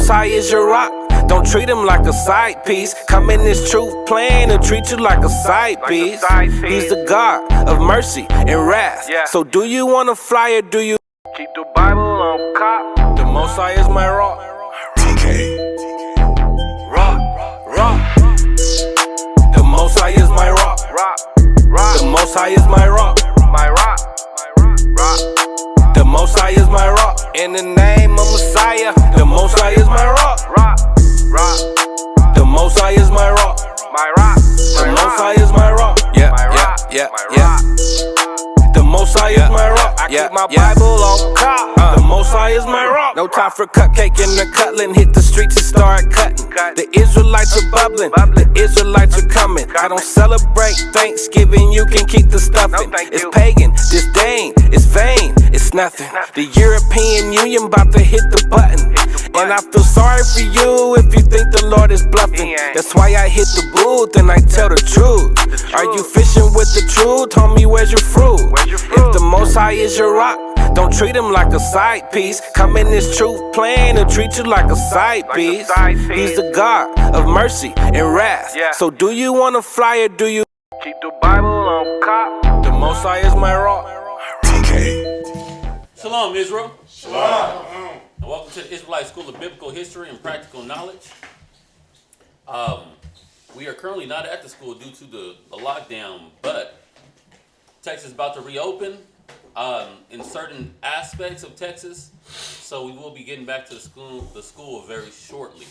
Most High is your rock. Don't treat him like a side piece. Come in this truth plan and treat you like a side piece. He's the God of mercy and wrath. So do you want to fly or do you keep the Bible on cop? The Most High is my rock. TK. Rock. The Most High is my rock. The Most High is my rock. The Most High is my rock. In the name of Messiah, the Most High is my rock. The Most High is my rock. The Most High is my rock. Yeah. The Most High is my rock. I keep my Bible on cop. The Most High is my rock. No time for cupcake and the cutling. Hit the streets and start cutting. The Israelites are bubbling. The Israelites are coming. I don't celebrate Thanksgiving. You can keep the stuffing. It's pagan, disdain, it's vain, it's nothing. The European Union about to hit the button. And I feel sorry for you if you think the Lord is bluffing. That's why I hit the booth and I tell the truth. Are you fishing with the truth? Homie, where's your fruit? If the Most High is your rock, don't treat him like a side piece. Come in this truth plan and treat you like a side piece. He's the God of mercy and wrath. So do you want to fly or do you keep the Bible on cop? The Most High is my rock. TK. Shalom, Israel. Shalom. And welcome to the Israelite School of Biblical History and Practical Knowledge. We are currently not at the school due to the lockdown, but Texas is about to reopen in certain aspects of Texas, so we will be getting back to the school very shortly.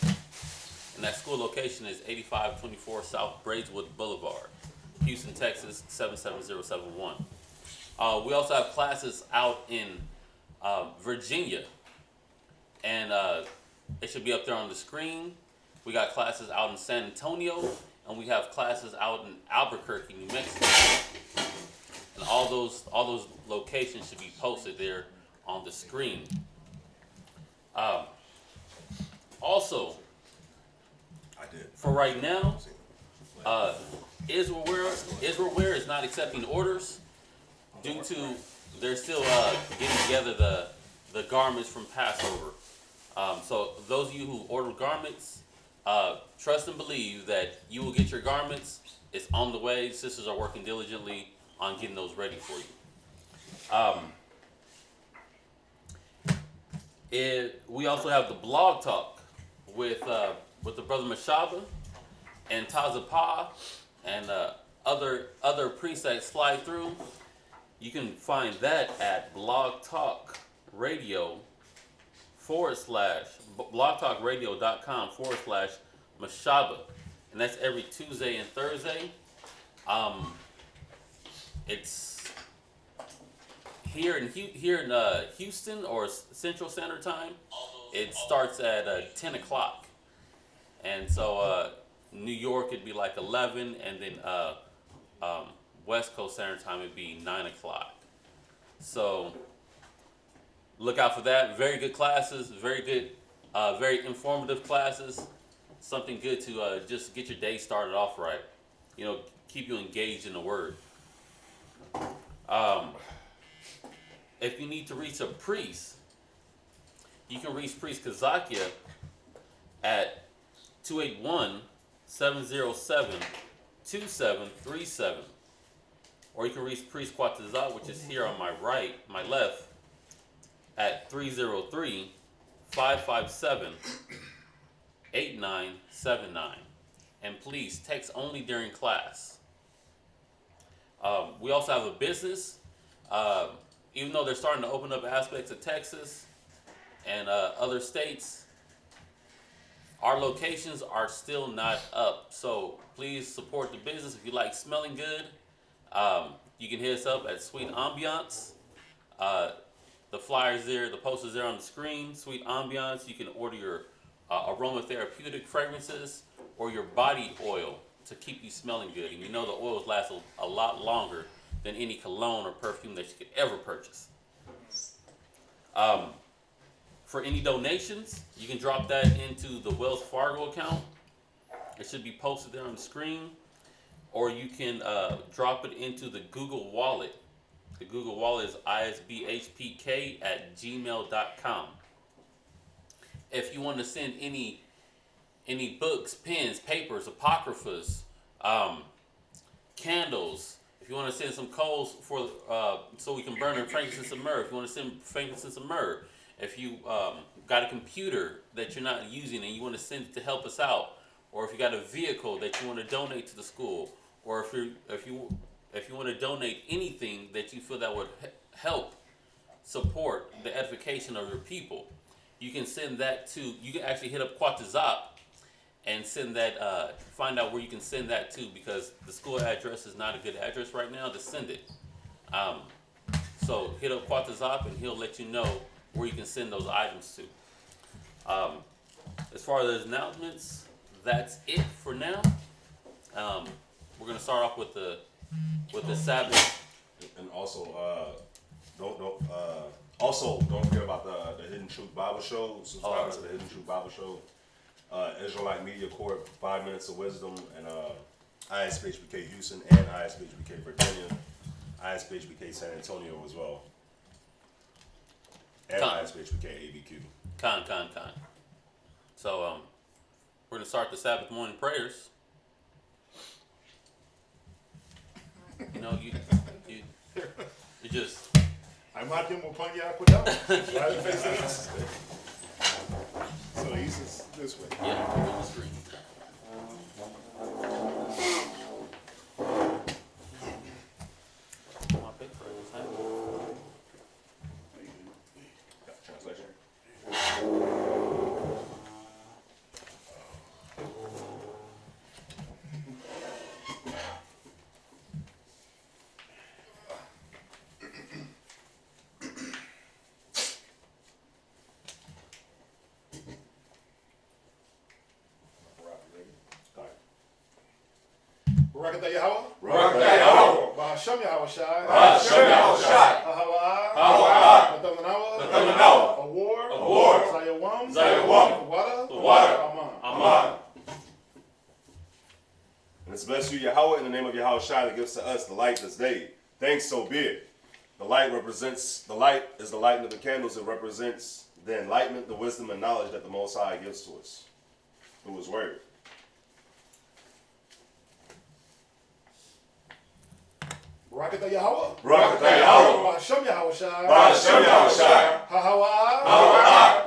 And that school location is 8524 South Braidwood Boulevard, Houston, Texas 77071. We also have classes out in Virginia, and it should be up there on the screen. We got classes out in San Antonio, and we have classes out in Albuquerque, New Mexico. And all those locations should be posted there on the screen. Also, for right now, Israelware is not accepting orders due to they're still getting together the garments from Passover. So those of you who order garments, trust and believe that you will get your garments. It's on the way. Sisters are working diligently on getting those ready for you. We also have the blog talk with the brother Mashaba and Tazapah and other priests that slide through. You can find that at blogtalkradio.com/Mashaba, and that's every Tuesday and Thursday. It's here in Houston or Central Standard Time. It starts at 10 o'clock, and so New York it'd be like 11, and then West Coast Standard Time it'd be 9 o'clock. So look out for that. Very good classes, very good, very informative classes. Something good to just get your day started off right. You know, keep you engaged in the Word. If you need to reach a priest, you can reach Priest Kazakia at 281-707-2737. Or you can reach Priest Quatazat, which is here on my left, at 303-557-8979. And please, text only during class. We also have a business. Even though they're starting to open up aspects of Texas and other states, our locations are still not up. So please support the business. If you like smelling good, you can hit us up at Sweet Ambiance. The flyers there, the posters there on the screen. Sweet Ambiance. You can order your aromatherapeutic fragrances or your body oil to keep you smelling good. And you know the oils last a lot longer than any cologne or perfume that you could ever purchase. For any donations, you can drop that into the Wells Fargo account. It should be posted there on the screen. Or you can drop it into the Google Wallet. The Google Wallet is isbhpk@gmail.com. If you want to send any books, pens, papers, apocryphas, candles, if you want to send some coals for so we can burn in frankincense and myrrh, if you want to send frankincense and myrrh, if you got a computer that you're not using and you want to send it to help us out, or if you got a vehicle that you want to donate to the school, or if you want to donate anything that you feel that would help support the edification of your people, you can send that to. You can actually hit up Quatazop and send that. Find out where you can send that to, because the school address is not a good address right now to send it. So hit up Quatazop and he'll let you know where you can send those items to. As far as announcements, that's it for now. We're gonna start off with the Sabbath. And also, don't forget about the Hidden Truth Bible Show. Subscribe to the Hidden Truth Bible Show. Israelite Media Corp, 5 Minutes of Wisdom, and ISBHBK Houston and ISBHBK Virginia, ISBHBK San Antonio as well, and ISBHBK ABQ. Con. So we're gonna start the Sabbath morning prayers. You know, you just. I'm not him upon you, I put out. Right in face of us. So he's this way. Yeah, on the screen. My big prayers, huh? Got translation. Barakatah Yahweh. Barakatah Yahweh. Bahashem Yahweh Shai. Bahashem Yahweh Shai. Ahawa. Ahawa. Batamanawa. Award. Award. Zayawam. Zayawam. The The water. water. Aman. Aman. And it's bless you, Yahweh, in the name of Yahweh Shai, that gives to us the light this day. Thanks, so be it. The light is the light of the candles. It represents the enlightenment, the wisdom, and knowledge that the Most High gives to us through His word. Barakatah Yahweh. Barakatah Yahweh. Bahashem Yahweh Shai. Bahashem Yahweh Shai. Ahawa. Ahawa.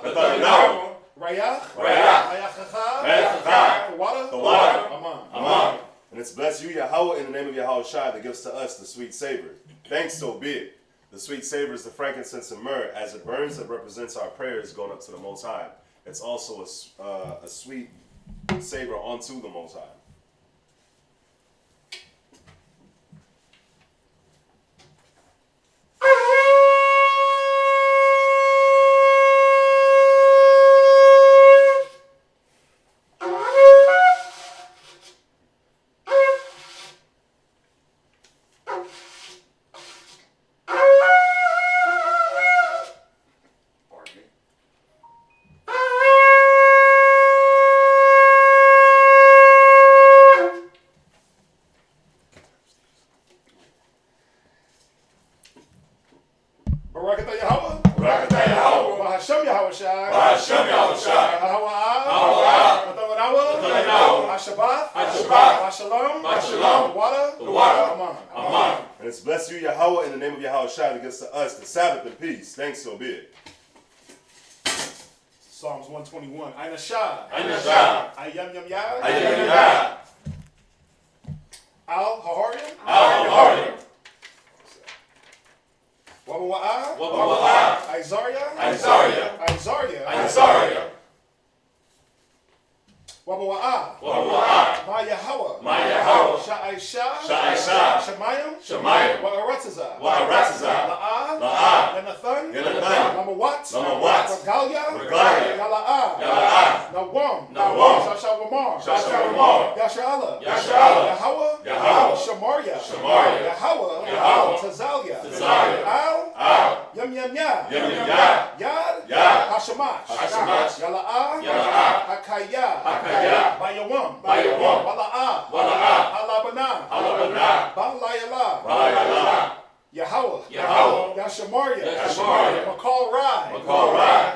Batamanawa. Rayach. Rayach. Ayachacha. The water. The water. Aman. Aman. And it's bless you, Yahweh, in the name of Yahweh Shai, that gives to us the sweet savor. Thanks, so be it. The sweet savor is the frankincense and myrrh. As it burns, it represents our prayers going up to the Most High. It's also a sweet savor unto the Most High. Barakatah Yahweh. Barakatah Yahweh. Bahashem Yahweh Shai. Bahashem Yahweh Shai. Ahawa. Batamanawa. Ashabath. Ashabath. Ashalom. Ashalom. The water. The water. Aman. Aman. And it's bless you, Yahweh, in the name of Yahweh Shai, that gives to us the Sabbath and peace. Thanks, so be it. Psalms 121. Aina Shai. Aina Shai. Ayam Yam Yah. Ayam Yah. Al Hahariam. Al Hahariam. Wabawa'a. Wabawa'a. Isaiah. Isaiah. Isaiah. Wabawa'a. Wabawa'a. Ma Yahweh. Ma Yahweh. Sha'aisha. Sha'aisha. Shemayim. Shemayim. Wa'aratazah. Wa'aratazah. La'ah. La'ah. Yanathan. Yanathan. Lamawat. Lamawat. Regalia. Regalia. Yala'ah. Yala'ah. Nawam. Nawam. Shashawamar. Shashawamar. Yasha'ala. Yasha'ala. Yahweh. Yahweh. Shamaria. Shamaria. Yahweh. Yahweh. Tazalia. Tazalia. Al. Al. Yam Yam Yah. Yam Yam Yah. Yad. Yad. Hashamash. Hashamash. Yala'ah. Yala'ah. Hakaya. Hakaya. Bayawam. Bayawam. Wala'ah. Wala'ah. Halabana. Halabana. Balayala. Balayala. Yahweh. Yahweh. Yashamaria. Yashamaria. Makal Rai. Makal Rai.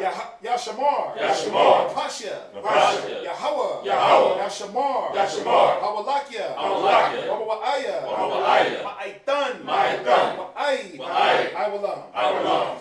Shamar. Yashamar. Pasha. Pasha. Yahweh. Yahweh. Yashamar. Yashamar. Hawalakia. Hawalakia. Wawaaya. Wawaaya. Ma'aitan. Ma'aitan. Wa'ai. Wa'ai. Iwalam. Iwalam.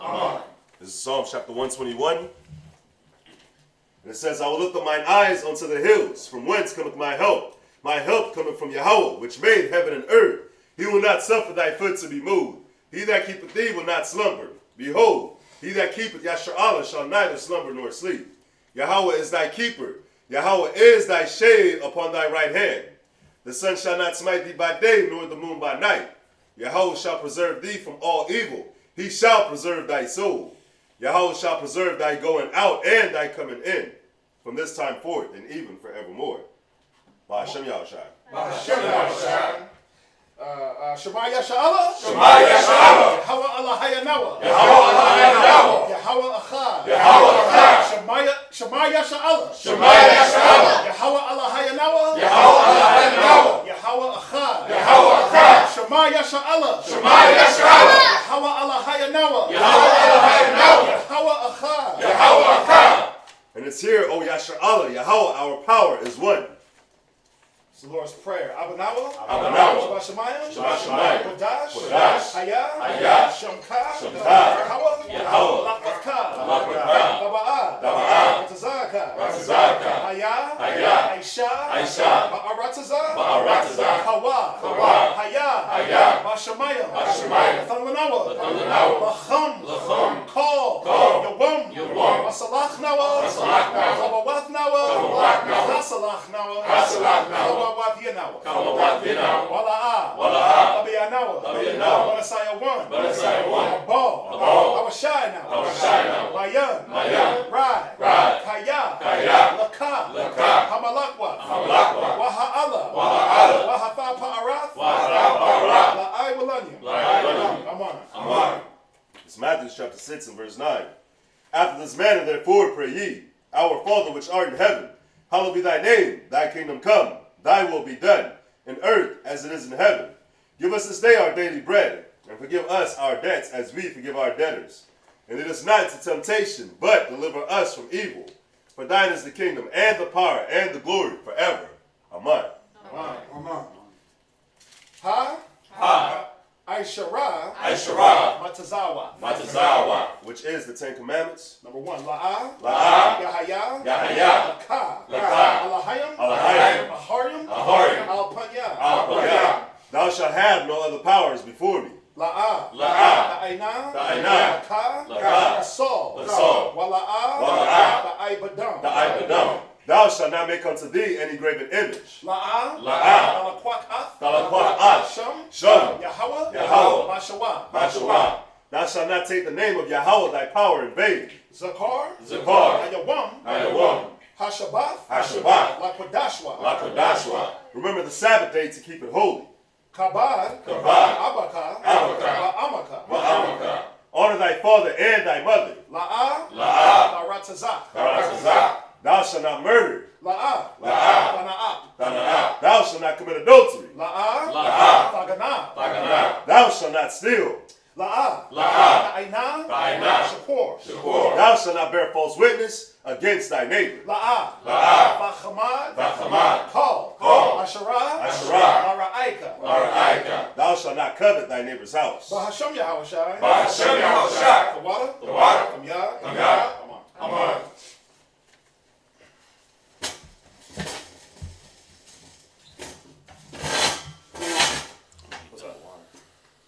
Amen. This is Psalm chapter 121. And it says, I will lift up mine eyes unto the hills, from whence cometh my help. My help cometh from Yahweh, which made heaven and earth. He will not suffer thy foot to be moved. He that keepeth thee will not slumber. Behold, he that keepeth Yashar'Allah shall neither slumber nor sleep. Yahweh is thy keeper. Yahweh is thy shade upon thy right hand. The sun shall not smite thee by day, nor the moon by night. Yahweh shall preserve thee from all evil. He shall preserve thy soul. Yahweh shall preserve thy going out and thy coming in, from this time forth and even forevermore. By Hashem Yahushai. Shema Yasha'Allah. Shema Yasha'Allah. Yahweh Allah Hayanawa. Yahweh Allah Hayanawa. Yahweh Achad. Yahweh Achad. Shema Yasha'Allah. Shema Yasha'Allah. Yahweh Allah Hayanawa. Yahweh Allah Hayanawa. Yahweh Achad. Yahweh Achad. Shema Yasha'Allah. Shema Yasha'Allah. Yahweh Allah Hayanawa. Yahweh Allah Hayanawa. Yahweh Achad. Yahweh Achad. And it's here, O Yashar'Allah, Yahweh, our power is one. It's the Lord's Prayer. Abanawa. Abanawa. Shabbat Shemayim. Shabbat Shemayim. Kodash. Kodash. Haya. Haya. Shamka. Shamka. Yahweh. Yahweh. Lakaka. Lakaka. Daba'a. Daba'a. Ratazaka. Ratazaka. Haya. Haya. Aisha. Aisha. Ba'arataza. Ba'arataza. Kawa. Kawa. Haya. Haya. Bashamayim. Bashamayim. Bathanlanawa. Bathanlanawa. Lacham. Lacham. Call. Call. Yawam. Yawam. Basalachnawa. Basalachnawa. Kawawathnawa. Kawawathnawa. Basalachnawa. Basalachnawa. Kawawathinawa. Kawawathinawa. Wala'a. Wala'a. Abiyanawa. Abiyanawa. Banasaya 1. Banasaya 1. Abal. Abal. Awashai now. Awashai now. Mayan. Mayan. Ride. Ride. Kaya. Kaya. Laka. Laka. Hamalakwa. Hamalakwa. Waha'ala. Waha'ala. Wahatha pa'arath. Waha'ala pa'arath. La'ai walanya. La'ai walanya. Aman. Aman. It's Matthew chapter 6 and verse 9. After this manner therefore pray ye, Our Father which art in heaven, hallowed be thy name, thy kingdom come, thy will be done, in earth as it is in heaven. Give us this day our daily bread, and forgive us our debts as we forgive our debtors. And lead us not into temptation, but deliver us from evil. For thine is the kingdom, and the power, and the glory, forever. Amen. Aman. Aman. Ha. Ha. Aishara. Aishara. Matazawa. Matazawa. Which is the Ten Commandments. Number 1. La'a. La'a. Yahaya. Yahaya. Laka. Laka. Alahayim. Alahayim. Aharyim. Aharyim. Alpanya. Alpanya. Thou shalt have no other powers before me. La'a. La'a. La'aina. La'aina. Laka. Laka. Lasol. Lasol. Wala'a. Wala'a. La'aibadam. La'aibadam. Thou shalt not make unto thee any graven image. La'a. La'a. Dalakwak'ath. Dalakwak'ath. Sham. Sham. Yahweh. Yahweh. Mashawa. Mashawa. Thou shalt not take the name of Yahweh thy power in vain. Zakar. Zakar. Ayawam. Ayawam. Hashabath. Hashabath. Lakwadashwa. Lakwadashwa. Remember the Sabbath day to keep it holy. Kabad. Kabad. Abaka. Abaka. Amaka. Wa'amaka. Honor thy father and thy mother. La'a. La'a. Baratazak. Baratazak. Thou shalt not murder. La'a. La'a. Bana'ap. Dana'ap. Thou shalt not commit adultery. La'a. La'a. Tagana. Tagana. Thou shalt not steal. La'a. La'a. Ta'ina. Ta'ina. Shakor. Shakor. Thou shalt not bear false witness against thy neighbor. La'a. La'a. Bachamad. Bachamad. Call. Call. Ashara. Ashara. Mara'aika. Mara'aika. Thou shalt not covet thy neighbor's house. Bahasham Yahushai. Bahasham Yahushai. The water. The water. From Yah. From Yah. Aman. Aman.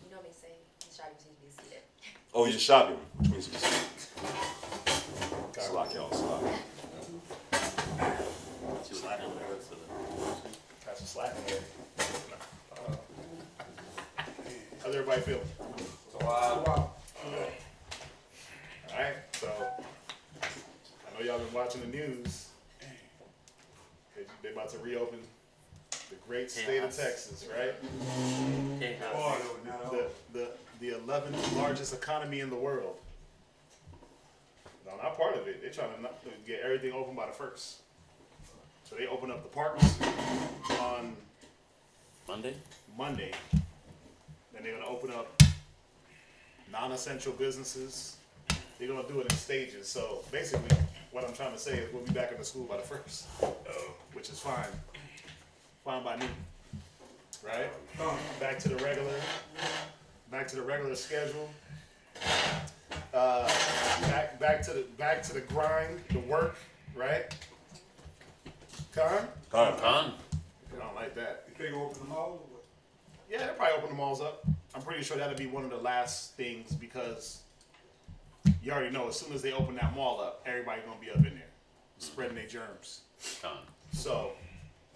You know me saying shopping seems to be seated. Oh, you're shopping, which means you see. Slack, y'all, slack. Got some slack in there. How's everybody feel? Wow. Alright, so I know y'all been watching the news. They about to reopen the great state of Texas, right? The 11th largest economy in the world. No, not part of it. They're trying to get everything open by the 1st. So they open up the parks on Monday. Then they're gonna open up non-essential businesses they're gonna do it in stages. So basically, what I'm trying to say is we'll be back in the school by the 1st, which is fine by me, right? Back to the regular schedule. Back to the grind, the work, right? Con? Con. I don't like that. You think open the mall? Yeah, they'll probably open the malls up. I'm pretty sure that'll be one of the last things because you already know as soon as they open that mall up, everybody's gonna be up in there, spreading their germs. Con. So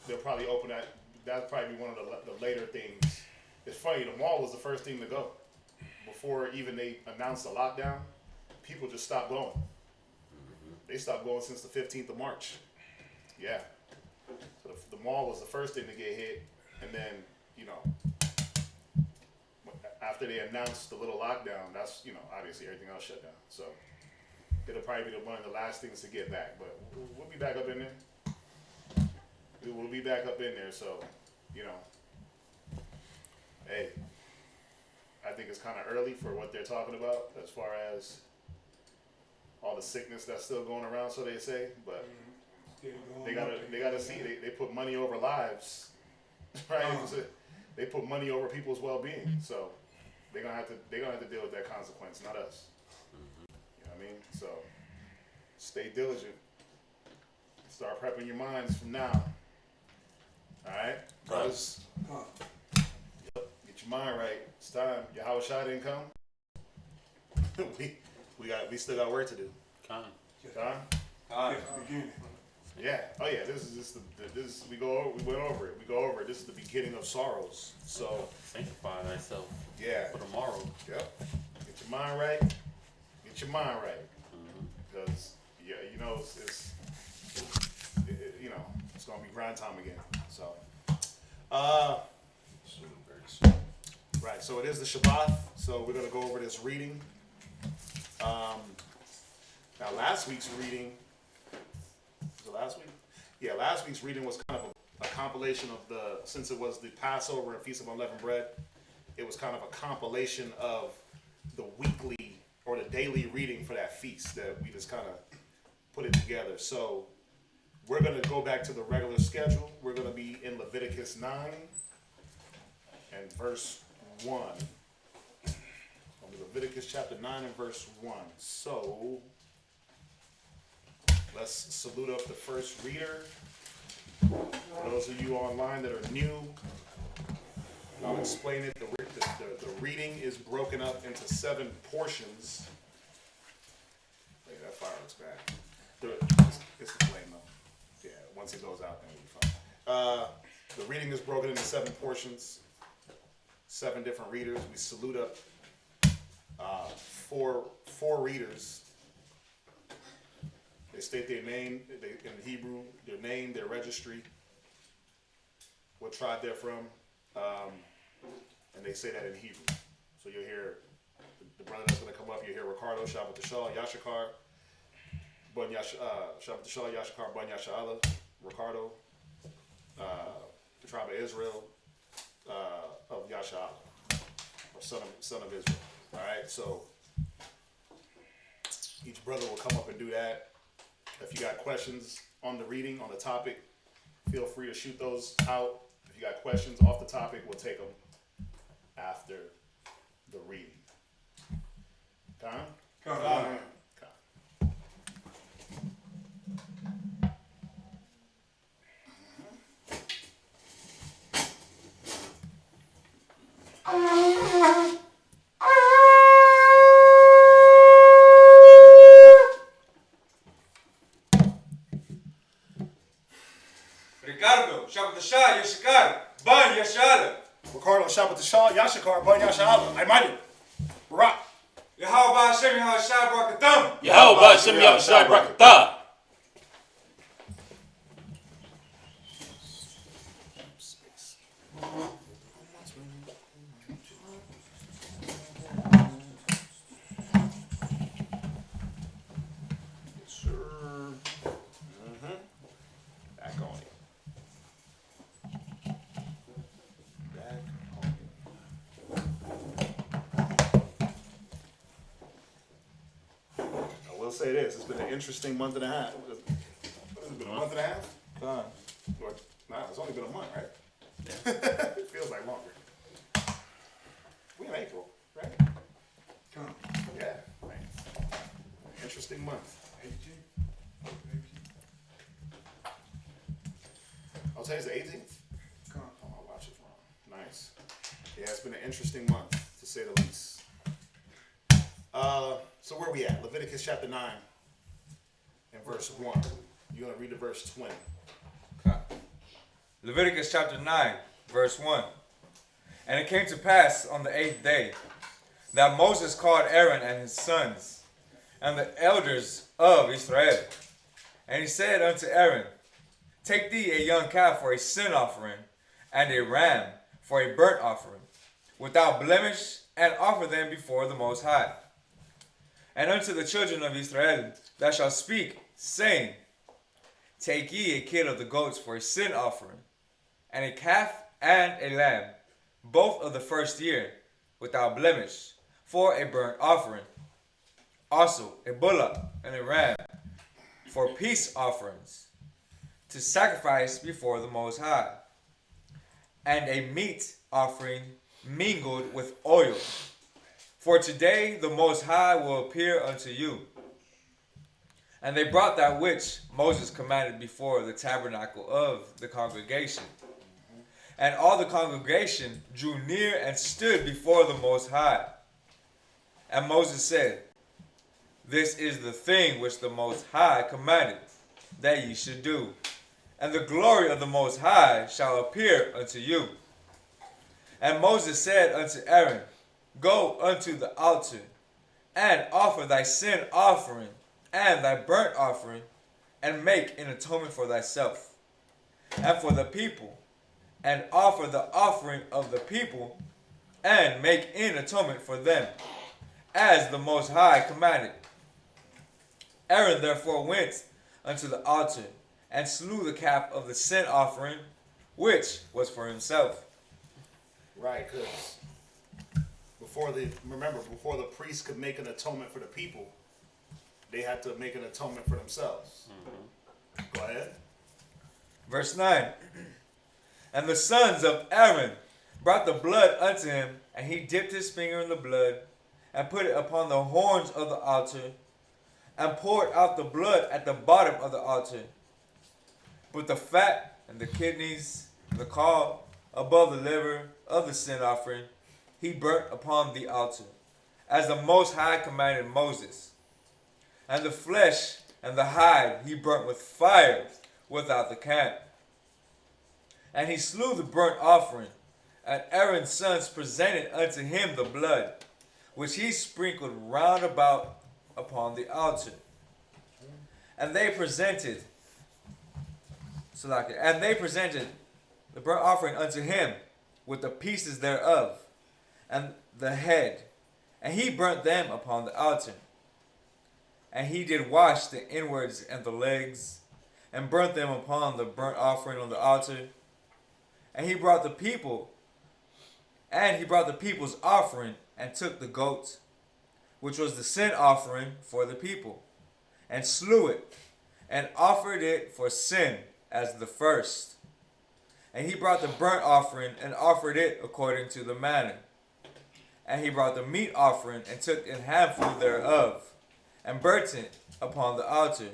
they'll probably open that. That'll probably be one of the later things. It's funny, the mall was the first thing to go. Before even they announced the lockdown, people just stopped going. They stopped going since the 15th of March. Yeah. So the mall was the first thing to get hit, and then, you know, after they announced the little lockdown, that's, you know, obviously everything else shut down. So it'll probably be one of the last things to get back, but we'll be back up in there. We will be back up in there, so, you know, hey, I think it's kind of early for what they're talking about as far as all the sickness that's still going around, so they say, but they gotta see, they put money over lives, right? They put money over people's well-being, so they're gonna have to deal with that consequence, not us. You know what I mean? So stay diligent. Start prepping your minds from now. All right, brothers. Yep, get your mind right. It's time. Yahweh Shai didn't come. we still got work to do. Con. Huh? Yeah. Oh yeah. This is just we went over it. We go over it. This is the beginning of sorrows. So Sanctify thyself yeah. for tomorrow. Yep. Get your mind right. Get your mind right. Because yeah, you know it's you know it's gonna be grind time again. So right. So it is the Shabbat. So we're gonna go over this reading. Now last week's reading. Was it last week? Yeah, last week's reading was kind of a compilation of since it was the Passover and Feast of Unleavened Bread, it was kind of a compilation of the weekly or the daily reading for that feast that we just kind of put it together. So we're going to go back to the regular schedule. We're going to be in Leviticus 9 and verse 1. Leviticus chapter 9 and verse 1. So let's salute up the first reader. For those of you online that are new, I'll explain it. The reading is broken up into 7 portions. Hey, that fireworks bad. It's the flame though. Yeah, once it goes out, then we'll be fine. The reading is broken into 7 portions, 7 different readers. We salute up four readers. They state their name in Hebrew, their name, their registry, what tribe they're from, and they say that in Hebrew. So you'll hear the brother that's going to come up. You hear Ricardo, Shabbat Tashal, Yashakar, Shabbat Tashal, Yashakar, Bun Yasha'Allah, Ricardo, the tribe of Israel, of Yasha'Allah, or son of Israel. All right, so each brother will come up and do that. If you got questions on the reading, on the topic, feel free to shoot those out. If you got questions off the topic, we'll take them after the reading. Con? Ricardo, Shabbat Tashal, Yashakar, Ban Yasha'Allah. Ricardo, Shabbat Tashal, Yashakar, Bun Yasha'Allah. I might it. Barak. Yahweh Hashem, Yahweh Shai Barakatam. Yahweh Hashem Yahushua Barakatah. been an interesting month and a half. What has it been, a month and a half? Gone. Or, nah, it's only been a month, right? It feels like longer. We in April, right? Yeah, man. Interesting month. Oh, today's the 18th? Oh, my watch is wrong. Nice. Yeah, it's been an interesting month, to say the least. So where we at? Leviticus chapter 9 and verse 1. You're going to read the verse 20. Okay. Leviticus chapter 9, verse 1. And it came to pass on the 8th day that Moses called Aaron and his sons and the elders of Israel. And he said unto Aaron, Take thee a young calf for a sin offering, and a ram for a burnt offering, without blemish, and offer them before the Most High. And unto the children of Israel thou shalt speak, saying, Take ye a kid of the goats for a sin offering, and a calf and a lamb, both of the first year, without blemish, for a burnt offering. Also a bullock and a ram, for peace offerings, to sacrifice before the Most High, and a meat offering mingled with oil. For today the Most High will appear unto you. And they brought that which Moses commanded before the tabernacle of the congregation. And all the congregation drew near and stood before the Most High. And Moses said, This is the thing which the Most High commanded, that ye should do. And the glory of the Most High shall appear unto you. And Moses said unto Aaron, Go unto the altar, and offer thy sin offering, and thy burnt offering, and make an atonement for thyself, and for the people, and offer the offering of the people, and make an atonement for them, as the Most High commanded. Aaron therefore went unto the altar, and slew the calf of the sin offering, which was for himself. Right, because before the priest could make an atonement for the people, they had to make an atonement for themselves. Go ahead. Verse 9. And the sons of Aaron brought the blood unto him, and he dipped his finger in the blood, and put it upon the horns of the altar, and poured out the blood at the bottom of the altar. But the fat and the kidneys, the caul above the liver of the sin offering, he burnt upon the altar, as the Most High commanded Moses. And the flesh and the hide he burnt with fire without the camp. And he slew the burnt offering, and Aaron's sons presented unto him the blood, which he sprinkled round about upon the altar. And they presented the burnt offering unto him with the pieces thereof, and the head, and he burnt them upon the altar. And he did wash the inwards and the legs, and burnt them upon the burnt offering on the altar. And he brought the people's offering, and took the goat, which was the sin offering for the people, and slew it, and offered it for sin as the first. And he brought the burnt offering, and offered it according to the manner. And he brought the meat offering, and took an handful thereof, and burnt it upon the altar,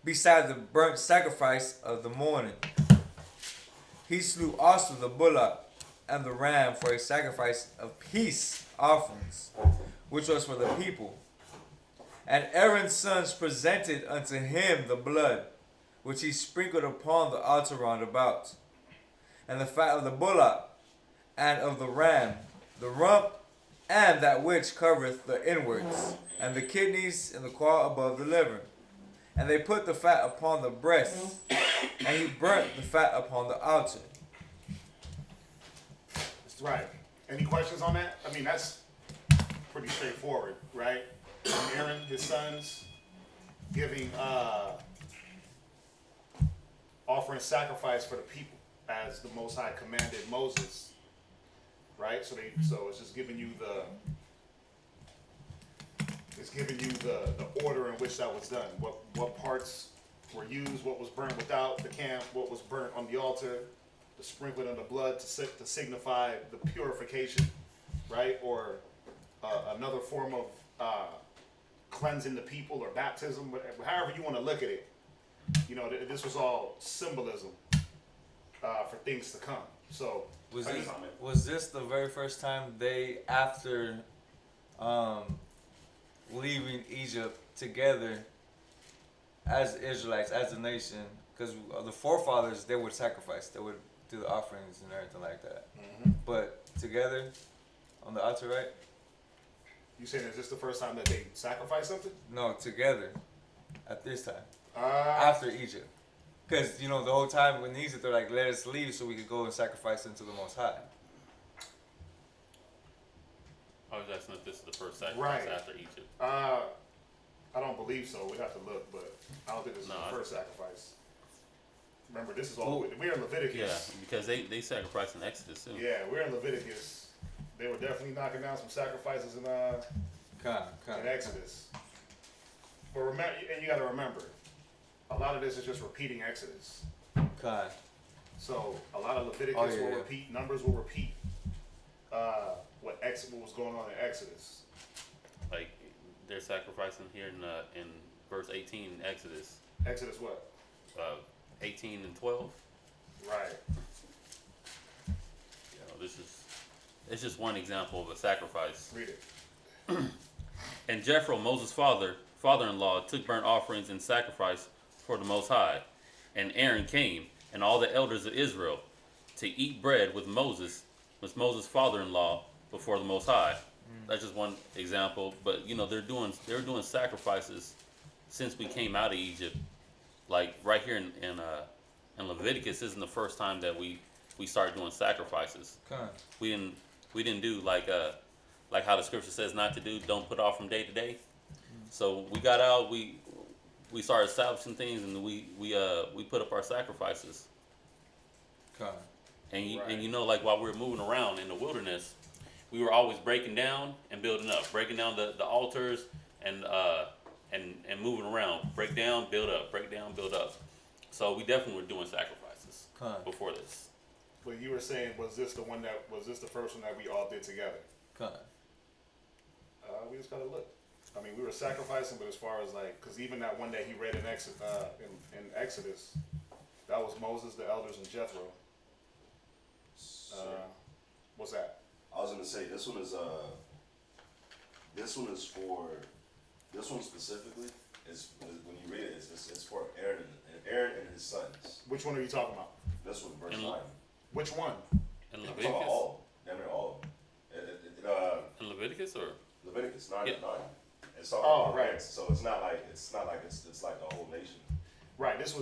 beside the burnt sacrifice of the morning. He slew also the bullock and the ram for a sacrifice of peace offerings, which was for the people. And Aaron's sons presented unto him the blood, which he sprinkled upon the altar round about, and the fat of the bullock, and of the ram, the rump, and that which covereth the inwards, and the kidneys, and the caul above the liver. And they put the fat upon the breast, and he burnt the fat upon the altar. That's right. Any questions on that? I mean, that's pretty straightforward, right? Aaron, his sons, giving, offering sacrifice for the people, as the Most High commanded Moses, right? So it's just giving you It's giving you the order in which that was done. What parts were used, what was burnt without the camp, what was burnt on the altar, the sprinkling of the blood to signify the purification, right? Or another form of cleansing the people or baptism, however you want to look at it. You know, this was all symbolism for things to come. So Was this the very first time they, after leaving Egypt together as Israelites, as a nation, because the forefathers, they would sacrifice, they would do the offerings and everything like that. Mm-hmm. But together on the altar, right? You saying is this the first time that they sacrificed something? No, together at this time. Uh, After Egypt. Because, you know, the whole time in Egypt, they're like, let us leave so we could go and sacrifice unto the Most High. I was asking if this is the first sacrifice Right. after Egypt. I don't believe so. We'd have to look, but I don't think this is the first sacrifice. Remember, this is all we're in Leviticus. Yeah, because they sacrificed in Exodus too. Yeah, we're in Leviticus. They were definitely knocking down some sacrifices in Exodus. But remember, and you got to remember, a lot of this is just repeating Exodus. So a lot of Leviticus will repeat, Numbers will repeat what was going on in Exodus. Like they're sacrificing here in verse 18 in Exodus. Exodus what? 18 and 12. Right. You know, it's just one example of a sacrifice. Read it. And Jethro, Moses' father-in-law, took burnt offerings and sacrifice for the Most High. And Aaron came, and all the elders of Israel, to eat bread with Moses' father-in-law, before the Most High. That's just one example. But you know, they were doing sacrifices since we came out of Egypt. Like right here in Leviticus isn't the first time that we started doing sacrifices. We didn't do like how the scripture says not to do. Don't put off from day to day. So we got out. We started establishing things, and we put up our sacrifices. And you know, like while we were moving around in the wilderness, we were always breaking down and building up, breaking down the altars and moving around, break down, build up, break down, build up. So we definitely were doing sacrifices before this. But you were saying, was this the first one that we all did together? We just gotta look. I mean, we were sacrificing, but as far as like, because even that one that he read in Exodus, that was Moses, the elders, and Jethro. What's that? I was gonna say this one specifically is when you read it, it's for Aaron and his sons. Which one are you talking about? This one, verse 9. Which one? In I'm Leviticus? talking about all. Damn near all. In Leviticus or? Leviticus 9 Yeah. and 9. It's talking about right. So it's not like it's like the whole nation. Right. This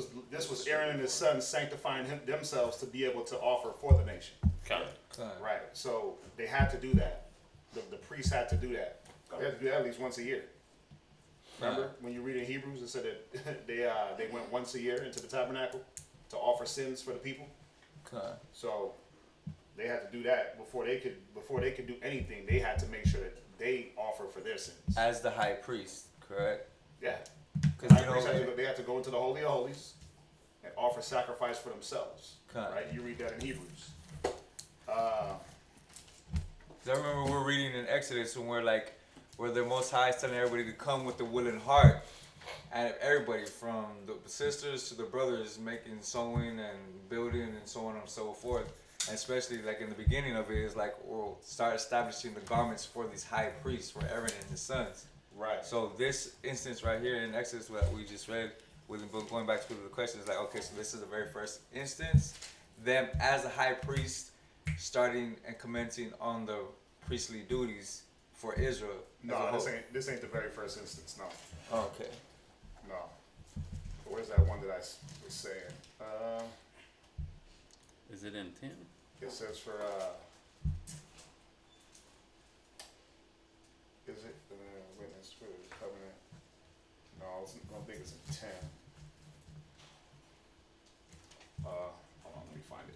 was Aaron and his sons sanctifying themselves to be able to offer for the nation. Right. So they had to do that. The priests had to do that. They had to do that at least once a year. Remember when you read in Hebrews, it said that they went once a year into the tabernacle to offer sins for the people. So they had to do that before they could do anything. They had to make sure that they offer for their sins. As the high priest, correct? Yeah. Because They had to go into the Holy of Holies and offer sacrifice for themselves. Right? You read that in Hebrews. I remember we're reading in Exodus when where the Most High is telling everybody to come with a willing heart. And everybody from the sisters to the brothers making sewing and building and so on and so forth. And especially like in the beginning of it is like we'll start establishing the garments for these high priests for Aaron and his sons. Right. So this instance right here in Exodus that we just read, going back to the question, is like, okay, so this is the very first instance. Them as a high priest starting and commencing on the priestly duties for Israel. No, this ain't the very first instance, no. Oh, okay. No. But where's that one that I was saying? Is it in 10? It says for, is it, witness for the covenant? No, I don't think it's in 10. Hold on, let me find it.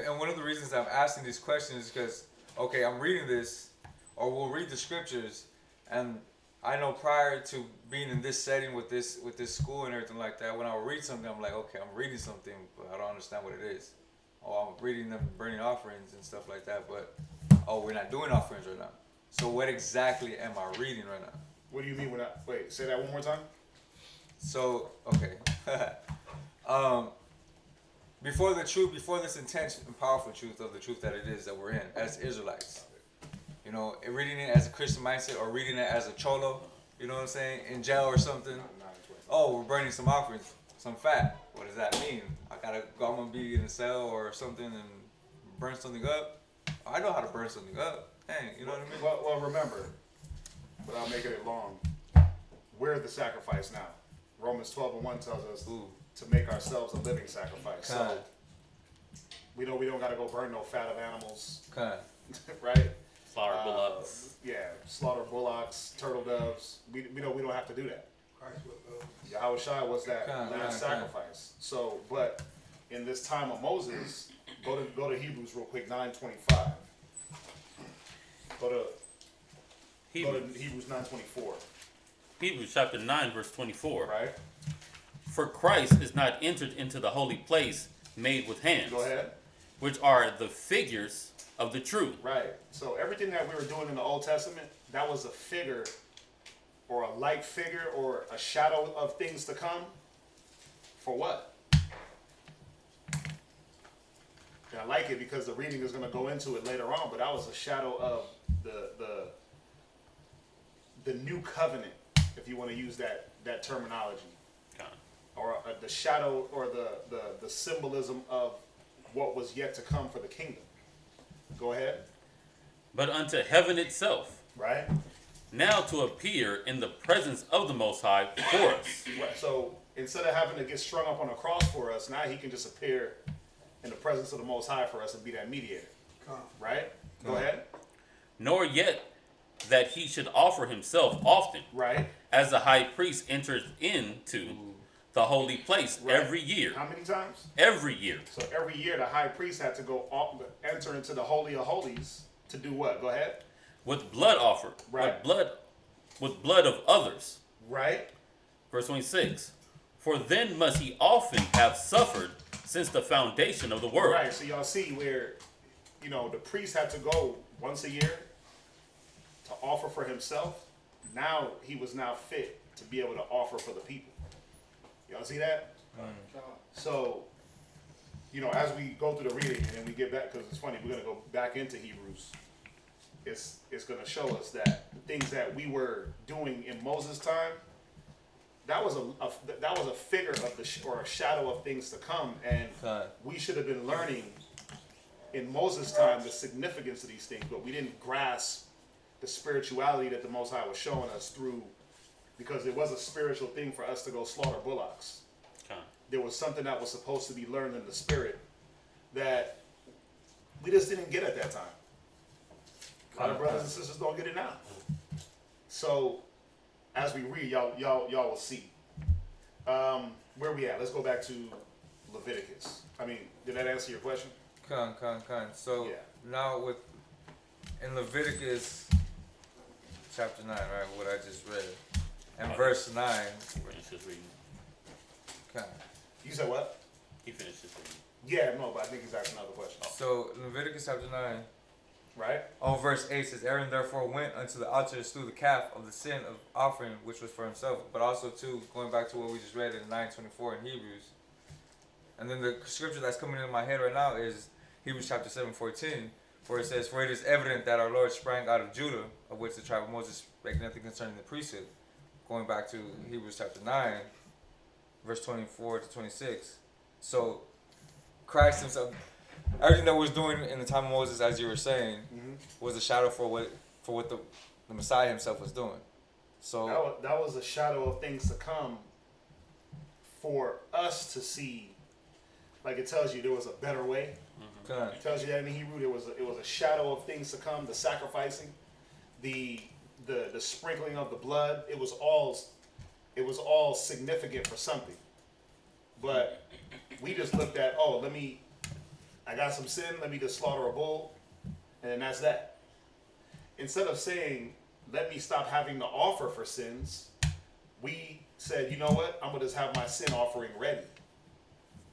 And one of the reasons I'm asking these questions is because, okay, I'm reading this, or we'll read the scriptures, and I know prior to being in this setting with this school and everything like that, when I would read something, I'm like, okay, I'm reading something, but I don't understand what it is. Oh, I'm reading them burning offerings and stuff like that, but oh, we're not doing offerings right now. So what exactly am I reading right now? What do you mean when I wait? Say that one more time. So okay, before this intense and powerful truth of the truth that it is that we're in as Israelites, you know, reading it as a Christian mindset or reading it as a cholo, you know what I'm saying, in jail or something. Oh, we're burning some offerings, some fat. What does that mean? I'm gonna be in a cell or something and burn something up. I know how to burn something up. Dang, you know what I mean? Well, remember, without making it long, we're the sacrifice now. Romans 12:1 tells us to make ourselves a living sacrifice. So we know we don't got to go burn no fat of animals, right? Slaughter bullocks. Slaughter bullocks, turtle doves. We know we don't have to do that. Yahweh Shai was that last sacrifice. So, but in this time of Moses, go to Hebrews real quick, 9:25. Go to Hebrews 9:24. Hebrews chapter 9, verse 24. Right. For Christ is not entered into the holy place made with hands. Go ahead. Which are the figures of the truth. Right. So everything that we were doing in the Old Testament, that was a figure or a light figure or a shadow of things to come. For what? And I like it because the reading is going to go into it later on, but that was a shadow of the new covenant, if you want to use that terminology. Or the shadow or the symbolism of what was yet to come for the kingdom. Go ahead. But unto heaven itself. Right. Now to appear in the presence of the Most High for us. Right. So instead of having to get strung up on a cross for us, now he can just appear in the presence of the Most High for us and be that mediator. Right? Go ahead. Nor yet that he should offer himself often. Right. As the high priest enters into the holy place every year. How many times? Every year. So every year the high priest had to enter into the Holy of Holies to do what? Go ahead. With blood offered. Right. With blood of others. Right. Verse 26. For then must he often have suffered since the foundation of the world. Right. So y'all see where, you know, the priest had to go once a year to offer for himself. Now he was now fit to be able to offer for the people. Y'all see that? So, you know, as we go through the reading and then we get back, because it's funny, we're going to go back into Hebrews. It's going to show us that the things that we were doing in Moses' time, that was a figure of or a shadow of things to come, and we should have been learning in Moses' time the significance of these things, but we didn't grasp the spirituality that the Most High was showing us through. Because it was a spiritual thing for us to go slaughter bullocks. There was something that was supposed to be learned in the spirit that we just didn't get at that time. A lot of brothers and sisters don't get it now. So, as we read, y'all will see. Where we at? Let's go back to Leviticus. I mean, did that answer your question? So now in Leviticus chapter 9, right? What I just read. And verse 9. Finish his reading. You said what? He finished his reading. Yeah, no, but I think he's asking another question. So Leviticus chapter 9. Right? Verse 8 says, Aaron therefore went unto the altar and slew the calf of the sin of offering, which was for himself. But also too, going back to what we just read in 9:24 in Hebrews. And then the scripture that's coming in my head right now is Hebrews chapter 7:14, where it says, For it is evident that our Lord sprang out of Judah, of which the tribe of Moses spake nothing concerning the priesthood. Going back to Hebrews chapter 9, verse 24 to 26. So Christ himself, everything that was doing in the time of Moses, as you were saying, was a shadow for what the Messiah himself was doing. So that was a shadow of things to come for us to see. Like it tells you there was a better way. It tells you that in the Hebrew it was a shadow of things to come, the sacrificing, the sprinkling of the blood. It was all significant for something. But we just looked at, I got some sin, let me just slaughter a bull, and then that's that. instead of saying, let me stop having to offer for sins, we said, you know what? I'm going to just have my sin offering ready.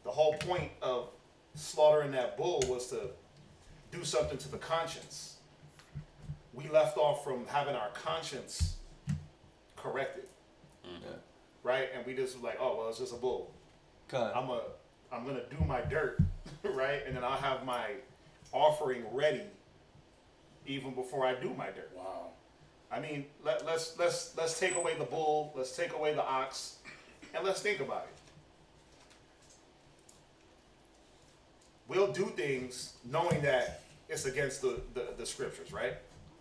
The whole point of slaughtering that bull was to do something to the conscience. We left off from having our conscience corrected. Yeah. Right? And we just were like, oh, well, it's just a bull. Con. I'm gonna do my dirt, right? And then I'll have my offering ready even before I do my dirt. Wow. I mean, let's take away the bull, let's take away the ox, and let's think about it. We'll do things knowing that it's against the scriptures, right?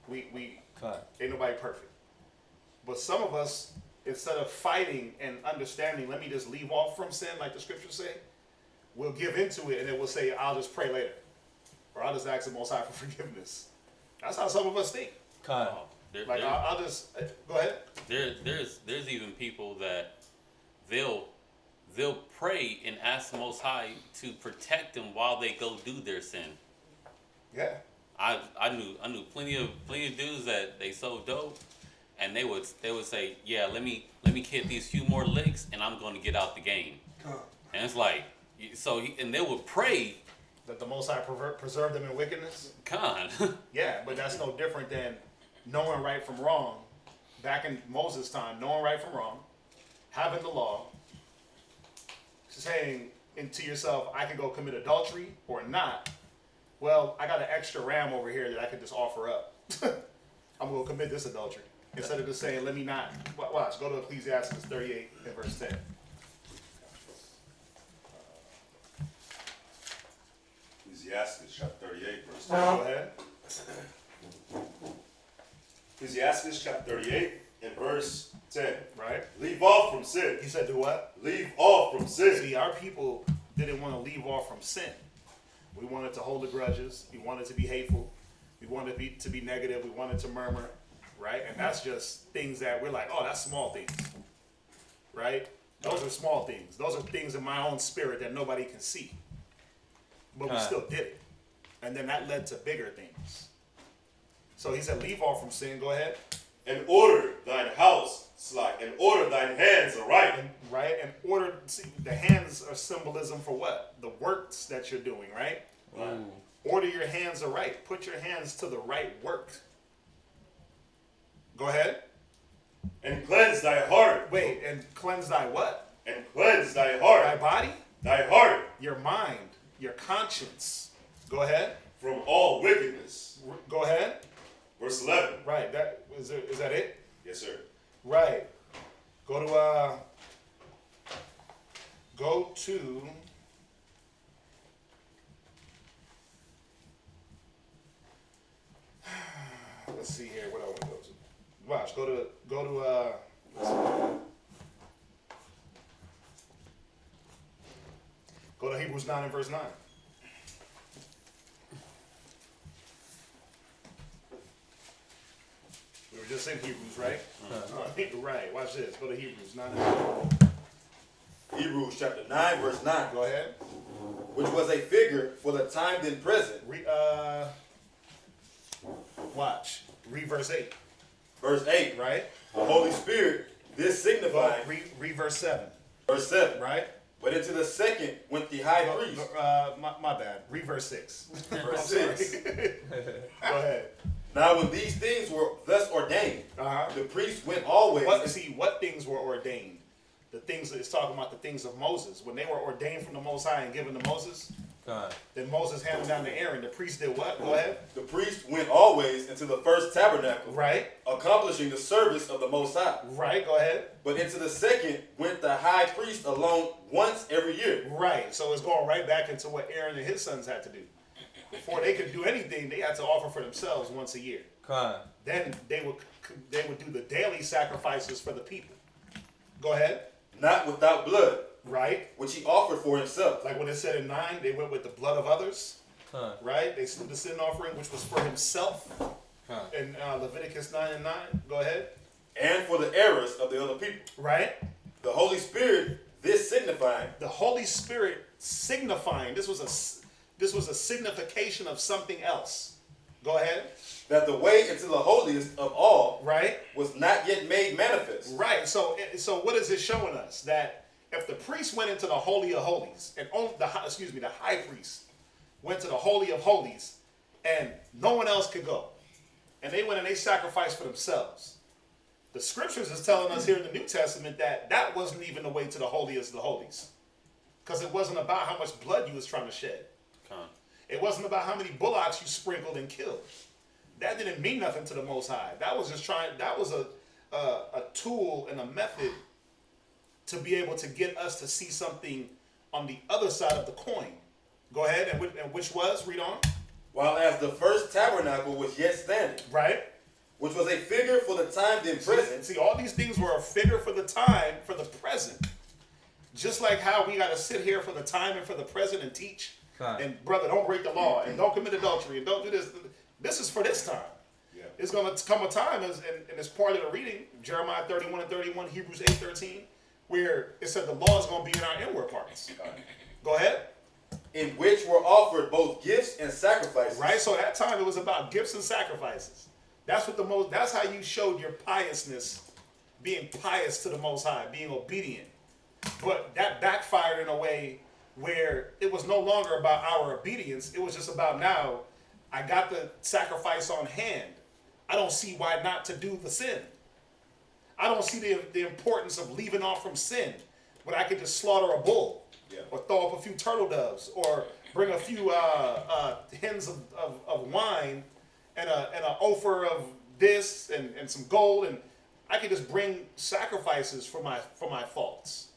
We Con. ain't nobody perfect. But some of us, instead of fighting and understanding, let me just leave off from sin, like the scriptures say, we'll give into it and then we'll say, I'll just pray later. Or I'll just ask the Most High for forgiveness. That's how some of us think. Con. Like, I'll just, go ahead. There's even people that they'll pray and ask the Most High to protect them while they go do their sin. Yeah. I knew plenty of dudes that they so dope, and they would say, yeah, let me hit these few more licks and I'm going to get out the game. And it's like, and they would pray That the Most High preserve them in wickedness. con. Yeah, but that's no different than knowing right from wrong. Back in Moses' time, knowing right from wrong, having the law, saying to yourself, I can go commit adultery or not. Well, I got an extra ram over here that I could just offer up. I'm going to commit this adultery. Instead of just saying, let me not. Watch, go to Ecclesiasticus 38 and verse 10. Ecclesiasticus chapter 38, verse 10. Go ahead. Ecclesiasticus chapter 38 and verse 10. Right? Leave off from sin. He said, do what? Leave off from sin. See, our people didn't want to leave off from sin. We wanted to hold the grudges. We wanted to be hateful. We wanted to be negative. We wanted to murmur, right? And that's just things that we're like, oh, that's small things, right? Those are small things. Those are things in my own spirit that nobody can see. But we still did it. And then that led to bigger things. So he said, leave off from sin. Go ahead. And order thine house slack, and order thine hands aright. Right? And order, see, the hands are symbolism for what? The works that you're doing, right? Right. Order your hands aright. Put your hands to the right work. Go ahead. And cleanse thy heart. Wait, and cleanse thy what? And cleanse thy Thy heart. body? Thy heart Your mind, your conscience. Go ahead. from all wickedness. Go ahead. Verse 11. Right, that is that it? Yes, sir. Right. Go to let's see here, what I want to go to. Watch, go to let's see. Go to Hebrews 9 and verse 9. We were just in Hebrews, right? Right, watch this. Go to Hebrews 9 and 9. Hebrews chapter 9, verse 9, Go ahead. which was a figure for the time then present. Watch. Read verse 8, Verse 8, right? the Holy Spirit, this signifying, Read verse 7, verse 7, right? but into the second went the high priest. My bad. Read verse 6. Verse I'm 6. sorry. Go ahead. Now when these things were thus ordained, Uh-huh. the priest went always. What things were ordained? The things, it's talking about the things of Moses. When they were ordained from the Most High and given to Moses, Con. then Moses handed down to Aaron. The priest did what? Go ahead. The priest went always into the first tabernacle, Right. accomplishing the service of the Most High. Right. Go ahead. But into the second went the high priest alone once every year. Right. So it's going right back into what Aaron and his sons had to do. Before they could do anything, they had to offer for themselves once a year. Con. Then they would do the daily sacrifices for the people. Go ahead. Not without blood, Right. which he offered for himself. Like when it said in 9, they went with the blood of others. Con. Right. They slew the sin offering, which was for himself. Con. In Leviticus 9 and 9. Go ahead. And for the errors of the other people. Right. The Holy Spirit, this signifying, The Holy Spirit signifying. This was a signification of something else. Go ahead. That the way into the holiest of all Right. was not yet made manifest. Right. So what is it showing us? That if the priest went into the Holy of Holies, and only the high priest went to the Holy of Holies, and no one else could go, and they went and they sacrificed for themselves. The scriptures is telling us here in the New Testament that that wasn't even the way to the holiest of the holies, because it wasn't about how much blood you was trying to shed. It wasn't about how many bullocks you sprinkled and killed. That didn't mean nothing to the Most High. That was just that was a tool and a method to be able to get us to see something on the other side of the coin. Go ahead, and which was, read on. While as the first tabernacle was yet standing, Right. which was a figure for the time then present. See, all these things were a figure for the time, for the present. Just like how we got to sit here for the time and for the present and teach. And brother, don't break the law, and don't commit adultery, and don't do this. This is for this time. Yeah. It's going to come a time, and it's part of the reading, Jeremiah 31 and 31, Hebrews 8:13, where it said the law is going to be in our inward parts. Go ahead. In which were offered both gifts and sacrifices. Right? So that time it was about gifts and sacrifices. That's how you showed your piousness, being pious to the Most High, being obedient. But that backfired in a way where it was no longer about our obedience. It was just about, now I got the sacrifice on hand. I don't see why not to do the sin. I don't see the importance of leaving off from sin when I could just slaughter a bull, or throw up a few turtle doves, or bring a few hens of wine and an ofer of this and some gold, and I could just bring sacrifices for my faults.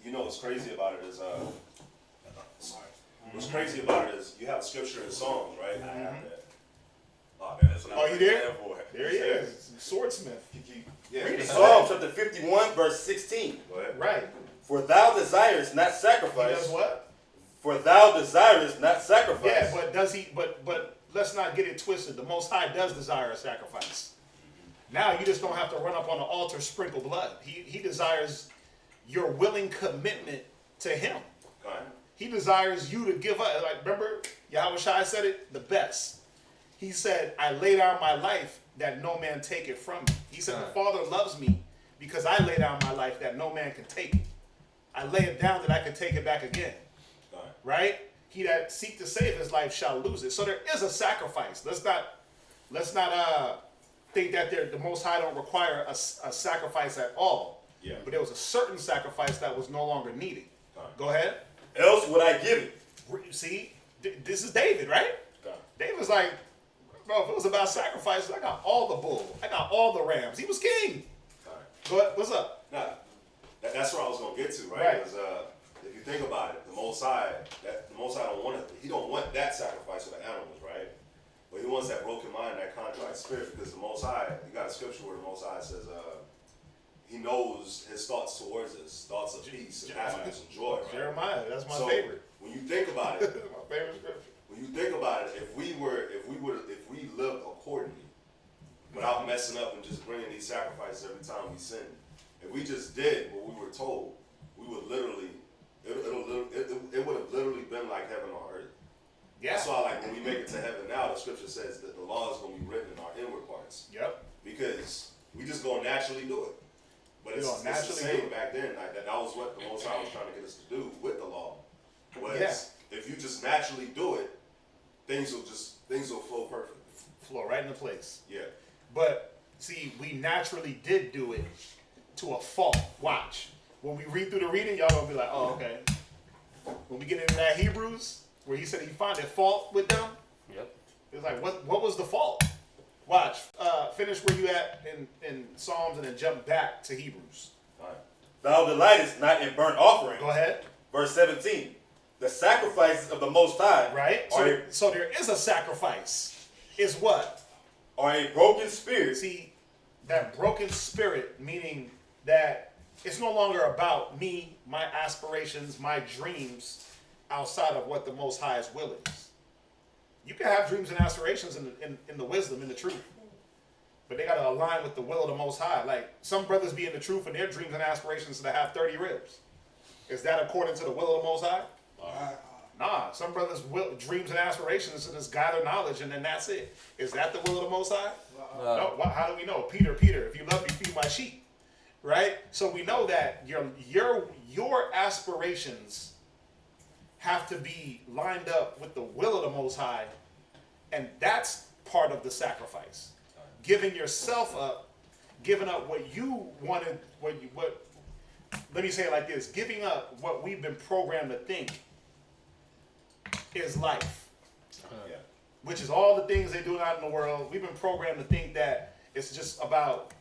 You know what's crazy about it is, what's crazy about it is you have scripture in Psalms, right? I have that. Oh, man, that's what Oh, you there? there for. There he is, swordsmith. Yeah. Psalm chapter 51, verse 16. Go ahead. Right. For thou desirest not He sacrifice. does what? For thou desirest not sacrifice. Yeah, but does he? But let's not get it twisted. The Most High does desire a sacrifice. Now you just don't have to run up on the altar, sprinkle blood. He desires your willing commitment to Him. Go ahead. He desires you to give up. Like, remember, Yahweh Shai said it the best. He said, "I lay down my life that no man take it from me." He said, "The Father loves me because I lay down my life that no man can take it. I lay it down that I can take it back again." Go ahead. Right? He that seek to save his life shall lose it. So there is a sacrifice. Let's not think that the Most High don't require a sacrifice at all. Yeah. But there was a certain sacrifice that was no longer needed. Go ahead. Else would I give it. See, this is David, right? David's like, bro, if it was about sacrifices, I got all the bull. I got all the rams. He was king. Go ahead. What's up? Nah, that's where I was gonna get to, right? Right. Because if you think about it, the Most High don't want it. He don't want that sacrifice of the animals, right? But He wants that broken mind, that contrite spirit. Because the Most High, you got a scripture where the Most High says, He knows His thoughts towards us, thoughts of peace and happiness and joy. Right? Jeremiah, that's my So, favorite. When you think about it, My favorite scripture. when you think about it, if we lived accordingly, without messing up and just bringing these sacrifices every time we sin, if we just did what we were told, we would literally, it would have literally been like heaven on earth. Yeah. That's why, like, when we make it to heaven now, the scripture says that the law is going to be written in our inward parts. Yep. Because we just going to naturally do it. But it's the same back then. Like, that was what the Most High was trying to get us to do with the law. Was if you just naturally do it, things will flow perfect. Flow right into place. Yeah. But see, we naturally did do it to a fault. Watch. When we read through the reading, y'all gonna be like, oh, okay. When we get into that Hebrews, where he said he found a fault with them, it's like, what was the fault? Watch. Finish where you at in Psalms and then jump back to Hebrews. All right. Thou delightest not in burnt offering. Go ahead. Verse 17. The sacrifices of the Most High. Right? So there is a sacrifice. Is what? Are a broken spirit. See, that broken spirit, meaning that it's no longer about me, my aspirations, my dreams, outside of what the Most High's will is. You can have dreams and aspirations in the wisdom, in the truth. But they got to align with the will of the Most High. Like, some brothers be in the truth and their dreams and aspirations to have 30 ribs. Is that according to the will of the Most High? Nah, some brothers' dreams and aspirations to just gather knowledge, and then that's it. Is that the will of the Most High? No. How do we know? Peter, if you love me, feed my sheep. Right? So we know that your aspirations have to be lined up with the will of the Most High, and that's part of the sacrifice. Giving yourself up, giving up what you wanted, let me say it like this, giving up what we've been programmed to think is life. Which is all the things they do out in the world. We've been programmed to think that it's just about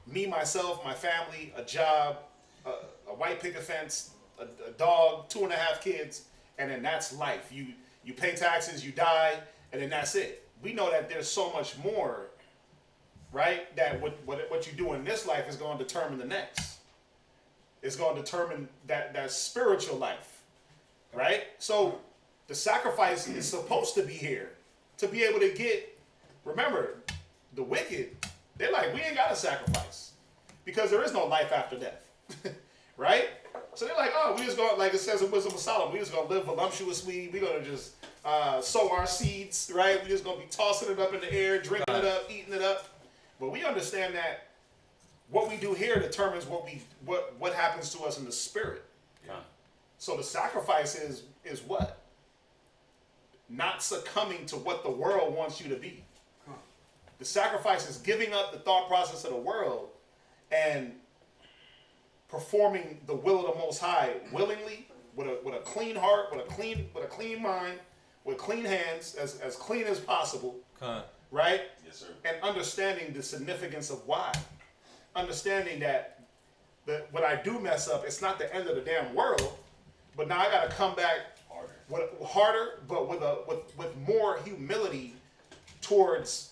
me, myself, my family, a job, a white picket fence, a dog, 2.5 kids, and then that's life. You pay taxes, you die, and then that's it. We know that there's so much more, right? That what you do in this life is going to determine the next. It's going to determine that spiritual life, right? So the sacrifice is supposed to be here to be able to get. Remember, the wicked, they're like, we ain't got to sacrifice because there is no life after death, right? So they're like, oh, we just going, like it says in Wisdom of Solomon, we just going to live voluptuously. We're going to just sow our seeds, right? We're just going to be tossing it up in the air, drinking it up, eating it up. But we understand that what we do here determines what happens to us in the spirit. Yeah. So the sacrifice is what? Not succumbing to what the world wants you to be. The sacrifice is giving up the thought process of the world and performing the will of the Most High willingly, with a clean heart, with a clean mind, with clean hands, as clean as possible. Right? Yes, sir. And understanding the significance of why. Understanding that when I do mess up, it's not the end of the damn world, but now I got to come back harder, but with more humility towards,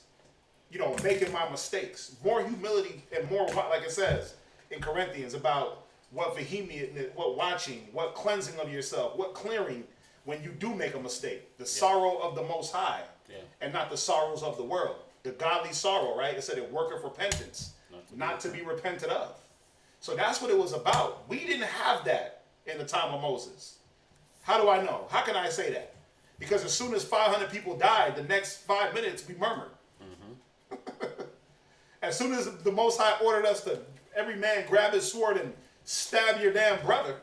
making my mistakes. More humility and more, like it says in Corinthians, about what vehement, what watching, what cleansing of yourself, what clearing when you do make a mistake. The sorrow of the Most High, and not the sorrows of the world. The godly sorrow, right? It said it worketh repentance, not to be repented of. So that's what it was about. We didn't have that in the time of Moses. How do I know? How can I say that? Because as soon as 500 people died, the next 5 minutes we murmured. As soon as the Most High ordered us to, every man grab his sword and stab your damn brother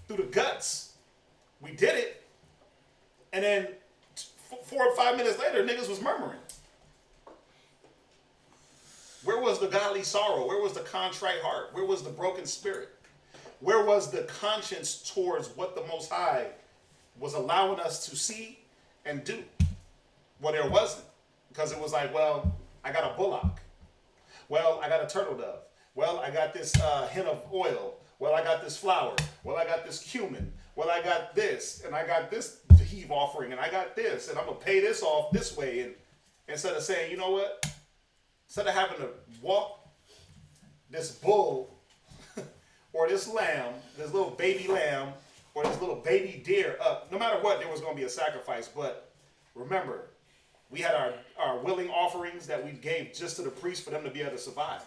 through the guts, we did it. And then 4 or 5 minutes later, niggas was murmuring. Where was the godly sorrow? Where was the contrite heart? Where was the broken spirit? Where was the conscience towards what the Most High was allowing us to see and do? Well, there wasn't. Because it was like, well, I got a bullock. Well, I got a turtle dove. Well, I got this hint of oil. Well, I got this flour. Well, I got this cumin. Well, I got this. And I got this heave offering. And I got this. And I'm going to pay this off this way. And instead of saying, you know what? Instead of having to walk this bull or this lamb, this little baby lamb, or this little baby deer up, no matter what, there was going to be a sacrifice. But remember, we had our willing offerings that we gave just to the priest for them to be able to survive.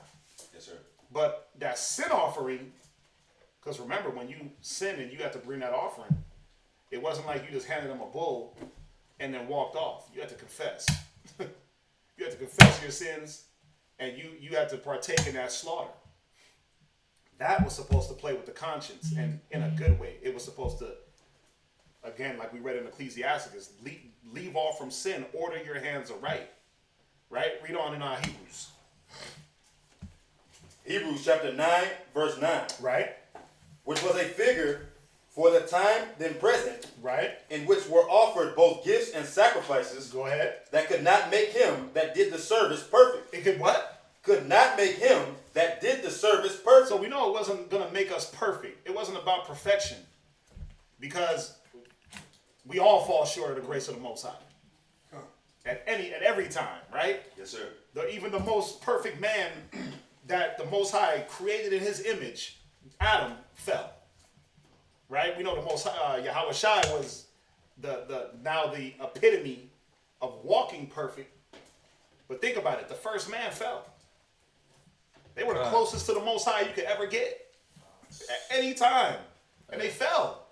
Yes, sir. But that sin offering, because remember, when you sin and you had to bring that offering, it wasn't like you just handed them a bull and then walked off. You had to confess. You had to confess your sins, and you had to partake in that slaughter. That was supposed to play with the conscience, and in a good way. It was supposed to, again, like we read in Ecclesiasticus, leave off from sin, order your hands aright. Right? Read on in our Hebrews. Hebrews chapter 9, verse 9. Right? Which was a figure for the time then present, Right? in which were offered both gifts and sacrifices. Go ahead. That could not make him that did the service perfect. It could what? Could not make him that did the service perfect. So we know it wasn't going to make us perfect. It wasn't about perfection. Because we all fall short of the grace of the Most High. At every time, right? Yes, sir. Even the most perfect man that the Most High created in his image, Adam, fell. Right? We know the Most Yahweh Shai was now the epitome of walking perfect. But think about it. The first man fell. They were the closest to the Most High you could ever get at any time. And they fell.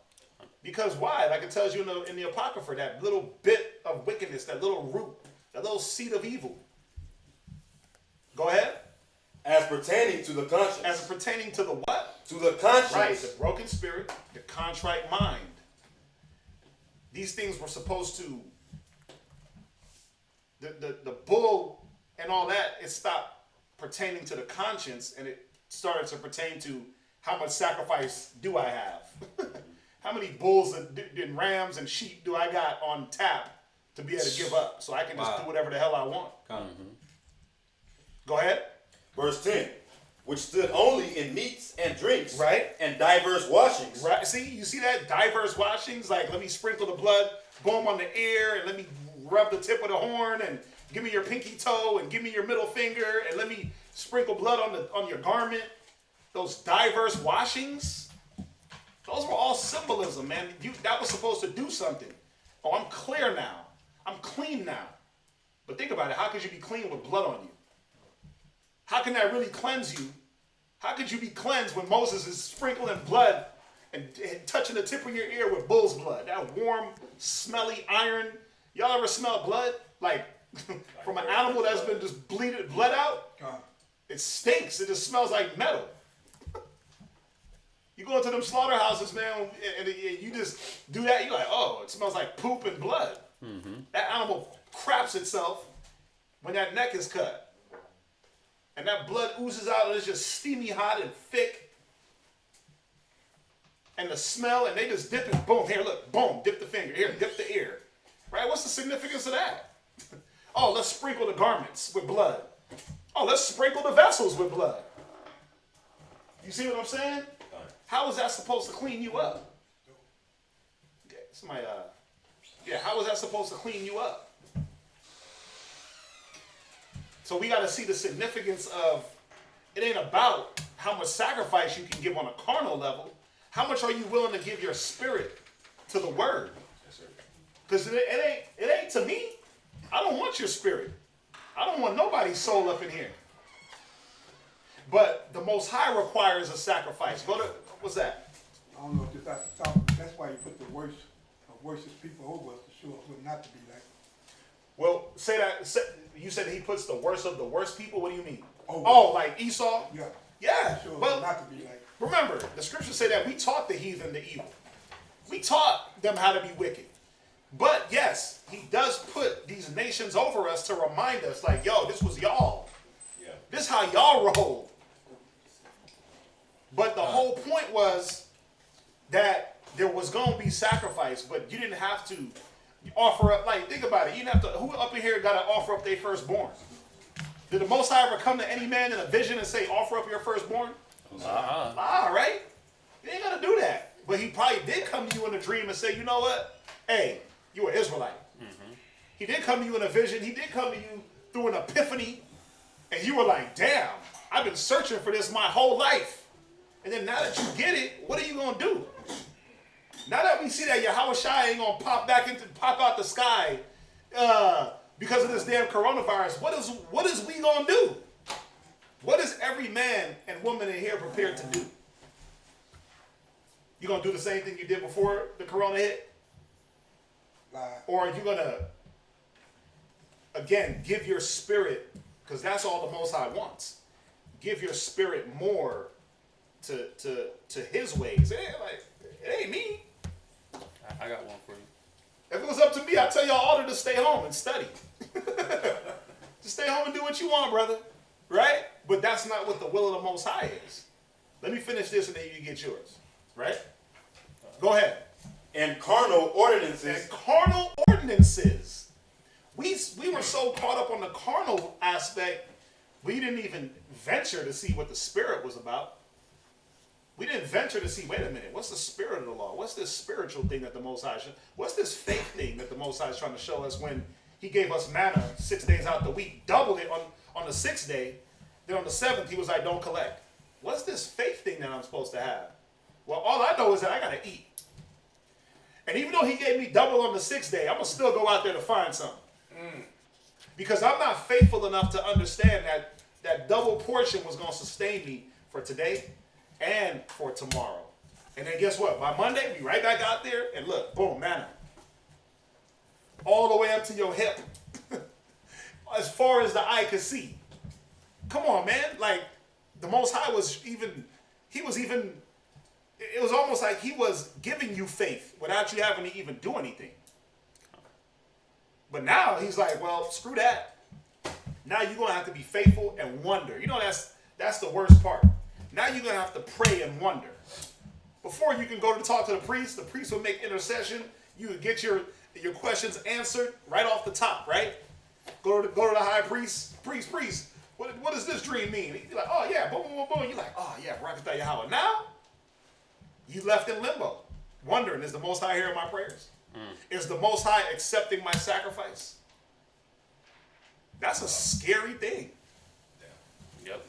Because why? Like it tells you in the Apocrypha, that little bit of wickedness, that little root, that little seed of evil. Go ahead. As pertaining to the conscience. As pertaining to the what? To the conscience. Right, the broken spirit, the contrite mind. These things were supposed to, the bull and all that, it stopped pertaining to the conscience and it started to pertain to how much sacrifice do I have? How many bulls and rams and sheep do I got on tap to be able to give up so I can just do whatever the hell I want? Go ahead. Verse 10. Which stood only in meats and drinks. Right. And diverse washings. Right. See, you see that? Diverse washings. Like, let me sprinkle the blood, boom, on the ear, and let me rub the tip of the horn, and give me your pinky toe, and give me your middle finger, and let me sprinkle blood on your garment. Those diverse washings. Those were all symbolism, man. That was supposed to do something. Oh, I'm clear now. I'm clean now. But think about it. How could you be clean with blood on you? How can that really cleanse you? How could you be cleansed when Moses is sprinkling blood and touching the tip of your ear with bull's blood? That warm, smelly iron. Y'all ever smell blood? Like from an animal that's been just bled out? It stinks. It just smells like metal. You go into them slaughterhouses, man, and you just do that. You're like, oh, it smells like poop and blood. That animal craps itself when that neck is cut. And that blood oozes out and it's just steamy hot and thick. And the smell, and they just dip it, boom, here, look, boom, dip the finger, here, dip the ear. Right? What's the significance of that? Oh, let's sprinkle the garments with blood. Oh, let's sprinkle the vessels with blood. You see what I'm saying? How is that supposed to clean you up? Somebody, how is that supposed to clean you up? So we got to see the significance of, it ain't about how much sacrifice you can give on a carnal level. How much are you willing to give your spirit to the word? Because it ain't to me. I don't want your spirit. I don't want nobody's soul up in here. But the Most High requires a sacrifice. Go to, what's that? I don't know if this at the top. That's why you put the worst of worship people over us to show us what not to be like. Well, say that. You said he puts the worst of the worst people. What do you mean? Oh, like Esau? Yeah. Yeah. Show us Well, what not to be like. remember, the scriptures say that we taught the heathen the evil. We taught them how to be wicked. But yes, he does put these nations over us to remind us, like, yo, this was y'all. Yeah. This how y'all rolled. But the whole point was that there was going to be sacrifice, but you didn't have to offer up. Like, think about it. You didn't have to. Who up in here got to offer up their firstborn? Did the Most High ever come to any man in a vision and say, offer up your firstborn? Right? You ain't got to do that. But he probably did come to you in a dream and say, you know what? Hey, you an Israelite. He did come to you in a vision. He did come to you through an epiphany. And you were like, damn, I've been searching for this my whole life. And then now that you get it, what are you going to do? Now that we see that Yahushua ain't going to pop out the sky because of this damn coronavirus, what is we going to do? What is every man and woman in here prepared to do? You going to do the same thing you did before the corona hit? Or are you going to, again, give your spirit, because that's all the Most High wants. Give your spirit more to his ways. It ain't me. I got one for you. If it was up to me, I'd tell y'all all to just stay home and study. Just stay home and do what you want, brother. Right? But that's not what the will of the Most High is. Let me finish this and then you get yours. Right? Go ahead. And carnal ordinances. And carnal ordinances. We were so caught up on the carnal aspect, we didn't even venture to see what the spirit was about. We didn't venture to see, wait a minute, what's the spirit of the law? What's this spiritual thing that the Most High what's this faith thing that the Most High is trying to show us when he gave us manna 6 days out the week, doubled it on the 6th day, then on the 7th he was like, don't collect. What's this faith thing that I'm supposed to have? Well, all I know is that I got to eat. And even though he gave me double on the 6th day, I'm going to still go out there to find something. Because I'm not faithful enough to understand that double portion was going to sustain me for today and for tomorrow. And then guess what? By Monday, we right back out there and look, boom, manna. All the way up to your hip. As far as the eye could see. Come on, man. Like, the Most High was even, it was almost like he was giving you faith without you having to even do anything. But now he's like, well, screw that. Now you're going to have to be faithful and wonder. You know, that's the worst part. Now you're going to have to pray and wonder. Before you can go to talk to the priest will make intercession. You would get your questions answered right off the top, right? Go to the high priest. Priest, what does this dream mean? He's like, oh yeah, boom, boom, boom, boom. You're like, oh yeah, Barakatah Yahweh. Now, you left in limbo, wondering, is the Most High hearing my prayers? Is the Most High accepting my sacrifice? That's a scary thing. Yeah. Yep.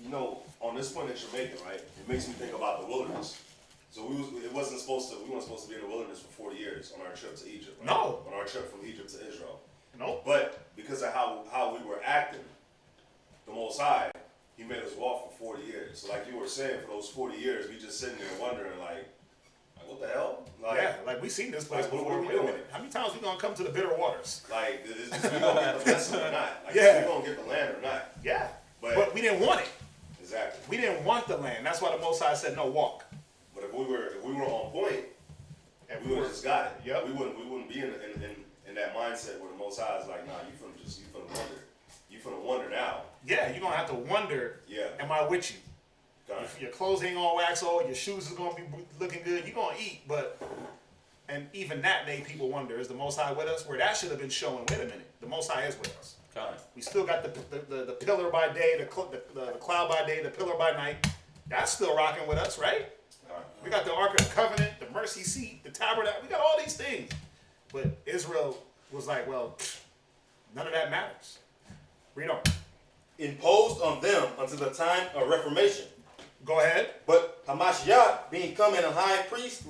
You know, on this point that you're making, right, it makes me think about the wilderness. So we weren't supposed to be in the wilderness for 40 years on our trip to Egypt. Right? No. On our trip from Egypt to Israel. No. But because of how we were acting, the Most High, he made us walk for 40 years. So like you were saying, for those 40 years, we just sitting there wondering, like what the hell? Like, yeah, like we seen this place like, before. what are we doing? How many times we gonna come to the bitter waters? Like, is we gonna get the blessing or not? Like, yeah. is we gonna get the land or not? Yeah. But we didn't want it. Exactly. We didn't want the land. That's why the Most High said no walk. But if we were on point, and we would have just got it. Yep. We wouldn't be in that mindset where the Most High is like, nah, you finna wonder. You finna wonder now. Yeah, you're gonna have to wonder. Yeah. Am I with you? If your clothes ain't all wax old, your shoes is gonna be looking good. You're gonna eat, and even that made people wonder: is the Most High with us? Where that should have been showing. Wait a minute, the Most High is with us. We still got the pillar by day, the cloud by day, the pillar by night. That's still rocking with us, right? We got the Ark of the Covenant, the mercy seat, the tabernacle. We got all these things. But Israel was like, well, none of that matters. Read on. Imposed on them until the time of reformation. Go ahead. But Hamashiach being come in a high priest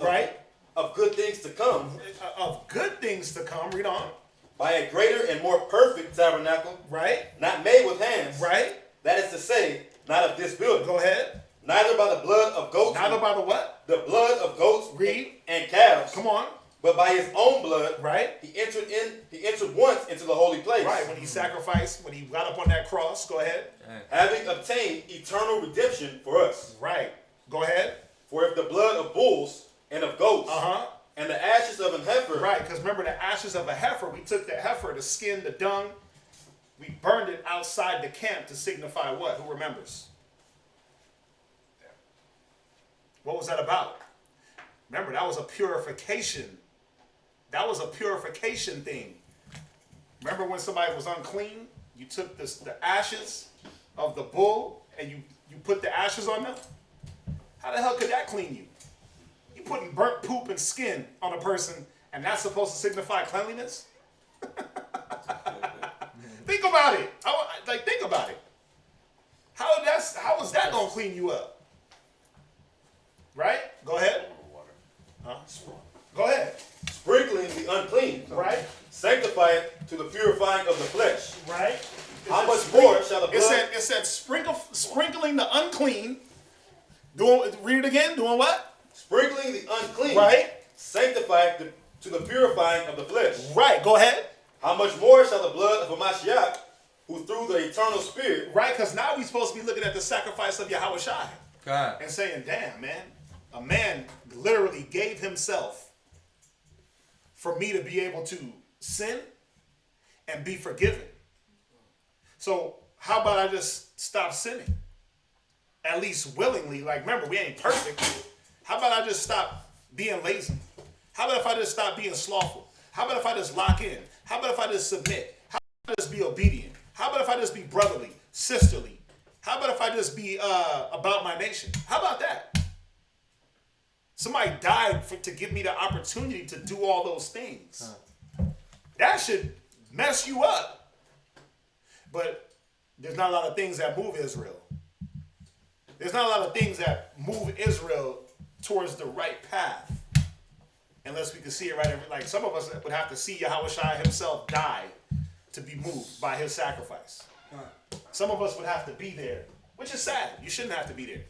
of good things to come. Of good things to come. Read on. By a greater and more perfect tabernacle. Right. Not made with hands. Right. That is to say, not of this building. Go ahead. Neither by the blood of goats. Neither by the what? The blood of goats. Read. And calves. Come on. But by his own blood. Right. He entered once into the holy place. Right. When he sacrificed, when he got up on that cross. Go ahead. Having obtained eternal redemption for us. Right. Go ahead. For if the blood of bulls and of goats. And the ashes of an heifer. Right, because remember the ashes of a heifer, we took the heifer, the skin, the dung, we burned it outside the camp to signify what? Who remembers? What was that about? Remember, that was a purification. That was a purification thing. Remember when somebody was unclean? You took the ashes of the bull and you put the ashes on them? How the hell could that clean you? You putting burnt poop and skin on a person, and that's supposed to signify cleanliness? Think about it. Think about it. How is that gonna clean you up? Right? Go ahead. Go ahead. Sprinkling the unclean. Right. Sanctify it to the purifying of the flesh. Right. How much more shall the blood? It said sprinkling the unclean. Read it again. Doing what? Sprinkling the unclean. Right. Sanctify it to the purifying of the flesh. Right. Go ahead. How much more shall the blood of Hamashiach, who through the eternal spirit. Right, because now we're supposed to be looking at the sacrifice of Yahweh Shai. God. And saying, damn, man. A man literally gave himself for me to be able to sin and be forgiven. So how about I just stop sinning? At least willingly. Like, remember, we ain't perfect. How about I just stop being lazy? How about if I just stop being slothful? How about if I just lock in? How about if I just submit? How about if I just be obedient? How about if I just be brotherly, sisterly? How about if I just be about my nation? How about that? Somebody died to give me the opportunity to do all those things. That should mess you up. But there's not a lot of things that move Israel. There's not a lot of things that move Israel towards the right path. Unless we can see it right. Like some of us would have to see Yahweh Shai himself die to be moved by his sacrifice. Some of us would have to be there, which is sad. You shouldn't have to be there.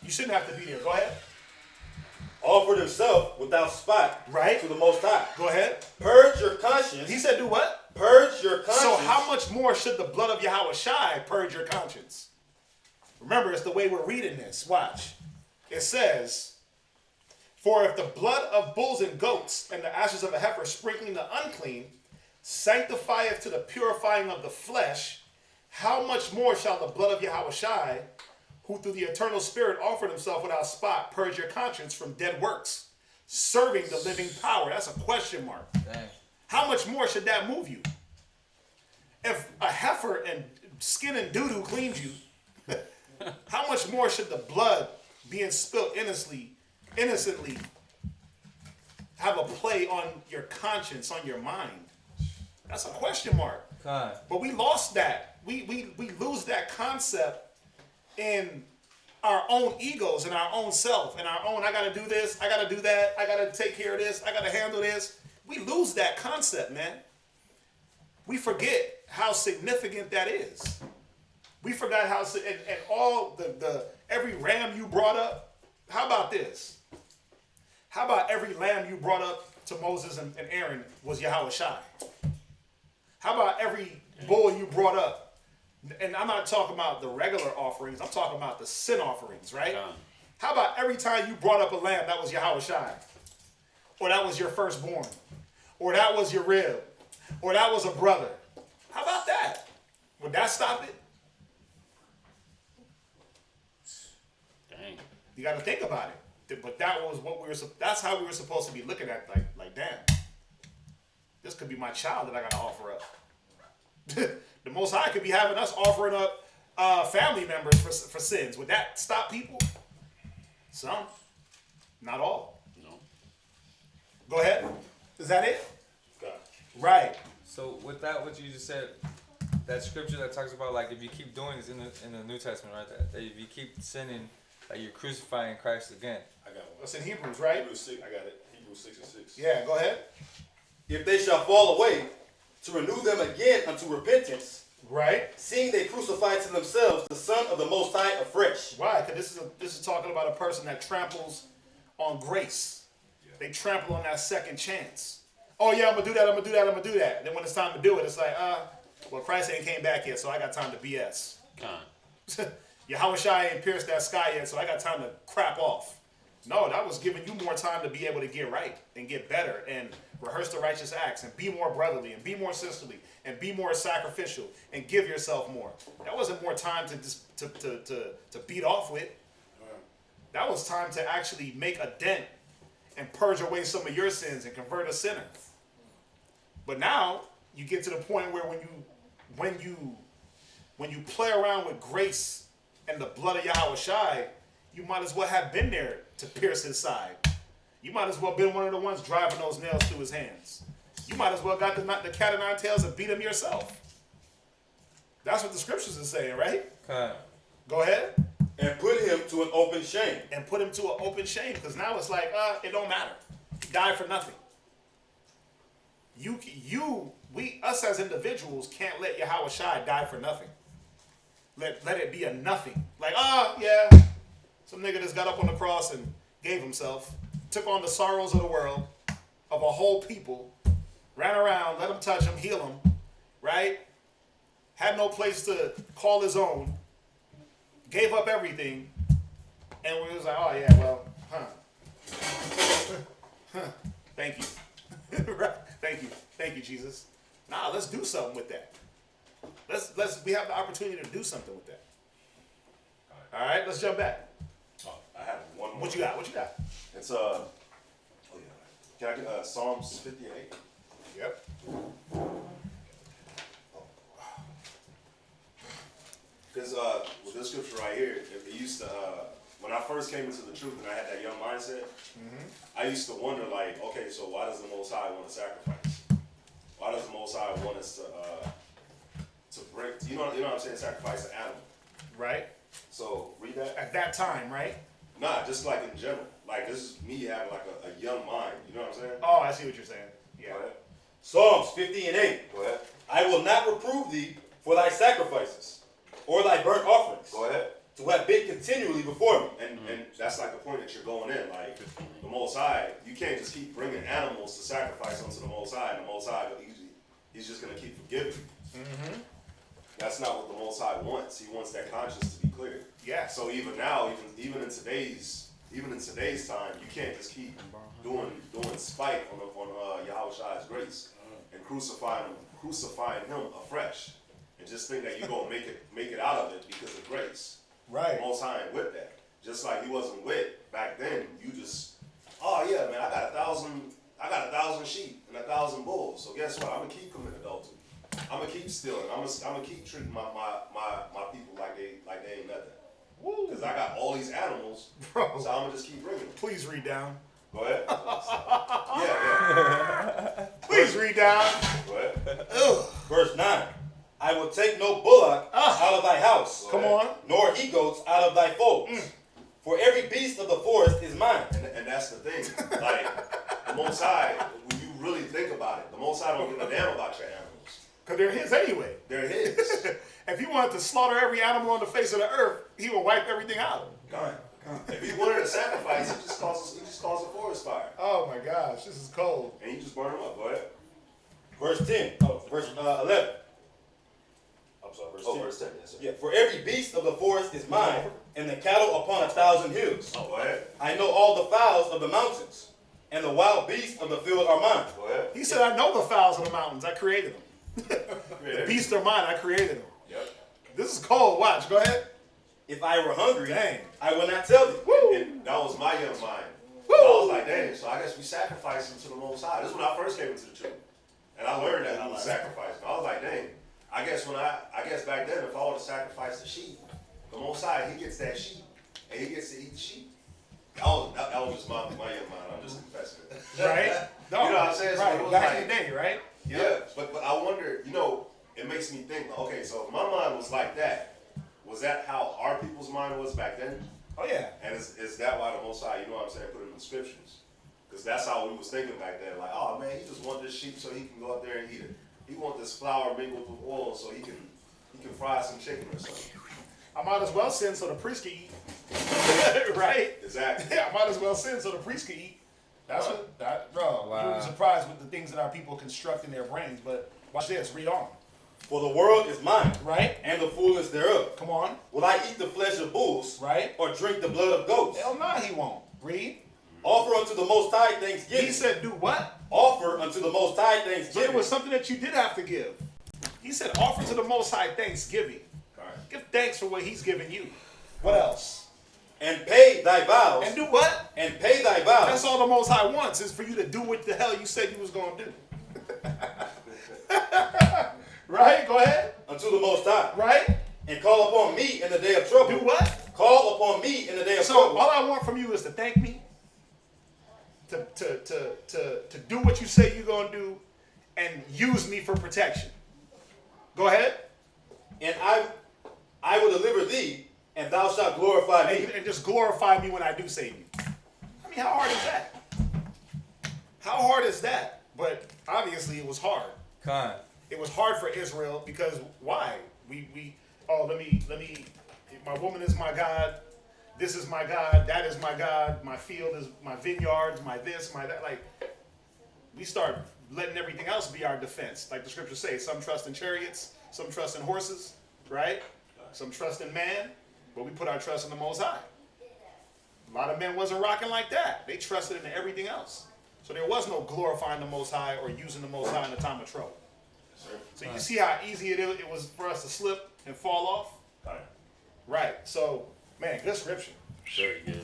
You shouldn't have to be there. Go ahead. offered himself without spot Right. to the Most High. Go ahead. Purge your conscience. He said do what? Purge your conscience. So how much more should the blood of Yahweh Shai purge your conscience? Remember, it's the way we're reading this. Watch. It says, for if the blood of bulls and goats and the ashes of a heifer sprinkling the unclean sanctifieth to the purifying of the flesh, how much more shall the blood of Yahweh Shai, who through the eternal Spirit offered himself without spot, purge your conscience from dead works, serving the living power? That's a question mark. Dang. How much more should that move you? If a heifer and skin and doo-doo cleaned you, how much more should the blood being spilled innocently have a play on your conscience, on your mind? That's a question mark. God. But we lost that. We lose that concept in our own egos, in our own self, in our own, I gotta do this, I gotta do that, I gotta take care of this, I gotta handle this. We lose that concept, man. We forget how significant that is. We forgot how, and all the every ram you brought up. How about this? How about every lamb you brought up to Moses and Aaron was Yahweh Shai? How about every bull you brought up? And I'm not talking about the regular offerings. I'm talking about the sin offerings, right? How about every time you brought up a lamb, that was Yahweh Shai? Or that was your firstborn? Or that was your rib? Or that was a brother? How about that? Would that stop it? Dang. You got to think about it. But that was what we were. That's how we were supposed to be looking at. Like, damn, this could be my child that I got to offer up. The Most High could be having us offering up family members for sins. Would that stop people? Some, not all. No. Go ahead. Is that it? God. Right. So with that, what you just said, that scripture that talks about like if you keep doing this in the New Testament, right? That if you keep sinning, like you're crucifying Christ again. I got one. That's in Hebrews, right? Hebrews 6. I got it. Hebrews 6:6. Yeah. Go ahead. If they shall fall away, to renew them again unto repentance, Right. seeing they crucify to themselves the Son of the Most High afresh. Right. Because this is talking about a person that tramples on grace. They trample on that second chance. Oh yeah, I'm gonna do that. I'm gonna do that. I'm gonna do that. Then when it's time to do it, it's like, well, Christ ain't came back yet, so I got time to BS. Yahweh Shai ain't pierced that sky yet, so I got time to crap off. No, that was giving you more time to be able to get right and get better and rehearse the righteous acts and be more brotherly and be more sisterly and be more sacrificial and give yourself more. That wasn't more time to beat off with. That was time to actually make a dent and purge away some of your sins and convert a sinner. But now you get to the point where when you play around with grace and the blood of Yahweh Shai, you might as well have been there to pierce his side. You might as well been one of the ones driving those nails through his hands. You might as well got the cat of nine tails and beat him yourself. That's what the scriptures are saying, right? Okay. Go ahead. And put him to an open shame. And put him to an open shame, because now it's like, it don't matter. He died for nothing. Us as individuals can't let Yahweh Shai die for nothing. Let it be a nothing. Like, yeah, some nigga just got up on the cross and gave himself, took on the sorrows of the world, of a whole people, ran around, let him touch him, heal him, right? Had no place to call his own, gave up everything, and we was like, oh yeah, well, thank you. Right? Thank you, Jesus. Nah, let's do something with that. We have the opportunity to do something with that. All right, let's jump back. I have one more. What you got? It's can I get Psalms 58? Yep. Because with this scripture right here, it used to when I first came into the truth and I had that young mindset, I used to wonder like, okay, so why does the Most High want to sacrifice? Why does the Most High want us to bring, you know what I'm saying, sacrifice an animal? Right. So read that. At that time, right? Nah, just like in general. Like this is me having like a young mind. You know what I'm saying? Oh, I see what you're saying. Yeah. Go ahead. Psalms 50:8. Go ahead. I will not reprove thee for thy sacrifices or thy burnt offerings. Go ahead. to have been continually before me. And that's like the point that you're going in. Like the Most High, you can't just keep bringing animals to sacrifice unto the Most High, and the Most High, he's just going to keep forgiving you. That's not what the Most High wants. He wants that conscience to be clear. Yeah. So even now, even in today's time, you can't just keep doing spite on Yahweh Shai's grace and crucifying him afresh, and just think that you're gonna make it out of it because of grace. Right. The Most High ain't with that. Just like he wasn't with back then. You just, oh yeah, man, I got 1,000 sheep and 1,000 bulls. So guess what? I'm gonna keep committing adultery. I'm gonna keep stealing. I'm gonna keep treating my people like they ain't nothing. Because I got all these animals, Bro. so I'm gonna just keep bringing them. Please read down. Go ahead. Yeah. Please read down. Go ahead. Verse 9. I will take no bullock out of thy house, Come on. nor he-goats out of thy folds. For every beast of the forest is mine. And that's the thing. Like, the Most High, when you really think about it, the Most High don't give a damn about your animals. Because they're his anyway. They're his. If he wanted to slaughter every animal on the face of the earth, he would wipe everything out. God. If he wanted to sacrifice, he just calls a forest fire. Oh my gosh, this is cold. And you just burn them up. Go ahead. Verse 10. Oh, verse 11. I'm sorry, verse 10. Oh, verse 10. Yes, sir. Yeah, for every beast of the forest is mine, and the cattle upon 1,000 hills. Oh, go ahead. I know all the fowls of the mountains, and the wild beasts of the field are mine. Go ahead. He said, I know the fowls of the mountains. I created them. The beasts are mine. I created them. Yep. This is cold. Watch. Go ahead. If I were hungry, Dang. I would not tell thee. And that was my young mind. So I was like, dang, so I guess we sacrifice him to the Most High. This is when I first came into the truth. And I learned that we would sacrifice. I was like, dang, I guess back then, if I would have sacrificed the sheep, the Most High, he gets that sheep, and he gets to eat the sheep. That was just my young mind. I'm just confessing it. Right? No, You know what I'm saying? So right. it was Back like- in the day, right? Yeah, but I wonder, it makes me think, okay, so if my mind was like that, was that how our people's mind was back then? Oh, yeah. And is that why the Most High, you know what I'm saying, put it in the scriptures? Because that's how we was thinking back then. Like, oh man, he just want this sheep so he can go out there and eat it. He want this flour mingled with oil so he can fry some chicken or something. I might as well sin so the priest can eat. Right? Exactly. Yeah, I might as well sin so the priest can eat. That's bro, you'll be surprised with the things that our people construct in their brains. But watch this, read on. For the world is mine, Right? and the fullness thereof. Come on. Will I eat the flesh of bulls, Right? or drink the blood of goats? Hell no, he won't. Read. Offer unto the Most High thanksgiving. He said, do what? Offer unto the Most High So thanksgiving. it was something that you did have to give. He said, offer to the Most High thanksgiving. Right. Give thanks for what he's given you. What else? And pay thy vows. And do what? And pay thy vows. That's all the Most High wants, is for you to do what the hell you said you was going to do. Right? Go ahead. Unto the Most High. Right? And call upon me in the day of trouble. Do what? Call upon me in the day of So trouble. all I want from you is to thank me, to do what you say you're going to do, and use me for protection. Go ahead. And I will deliver thee, and thou shalt glorify me. And just glorify me when I do save you. I mean, how hard is that? How hard is that? But obviously it was hard. Con. It was hard for Israel because why? Let me, my woman is my God. This is my God. That is my God. My field is my vineyards, my this, my that. Like, we start letting everything else be our defense. Like the scriptures say, some trust in chariots, some trust in horses, right? Some trust in man, but we put our trust in the Most High. A lot of men wasn't rocking like that. They trusted in everything else. So there was no glorifying the Most High or using the Most High in a time of trouble. So you see how easy it was for us to slip and fall off? Right. Right. So, man, good scripture. Very good.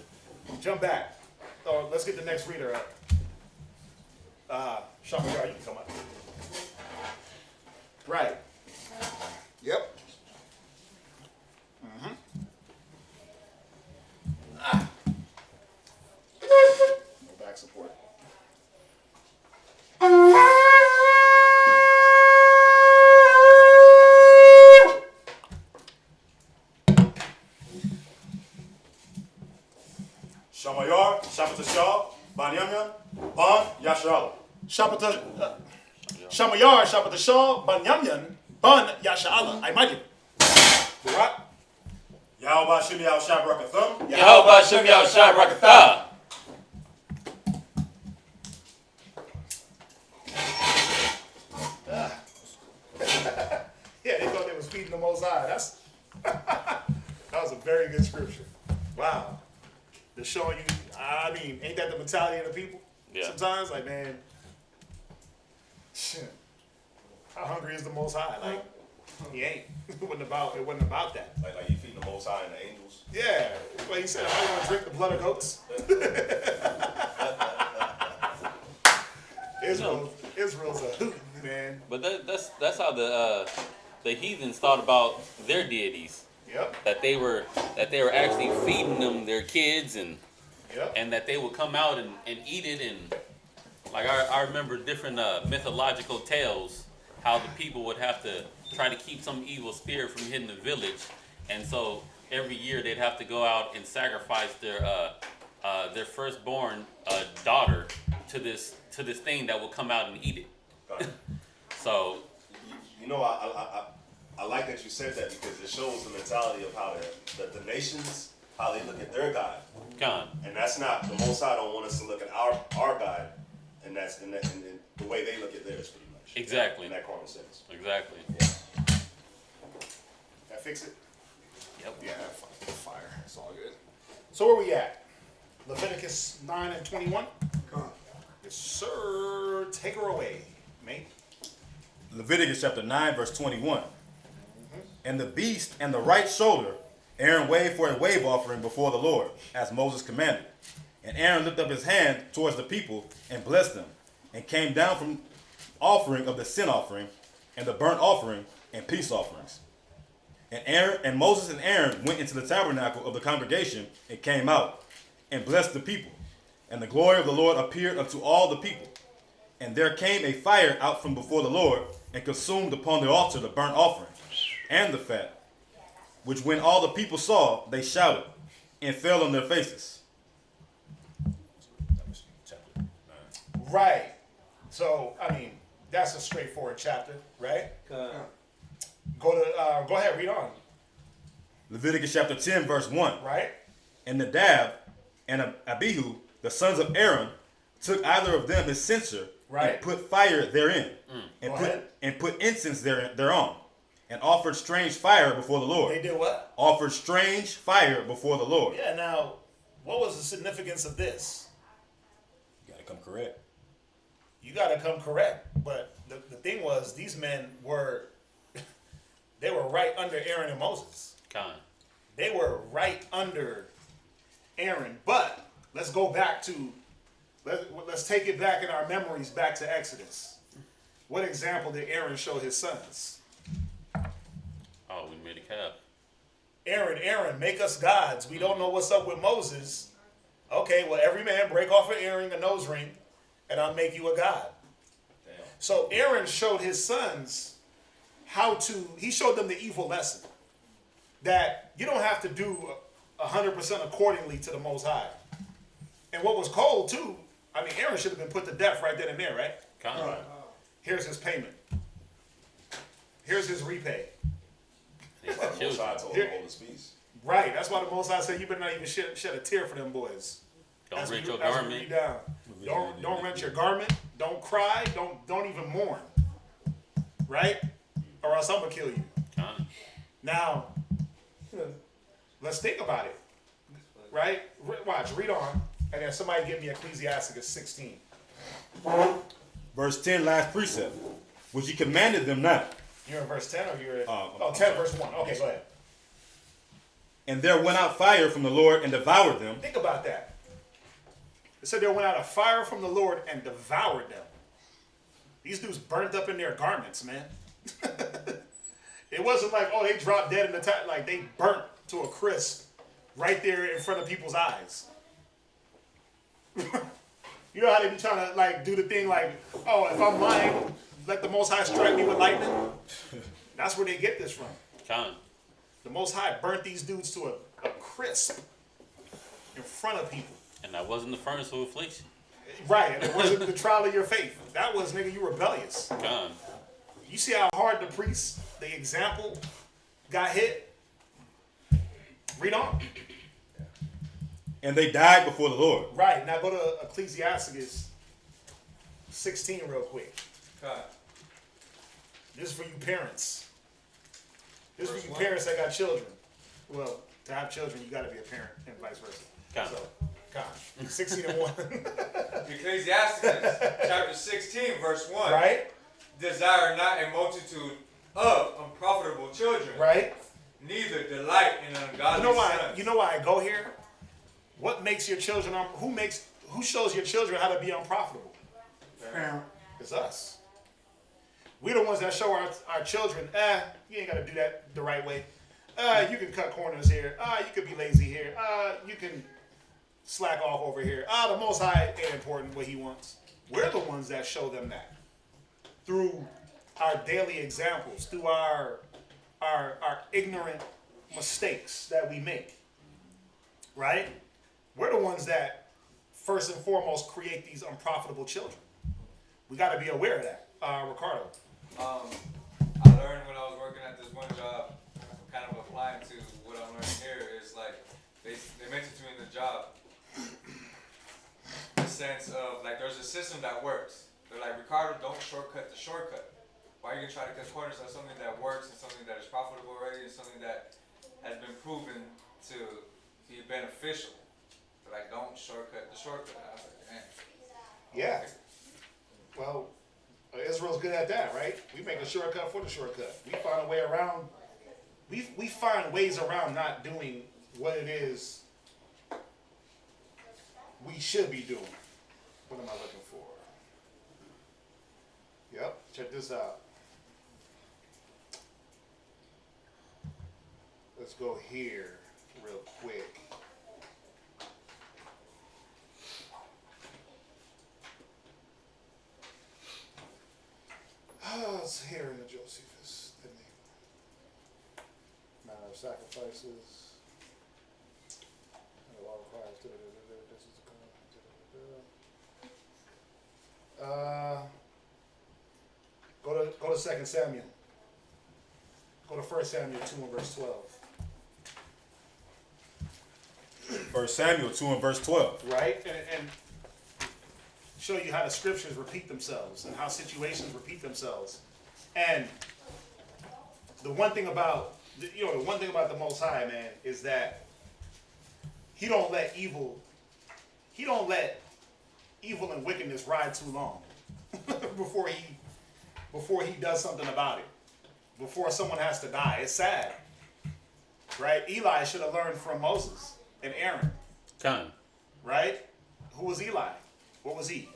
Jump back. Oh, let's get the next reader up. Sean, you can come up. Right. Yep. No back support. Shamayar, Shabbatashah, Banyamyan, Ban, Yasharallah. Shamayar, Shabbatashah, Banyamyan, Ban, Yasha'Allah. I might get. Right? Yahweh Shem Yahweh Shah Barakathum. Yahweh Shem Yahweh Shah Barakatah. Yeah, they thought they was feeding the Most High. That was a very good scripture. Wow. They're showing you, I mean, ain't that the mentality of the people? Yeah. Sometimes, like, man, shit, how hungry is the Most High? Like, he ain't. It wasn't about that. Like you feeding the Most High and the angels. Yeah, like he said, I want to drink the blood of goats. Israel's a hoot, man. But that's how the heathens thought about their deities. Yep. That they were actually feeding them their kids and Yep. and that they would come out and eat it. And like I remember different mythological tales how the people would have to try to keep some evil spirit from hitting the village, and so every year they'd have to go out and sacrifice their firstborn daughter to this thing that will come out and eat it. So You know, I like that you said that because it shows the mentality of how the nations, how they look at their God. Con. And that's not, the Most High don't want us to look at our God, and that's in the way they look at theirs pretty much. Exactly. In that common sense. Exactly. That fix it? Yep. Yeah, fire. It's all good. So where we at? Leviticus 9 and 21? Come. Yes, sir. Take her away, mate. Leviticus chapter 9, verse 21. And the beast and the right shoulder Aaron waved for a wave offering before the Lord, as Moses commanded. And Aaron lifted up his hand towards the people and blessed them, and came down from offering of the sin offering, and the burnt offering, and peace offerings. And Moses and Aaron went into the tabernacle of the congregation, and came out, and blessed the people. And the glory of the Lord appeared unto all the people. And there came a fire out from before the Lord, and consumed upon the altar the burnt offering, and the fat, which when all the people saw, they shouted, and fell on their faces. Right. So, I mean, that's a straightforward chapter, right? Go ahead, read on. Leviticus chapter 10, verse 1. Right? And Nadab and Abihu, the sons of Aaron, took either of them his censer, Right. and put fire therein, Go ahead. and put incense thereon, and offered strange fire before the Lord. They did what? Offered strange fire before the Lord. Yeah, now, what was the significance of this? You gotta come correct. You got to come correct. But the thing was, these men were, they were right under Aaron and Moses. Con. They were right under Aaron. But let's go back to, let's take it back in our memories back to Exodus. What example did Aaron show his sons? Oh, we made a calf. Aaron, make us gods. We don't know what's up with Moses. Okay, well, every man break off an earring, a nose ring, and I'll make you a god. Damn. So Aaron showed his sons he showed them the evil lesson. That you don't have to do 100% accordingly to the Most High. And what was cold too, I mean, Aaron should have been put to death right then and there, right? Con. Here's his payment. Here's his repay. He's The Most children. High told him to hold his peace. Right, that's why the Most High said you better not even shed a tear for them boys. Don't rent your As we garment. read down. Don't rent your garment. Don't cry. Don't even mourn. Right? Or else I'm gonna kill you. Con. Now, let's think about it. Right? Watch. Read on, and then somebody give me Ecclesiasticus 16. Verse 10, last precept, which he commanded them not. You're in verse 10, or you're at 10 I'm sorry. verse 1. Okay, go ahead. And there went out fire from the Lord and devoured them. Think about that. It said there went out a fire from the Lord and devoured them. These dudes burnt up in their garments, man. It wasn't like, oh, they dropped dead in the time. Like, they burnt to a crisp right there in front of people's eyes. You know how they be trying to, like, do the thing like, oh, if I'm lying, let the Most High strike me with lightning? That's where they get this from. Con. The Most High burnt these dudes to a crisp in front of people. And that wasn't the furnace of affliction. Right, and it wasn't the trial of your faith. That was, nigga, you rebellious. Con. You see how hard the priest, the example, got hit? Read on. And they died before the Lord. Right, now go to Ecclesiasticus 16 real quick. God. This is for you parents. This is Verse for you one. parents that got children. Well, to have children, you got to be a parent and vice versa. God. So, God. 16 and 1. Ecclesiasticus chapter 16, verse 1. Right? Desire not a multitude of unprofitable children, Right? neither delight in ungodly sons. You know why I go here? What makes your children, who shows your children how to be unprofitable? Parent. It's us. We're the ones that show our children, you ain't got to do that the right way. You can cut corners here. You could be lazy here. You can slack off over here. The Most High ain't important what he wants. We're the ones that show them that. Through our daily examples, through our ignorant mistakes that we make. Right? We're the ones that, first and foremost, create these unprofitable children. We got to be aware of that. Ricardo. I learned when I was working at this one job, kind of applying to what I'm learning here, is like they mentioned to me in the job the sense of like there's a system that works. They're like, Ricardo, don't shortcut the shortcut. Why are you gonna try to cut corners on something that works and something that is profitable already and something that has been proven to be beneficial? They're like, don't shortcut the shortcut. I was like, damn. Yeah. Well, Israel's good at that, right? We make a shortcut for the shortcut. We find a way around. We find ways around not doing what it is we should be doing. What am I looking for? Yep, check this out. Let's go here real quick. It's here in the Josephus. Manner of sacrifices. And the law requires. Go to 2 Samuel. Go to 1 Samuel 2 and verse 12. 1 Samuel 2 and verse 12. Right? And show you how the scriptures repeat themselves and how situations repeat themselves. And the one thing about the Most High, man, is that he don't let evil and wickedness ride too long before he does something about it. Before someone has to die. It's sad. Right? Eli should have learned from Moses and Aaron. Come. Right? Who was Eli? What was he?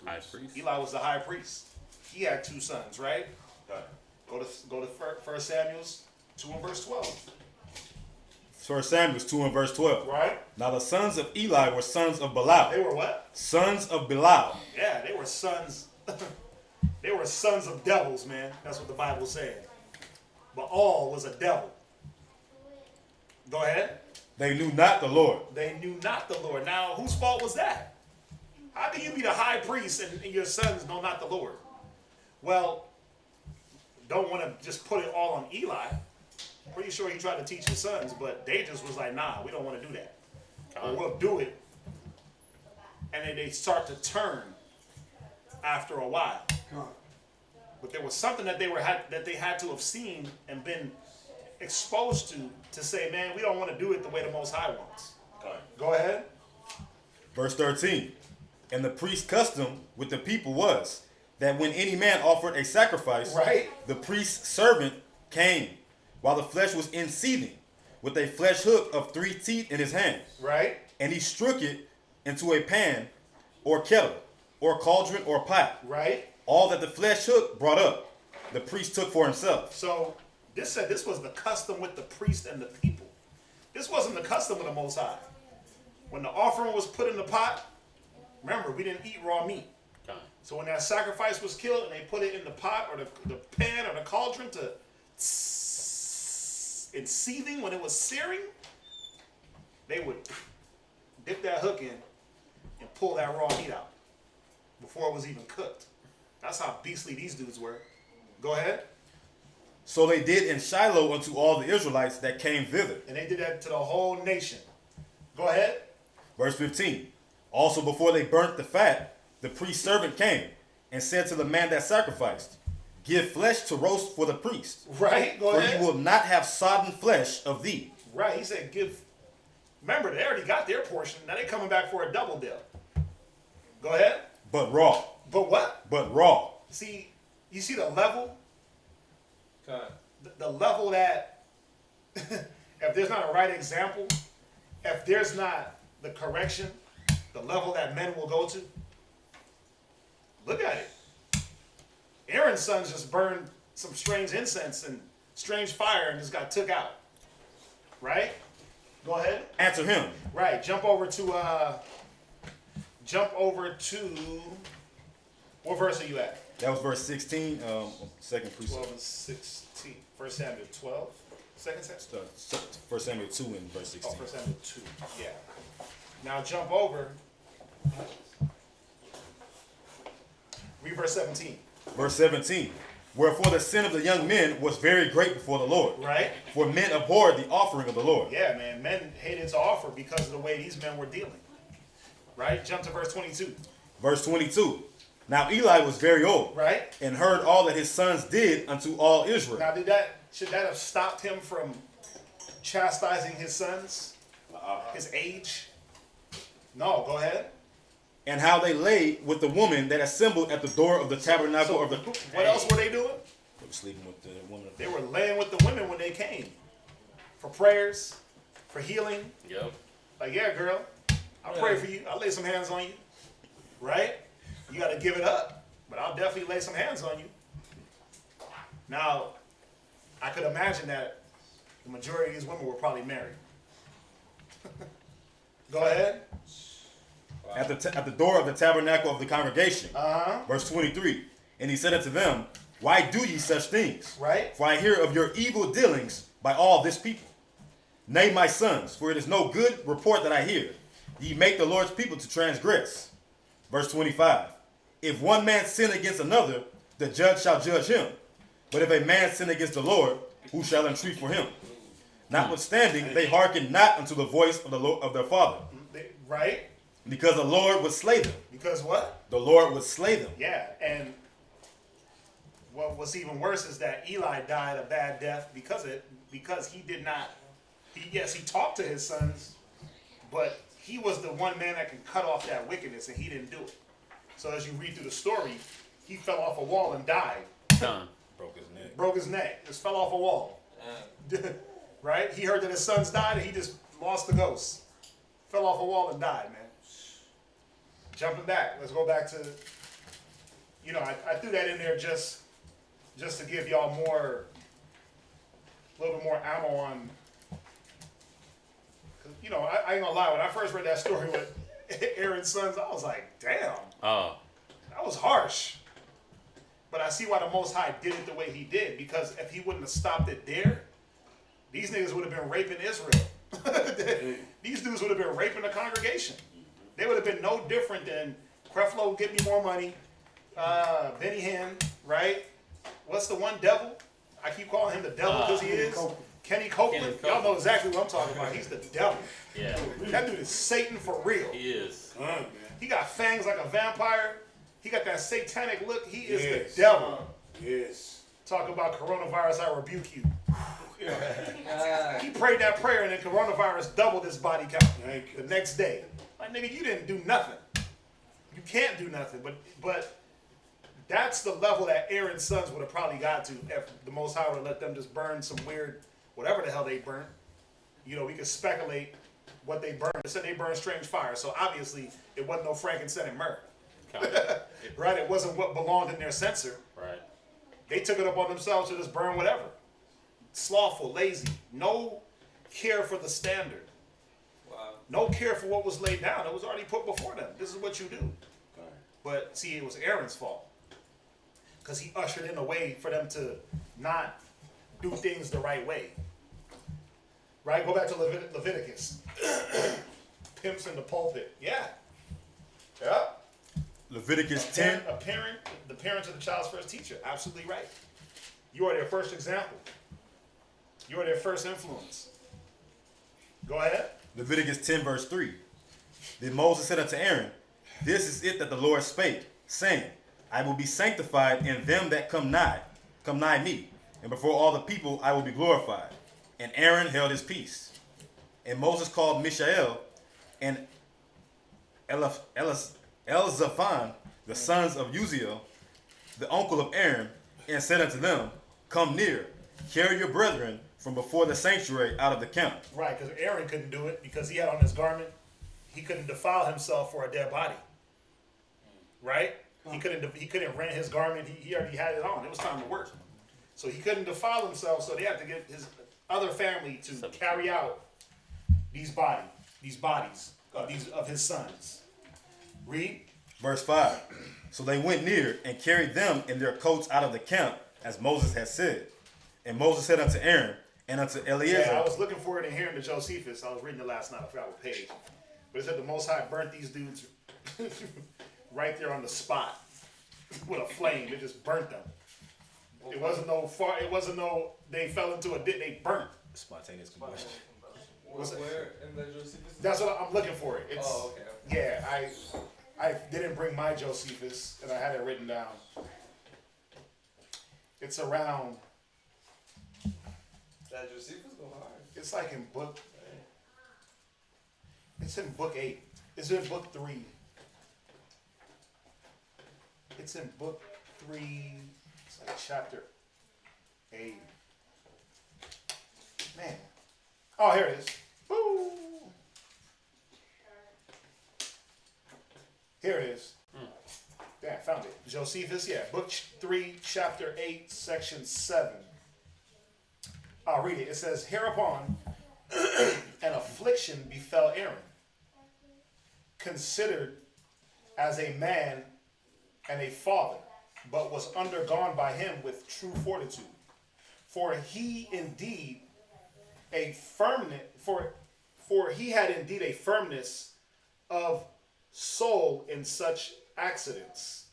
High priest. Eli was the high priest. He had 2 sons, right? Go to 1 Samuel 2 and verse 12. 1 Samuel 2 and verse 12. Right? Now the sons of Eli were sons of Belial. They were what? Sons of Belial. Yeah, they were sons. They were sons of devils, man. That's what the Bible's saying. But all was a devil. Go ahead. They knew not the Lord. They knew not the Lord. Now, whose fault was that? How can you be the high priest and your sons know not the Lord? Well, don't want to just put it all on Eli. Pretty sure he tried to teach his sons, but they just was like, nah, we don't want to do that. Or we'll do it. And then they start to turn after a while. But there was something that they had to have seen and been exposed to say, man, we don't want to do it the way the Most High wants. Go ahead. Verse 13. And the priest's custom with the people was that when any man offered a sacrifice, right, the priest's servant came while the flesh was in seething with a flesh hook of 3 teeth in his hand. Right. And he strook it into a pan or kettle or cauldron or pot. Right. All that the flesh hook brought up, the priest took for himself. So this said this was the custom with the priest and the people. This wasn't the custom of the Most High. When the offering was put in the pot, remember, we didn't eat raw meat. So when that sacrifice was killed and they put it in the pot or the pan or the cauldron to it's seething, when it was searing, they would dip that hook in and pull that raw meat out before it was even cooked. That's how beastly these dudes were. Go ahead. So they did in Shiloh unto all the Israelites that came thither. And they did that to the whole nation. Go ahead. Verse 15. Also before they burnt the fat, the priest's servant came and said to the man that sacrificed, give flesh to roast for the priest. Right, go For ahead. he will not have sodden flesh of thee. Right, he said give. Remember, they already got their portion. Now they coming back for a double dip. Go ahead. But raw. But what? But raw. See, you see the level? Time. The level that, if there's not a right example, if there's not the correction, the level that men will go to. Look at it. Aaron's sons just burned some strange incense and strange fire and just got took out. Right? Go ahead. Answer him. Right. Jump over to what verse are you at? That was verse 16, second 12 precept. and 16. 1 Samuel 12. Second Samuel? 1 Samuel 2 and verse 16. Oh, 1 Samuel 2. Yeah. Now jump over. Read verse 17. Verse 17. Wherefore the sin of the young men was very great before the Lord. Right? For men abhorred the offering of the Lord. Yeah, man. Men hated to offer because of the way these men were dealing. Right? Jump to verse 22. Verse 22. Now Eli was very old. Right? And heard all that his sons did unto all Israel. Now, should that have stopped him from chastising his sons? His age? No, go ahead. And how they lay with the woman that assembled at the door of the tabernacle of the... What else were they doing? They were sleeping with the woman. They were laying with the women when they came. For prayers, for healing. Yep. Like, yeah, girl, I'll pray for you. I'll lay some hands on you. Right? You got to give it up. But I'll definitely lay some hands on you. Now, I could imagine that the majority of these women were probably married. Go ahead. At the door of the tabernacle of the congregation. Uh-huh. Verse 23. And he said unto them, why do ye such things? Right. For I hear of your evil dealings by all this people. Nay, my sons, for it is no good report that I hear. Ye make the Lord's people to transgress. Verse 25. If one man sin against another, the judge shall judge him. But if a man sin against the Lord, who shall entreat for him? Notwithstanding, they hearken not unto the voice of the Lord, of their father. Right? Because the Lord would slay them. Because what? The Lord would slay them. Yeah, and what's even worse is that Eli died a bad death because he did not. He talked to his sons, but he was the one man that can cut off that wickedness, and he didn't do it. So as you read through the story, he fell off a wall and died. Done. Broke his neck. Just fell off a wall. Right? He heard that his sons died, and he just lost the ghost. Fell off a wall and died, man. Jumping back, let's go back to, I threw that in there just to give y'all a little bit more ammo on, because, I ain't gonna lie, when I first read that story with Aaron's sons, I was like, damn, that was harsh. But I see why the Most High did it the way he did, because if he wouldn't have stopped it there, these niggas would have been raping Israel. These dudes would have been raping the congregation. They would have been no different than Creflo, give me more money, Benny Hinn, right? What's the one devil? I keep calling him the devil because he is. Kenny Copeland. Y'all know exactly what I'm talking about. He's the devil. Yeah. That dude is Satan for real. He is. He got fangs like a vampire. He got that satanic look. He is the devil. Yes. Talk about coronavirus, I rebuke you. He prayed that prayer and then coronavirus doubled his body count the next day. Like, nigga, you didn't do nothing. You can't do nothing. But that's the level that Aaron's sons would have probably got to if the Most High would have let them just burn some weird, whatever the hell they burnt. We could speculate what they burned. They said they burned strange fire. So obviously it wasn't no frankincense and myrrh. Right? It wasn't what belonged in their censer. Right. They took it up on themselves to just burn whatever. Slothful, lazy, no care for the standard. Wow. No care for what was laid down. It was already put before them. This is what you do. But see, it was Aaron's fault. Because he ushered in a way for them to not do things the right way. Right? Go back to Leviticus. Pimps in the pulpit. Yeah. Yeah. Leviticus 10. The parent of the child's first teacher. Absolutely right. You are their first example. You are their first influence. Go ahead. Leviticus 10 verse 3. Then Moses said unto Aaron, this is it that the Lord spake, saying, I will be sanctified in them that come nigh me, and before all the people I will be glorified. And Aaron held his peace. And Moses called Mishael and Elzaphan, the sons of Uziel, the uncle of Aaron, and said unto them, come near, carry your brethren from before the sanctuary out of the camp. Right, because Aaron couldn't do it because he had on his garment. He couldn't defile himself for a dead body. Right? He couldn't rent his garment. He already had it on. It was time to work. So he couldn't defile himself, so they had to get his other family to carry out these bodies of his sons. Read. Verse 5. So they went near and carried them in their coats out of the camp, as Moses had said. And Moses said unto Aaron and unto Eleazar. Yeah, I was looking for it in here in the Josephus. I was reading it last night. I forgot what page. But it said the Most High burnt these dudes right there on the spot with a flame. It just burnt them. It wasn't no they fell into a ditch. They burnt. Spontaneous combustion. Where in the Josephus? That's what I'm looking for. It's, Oh, okay. Yeah, I didn't bring my Josephus, and I had it written down. It's around. That Josephus go hard. It's like in book. It's in book 8. It's in book 3. It's in book 3. It's like chapter 8. Man. Oh, here it is. Woo. Here it is. Damn, found it. Josephus, yeah. Book 3, chapter 8, section 7. I'll read it. It says, hereupon an affliction befell Aaron, considered as a man and a father, but was undergone by him with true fortitude. For he indeed a firmness, for he had indeed a firmness of soul in such accidents.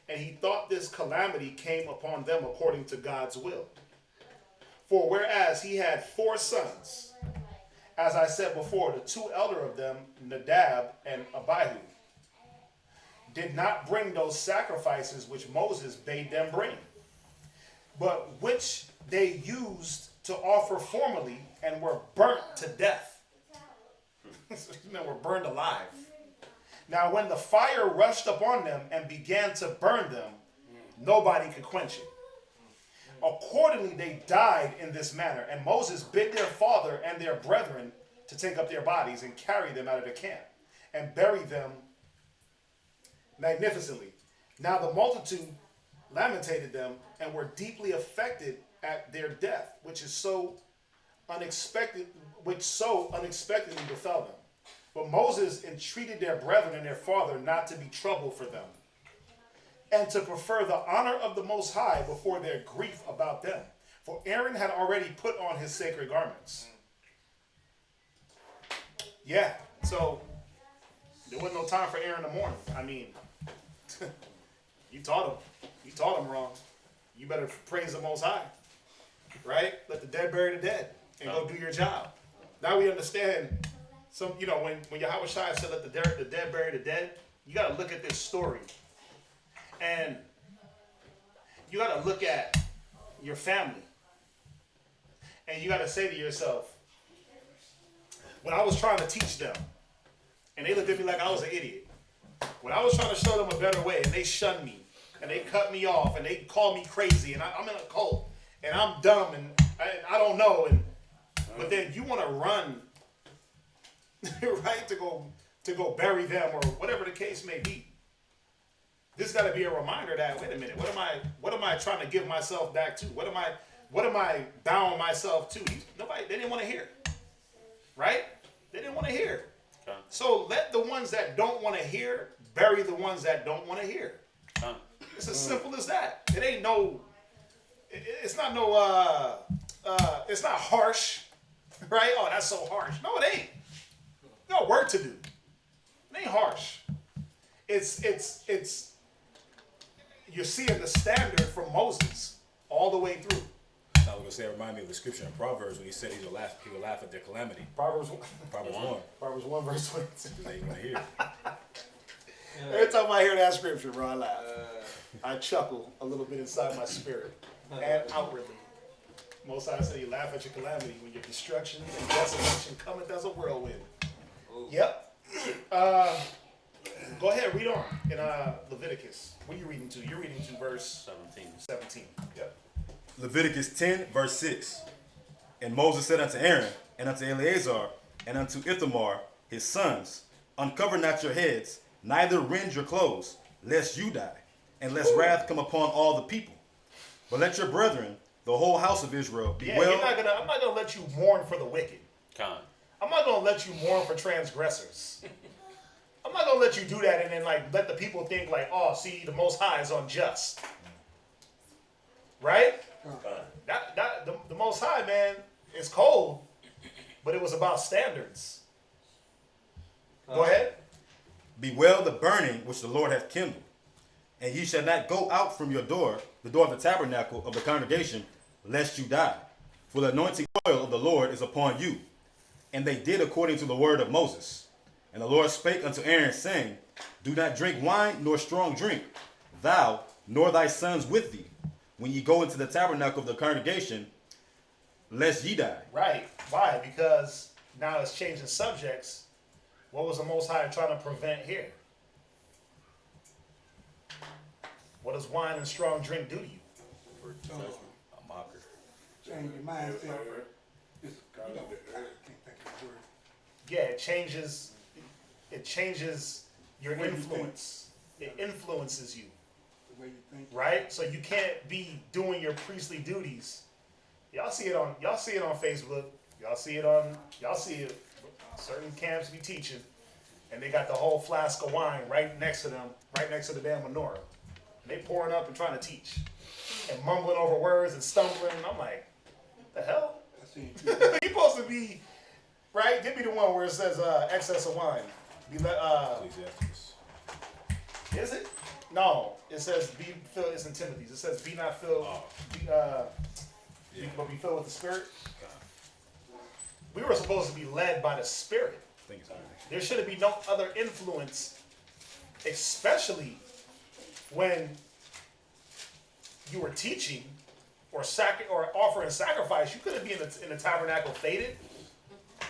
And he thought this calamity came upon them according to God's will. For whereas he had 4 sons, as I said before, the 2 elder of them, Nadab and Abihu, did not bring those sacrifices which Moses bade them bring, but which they used to offer formerly and were burnt to death. They were burned alive. Now when the fire rushed upon them and began to burn them, nobody could quench it. Accordingly, they died in this manner. And Moses bid their father and their brethren to take up their bodies and carry them out of the camp and bury them magnificently. Now the multitude lamentated them and were deeply affected at their death, which so unexpectedly befell them. But Moses entreated their brethren and their father not to be troubled for them, and to prefer the honor of the Most High before their grief about them. For Aaron had already put on his sacred garments. Yeah, so there wasn't no time for Aaron in the morning. I mean, you taught him wrong. You better praise the Most High, right? Let the dead bury the dead and go do your job. Now we understand when Yahweh Shai said let the dead bury the dead, you got to look at this story. And you got to look at your family. And you got to say to yourself, when I was trying to teach them, and they looked at me like I was an idiot. When I was trying to show them a better way, and they shunned me, and they cut me off, and they called me crazy, and I'm in a cult, and I'm dumb, and I don't know, but then you want to run, right, to go bury them, or whatever the case may be. This got to be a reminder that, wait a minute, what am I trying to give myself back to? What am I bowing myself to? They didn't want to hear. Right? They didn't want to hear. Okay. So let the ones that don't want to hear bury the ones that don't want to hear. It's as simple as that. It ain't no, it's not it's not harsh, right? Oh, that's so harsh. No, it ain't. You got work to do. It ain't harsh. It's you're seeing the standard from Moses all the the way through. I was gonna say it reminded me of the scripture in Proverbs when he said he would laugh at their calamity. Proverbs 1 verse 22. They ain't gonna hear. Every time I hear that scripture, bro, I laugh. I chuckle a little bit inside my spirit and outwardly. Most High say you laugh at your calamity when your destruction and desolation cometh as a whirlwind. Yep. Go ahead, read on in Leviticus. What are you reading to? You're reading to verse 17. Yep. Leviticus 10, verse 6. And Moses said unto Aaron, and unto Eleazar, and unto Ithamar, his sons, uncover not your heads, neither rend your clothes, lest you die, and lest wrath come upon all the people. But let your brethren, the whole house of Israel, be well. I'm not gonna let you mourn for the wicked. I'm not gonna let you mourn for transgressors. I'm not gonna let you do that and then like let the people think like, oh, see, the Most High is unjust. Right? The Most High, man, is cold, but it was about standards. Go ahead. Bewail the burning which the Lord hath kindled, and ye shall not go out from your door, the door of the tabernacle of the congregation, lest you die. For the anointing oil of the Lord is upon you. And they did according to the word of Moses. And the Lord spake unto Aaron, saying, do not drink wine nor strong drink, thou nor thy sons with thee, when ye go into the tabernacle of the congregation, lest ye die. Right. Why? Because now it's changing subjects. What was the Most High trying to prevent here? What does wine and strong drink do to you? A mocker. Change your mindset. It's, I can't think of the word. Yeah, it changes your influence. It influences you. The way you think. Right? So you can't be doing your priestly duties. Y'all see it on Facebook. Y'all see it. Certain camps be teaching, and they got the whole flask of wine right next to them, right next to the damn menorah. And they pouring up and trying to teach, and mumbling over words and stumbling. And I'm like, what the hell? I see. He supposed to be right. Give me the one where it says excess of wine. ECCLESIASTICUS. Is it? No, it says be filled. It's in Timothy's. It says be not filled. But be filled with the Spirit. We were supposed to be led by the Spirit. There shouldn't be no other influence, especially when you were teaching or offering sacrifice. You couldn't be in the tabernacle faded.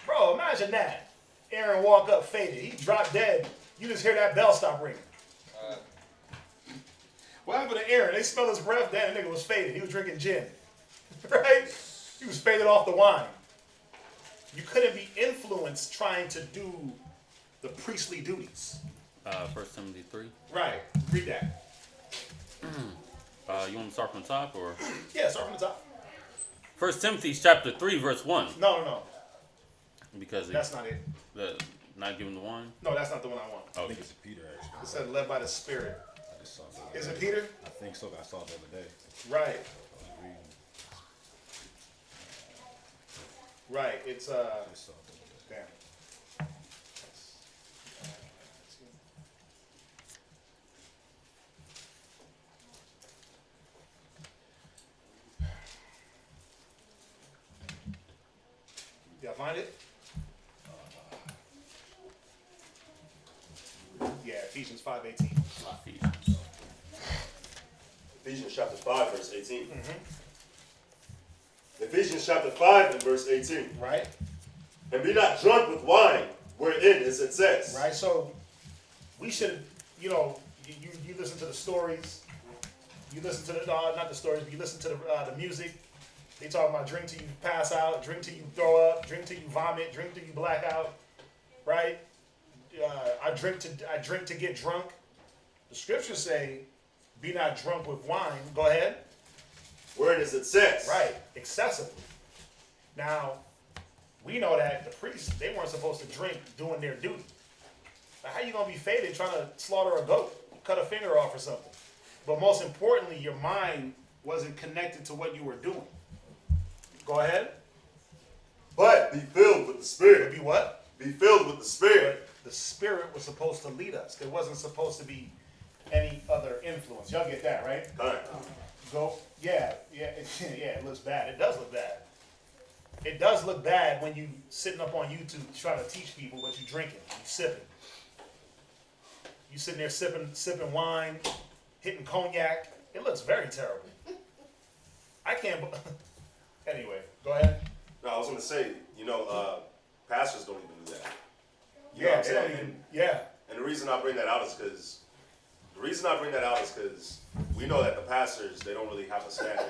Bro, imagine that. Aaron walk up faded. He dropped dead. You just hear that bell stop ringing. What happened to Aaron? They smelled his breath. That nigga was faded. He was drinking gin. Right? He was faded off the wine. You couldn't be influenced trying to do the priestly duties. 1 Timothy 3. Right. Read that. You want to start from the top or? Yeah, start from the top. 1 Timothy chapter 3 verse 1. No. Because That's not it. Not giving the wine. No, that's not the one I want. I think it's Peter, actually. It said led by the Spirit. I just saw it. Is it Peter? I think so. I saw it the other day. Right. Right. It's damn. Y'all find it? Yeah, Ephesians 5:18. Ephesians chapter 5, verse 18. Ephesians chapter 5 and verse 18. Right. And be not drunk with wine, wherein is excess. Right. So we should, you listen to the stories. You listen to the not the stories, but you listen to the music. They talk about drink till you pass out, drink till you throw up, drink till you vomit, drink till you black out. Right. I drink to get drunk. The scriptures say, "Be not drunk with wine." Go ahead. Wherein is excess. Right, excessively. Now, we know that the priests, they weren't supposed to drink doing their duty. Now, how you gonna be faded trying to slaughter a goat, cut a finger off or something? But most importantly, your mind wasn't connected to what you were doing. Go ahead. But be filled with the Spirit. Be what? Be filled with the Spirit. But the Spirit was supposed to lead us. There wasn't supposed to be any other influence. Y'all get that, right? All right. Go. Yeah. it looks bad. It does look bad. It does look bad when you sitting up on YouTube trying to teach people, but you drinking, you sipping. You sitting there sipping wine, hitting cognac. It looks very terrible. I can't. Anyway, go ahead. No, I was gonna say, pastors don't even do that. You know Yeah, what I'm they don't saying? even. Yeah. And the reason I bring that out is because we know that the pastors, they don't really have a standard.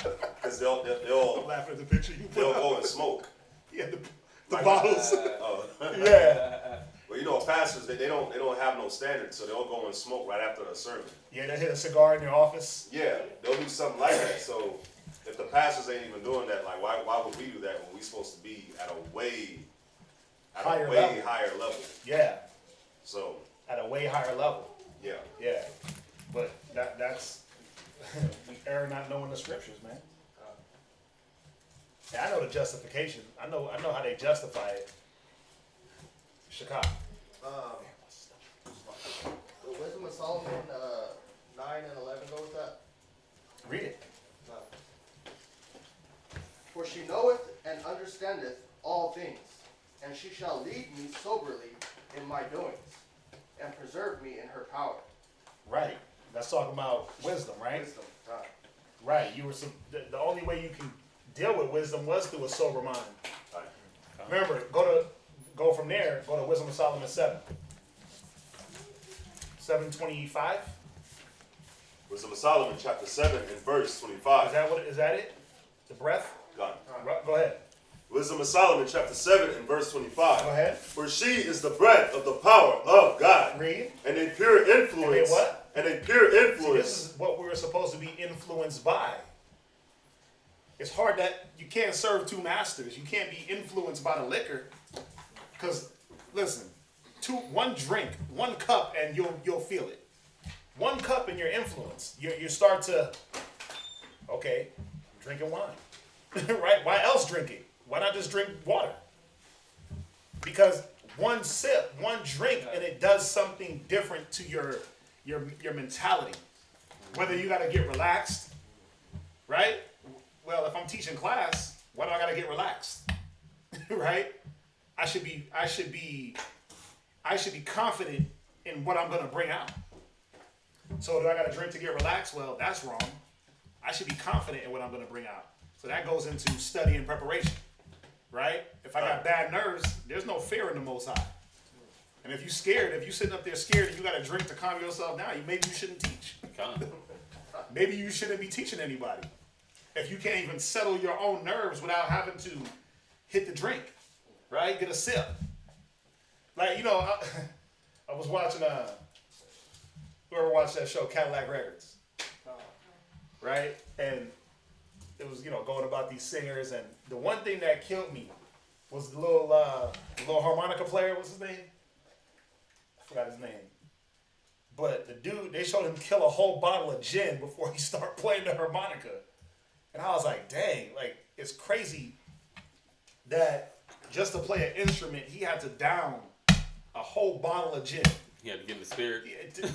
Because I'm they'll laughing at the picture you put up. go and smoke. Yeah, the Like, bottles. yeah. Well, pastors, they don't have no standards, so they'll go and smoke right after the sermon. Yeah, they hit a cigar in your office. Yeah, they'll do something like that. So if the pastors ain't even doing that, like why would we do that when we supposed to be at a way higher level? Yeah, So at a way higher level. yeah. Yeah, but that's we err not knowing the scriptures, man. Yeah, I know the justification. I know how they justify it. Chicago. The Wisdom of Solomon 9 and 11 go with that. Read it. For she knoweth and understandeth all things, and she shall lead me soberly in my doings, and preserve me in her power. Right. That's talking about wisdom, right? Wisdom. Right. You were the only way you can deal with wisdom was through a sober mind. Remember, go from there. Go to Wisdom of Solomon 7. 7:25. Wisdom of Solomon, chapter 7 and verse 25. Is that it? The breath? Gone. Go ahead. Wisdom of Solomon, chapter 7 and verse 25. Go ahead. For she is the breath of the power of God. Read. And a pure influence. And a what? And a pure influence. See, this is what we were supposed to be influenced by. It's hard that you can't serve two masters. You can't be influenced by the liquor. Because, listen, one drink, 1 cup, and you'll feel it. 1 cup and you're influenced. You start to, okay, I'm drinking wine. Right? Why else drink it? Why not just drink water? Because 1 sip, 1 drink, and it does something different to your mentality. Whether you got to get relaxed, right? Well, if I'm teaching class, why do I got to get relaxed? Right? I should be confident in what I'm going to bring out. So do I got to drink to get relaxed? Well, that's wrong. I should be confident in what I'm going to bring out. So that goes into study and preparation, right? If I got bad nerves, there's no fear in the Most High. And if you're scared, if you're sitting up there scared and you got to drink to calm yourself down, maybe you shouldn't teach. Maybe you shouldn't be teaching anybody. If you can't even settle your own nerves without having to hit the drink, right? Get a sip. Like, I was watching, whoever watched that show, Cadillac Records, right? And it was, going about these singers, and the one thing that killed me was the little harmonica player. What's his name? I forgot his name. But the dude, they showed him kill a whole bottle of gin before he started playing the harmonica. And I was like, dang, like, it's crazy that just to play an instrument, he had to down a whole bottle of gin. He had to get in the spirit.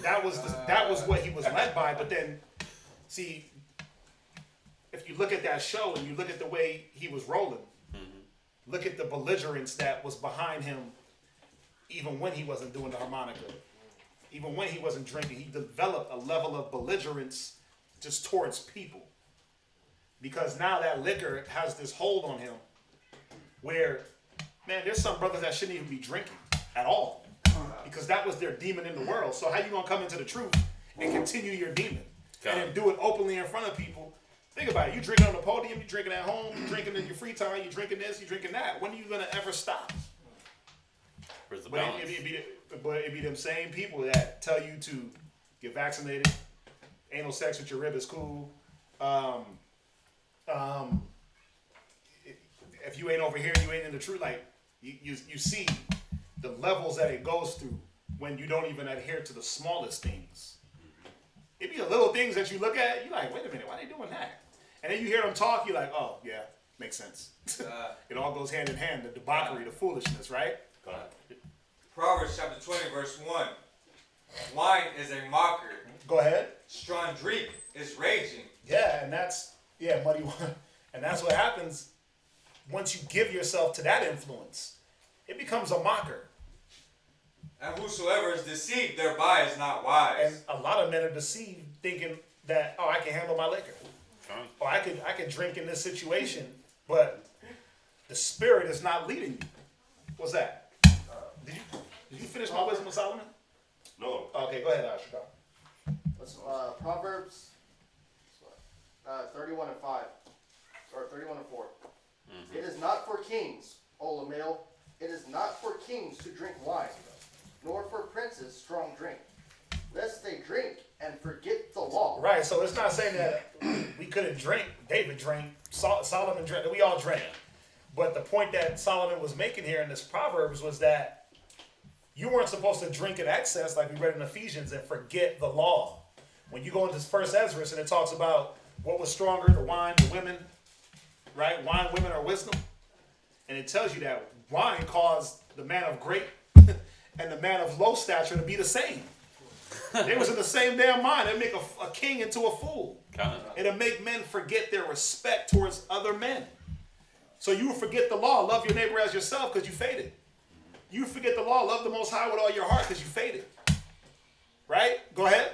That was what he was led by. But then, see, if you look at that show and you look at the way he was rolling, look at the belligerence that was behind him, even when he wasn't doing the harmonica, even when he wasn't drinking. He developed a level of belligerence just towards people. Because now that liquor has this hold on him where, man, there's some brothers that shouldn't even be drinking at all. Because that was their demon in the world. So how you going to come into the truth and continue your demon? And then do it openly in front of people? Think about it. You drinking on the podium, you drinking at home, you drinking in your free time, you drinking this, you drinking that. When are you going to ever stop? Where's the But balance? it'd be them same people that tell you to get vaccinated, anal sex with your rib is cool. If you ain't over here, you ain't in the truth. Like you see the levels that it goes through when you don't even adhere to the smallest things. It'd be the little things that you look at, you're like, wait a minute, why are they doing that? And then you hear them talk, you're like, oh yeah, makes sense. It all goes hand in hand, the debauchery, the foolishness, right? Proverbs chapter 20, verse 1. Wine is a mocker. Go ahead. Strong drink is raging. Yeah, and that's, Yeah, muddy water. And that's what happens once you give yourself to that influence. It becomes a mocker. And whosoever is deceived thereby is not wise. And a lot of men are deceived thinking that, oh, I can handle my liquor. Or I could drink in this situation, but the Spirit is not leading you. What's that? Did you finish my Wisdom of Solomon? No. Okay, go ahead, Ashika. Let's, Proverbs 31 and 5, or 31 and 4. It is not for kings, O Lamael, it is not for kings to drink wine, nor for princes strong drink, lest they drink and forget the law. Right, so it's not saying that we couldn't drink. David drank, Solomon drank, we all drank. But the point that Solomon was making here in this Proverbs was that you weren't supposed to drink in excess like we read in Ephesians and forget the law. When you go into First Ezra and it talks about what was stronger, the wine, the women, right? Wine, women, or wisdom. And it tells you that wine caused the man of great and the man of low stature to be the same. They was in the same damn mind. It'd make a king into a fool. It'll make men forget their respect towards other men. So you will forget the law. Love your neighbor as yourself because you faded. You forget the law. Love the Most High with all your heart because you faded. Right? Go ahead.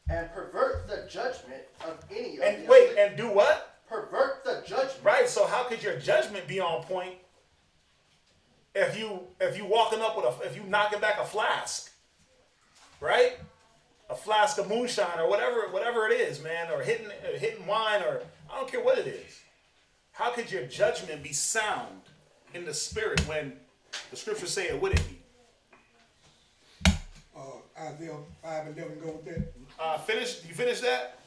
And pervert the judgment of any of And the wait, and do what? Pervert the judgment. Right, so how could your judgment be on point if you walking up with if you knocking back a flask, right? A flask of moonshine or whatever it is, man, or hitting wine, or I don't care what it is. How could your judgment be sound in the spirit when the scriptures say it wouldn't be? Isaiah 5:11, go with that. You finish that?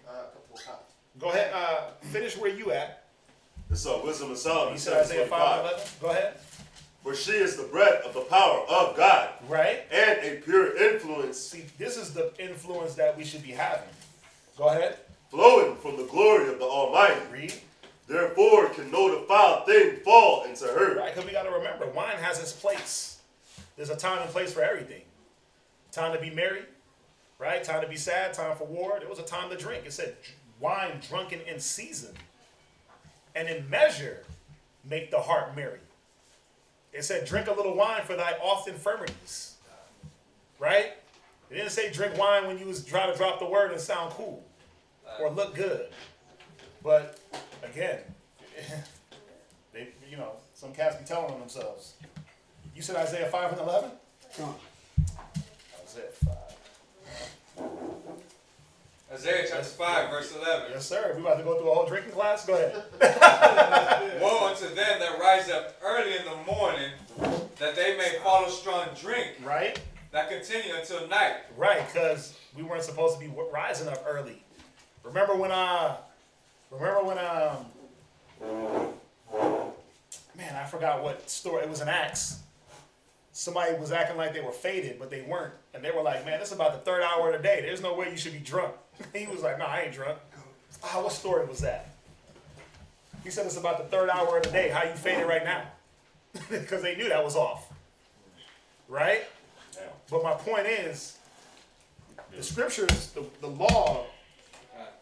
A couple of times. Go ahead. Finish where you at. It's Wisdom of Solomon. You said Isaiah 5:11. Go ahead. For she is the breath of the power of God. Right. And a pure influence. See, this is the influence that we should be having. Go ahead. Flowing from the glory of the Almighty. Read. Therefore can no defiled thing fall into her. Right, because we got to remember, wine has its place. There's a time and place for everything. Time to be merry, right? Time to be sad, time for war. There was a time to drink. It said, wine drunken in season and in measure make the heart merry. It said, drink a little wine for thy oft infirmities, right? It didn't say drink wine when you was trying to drop the word and sound cool or look good. But again, some cats be telling on themselves. You said Isaiah 5:11? Isaiah 5. Isaiah chapter 5, verse 11. Yes, sir. We about to go through a whole drinking class? Go ahead. Woe unto them that rise up early in the morning, that they may follow strong drink. Right? That continue until night. Right, because we weren't supposed to be rising up early. Remember when man, I forgot what story. It was an Acts. Somebody was acting like they were faded, but they weren't. And they were like, man, this is about the third hour of the day. There's no way you should be drunk. He was like, no, I ain't drunk. What story was that? He said it's about the third hour of the day. How you faded right now? Because they knew that was off. Right? But my point is, the scriptures, the law,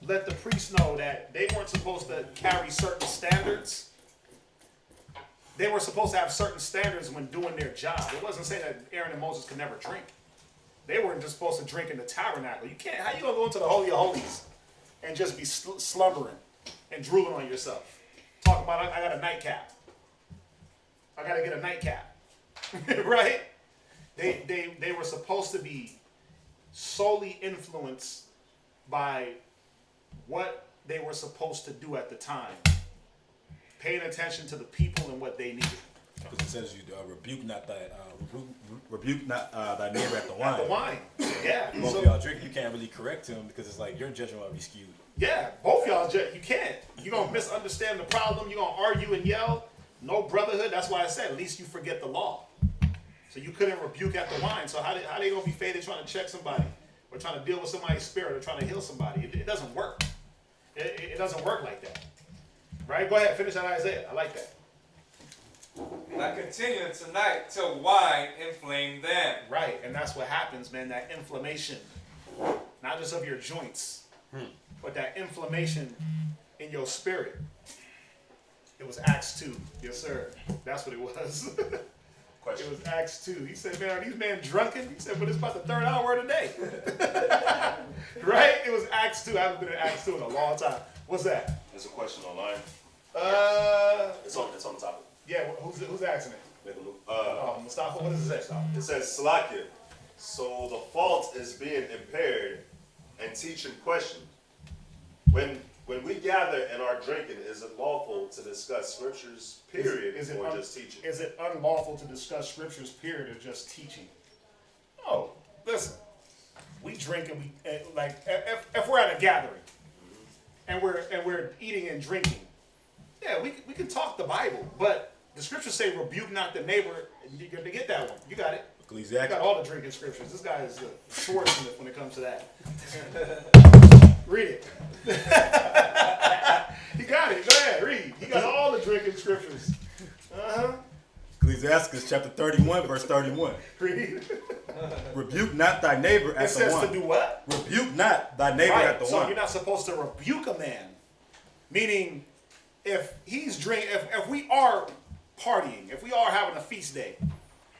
let the priests know that they weren't supposed to carry certain standards. They were supposed to have certain standards when doing their job. It wasn't saying that Aaron and Moses could never drink. They weren't just supposed to drink in the tabernacle. You can't. How you gonna go into the Holy of Holies and just be slumbering and drooling on yourself? Talking about I got a nightcap. I gotta get a nightcap, right? They were supposed to be solely influenced by what they were supposed to do at the time. Paying attention to the people and what they needed. Because it says you rebuke not thy neighbor at the wine. At the wine, yeah. Both of y'all drink, you can't really correct him because it's like your judgment will be skewed. Yeah, both y'all, you can't. You're going to misunderstand the problem. You're going to argue and yell. No brotherhood. That's why I said at least you forget the law. So you couldn't rebuke at the wine. So how they going to be faded trying to check somebody or trying to deal with somebody's spirit or trying to heal somebody? It doesn't work. It doesn't work like that. Right? Go ahead. Finish that Isaiah. I like that. That continuing tonight till wine inflame them. Right. And that's what happens, man. That inflammation, not just of your joints, but that inflammation in in your spirit. It was Acts 2. Yes, sir. That's what it was. Question. It was Acts 2. He said, man, are these men drunken? He said, but it's about the third hour of the day. Right? It was Acts 2. I haven't been in Acts 2 in a long time. What's that? There's a question online. It's on the topic. Yeah, who's asking it? Make a look. Mustafa, what does it say? It says Salakia. So the fault is being impaired and teaching questioned. When we gather and are drinking, is it lawful to discuss scriptures, period, or just teaching? Is it unlawful to discuss scriptures, period, or just teaching? Oh, listen. We drink and we like if we're at a gathering and we're eating and drinking, yeah, we can talk the Bible, but the scriptures say rebuke not the neighbor. You're gonna get that one. You got it. You got all the drinking scriptures. This guy is shortsmith when it comes to that. Read it. He got it. Go ahead, read. He got all the drinking scriptures. Ecclesiasticus chapter 31, verse 31. Read. Rebuke not thy neighbor at the wine. It says to do what? Rebuke not thy neighbor at the wine. So you're not supposed to rebuke a man. Meaning, if he's drinking, if we are partying, if we are having a feast day,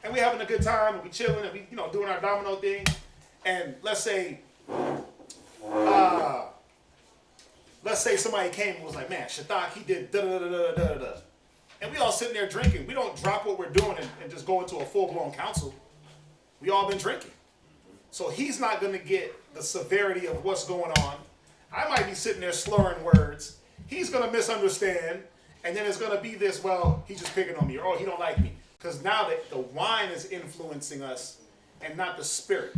and we having a good time, and we chilling, and we doing our domino thing, and let's say somebody came and was like, man, Shadak, he did da da da da da da da, and we all sitting there drinking. We don't drop what we're doing and just go into a full-blown council. We all been drinking. So he's not going to get the severity of what's going on. I might be sitting there slurring words. He's going to misunderstand. And then it's going to be this, well, he's just picking on me. Or, oh, he don't like me. Because now the wine is influencing us and not the spirit.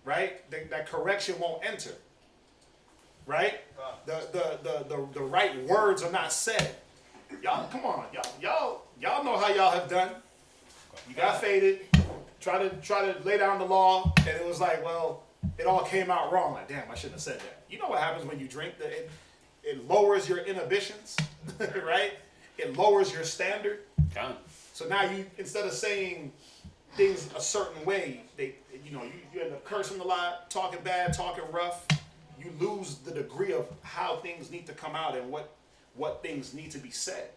Right? That correction won't enter. Right? The right words are not said. Y'all, come on. Y'all know how y'all have done. You got faded. Try to lay down the law, and it was like, well, it all came out wrong. Like, damn, I shouldn't have said that. You know what happens when you drink? It lowers your inhibitions, right? It lowers your standard. So now you, instead of saying things a certain way, you end up cursing a lot, talking bad, talking rough. You lose the degree of how things need to come out and what things need to be said.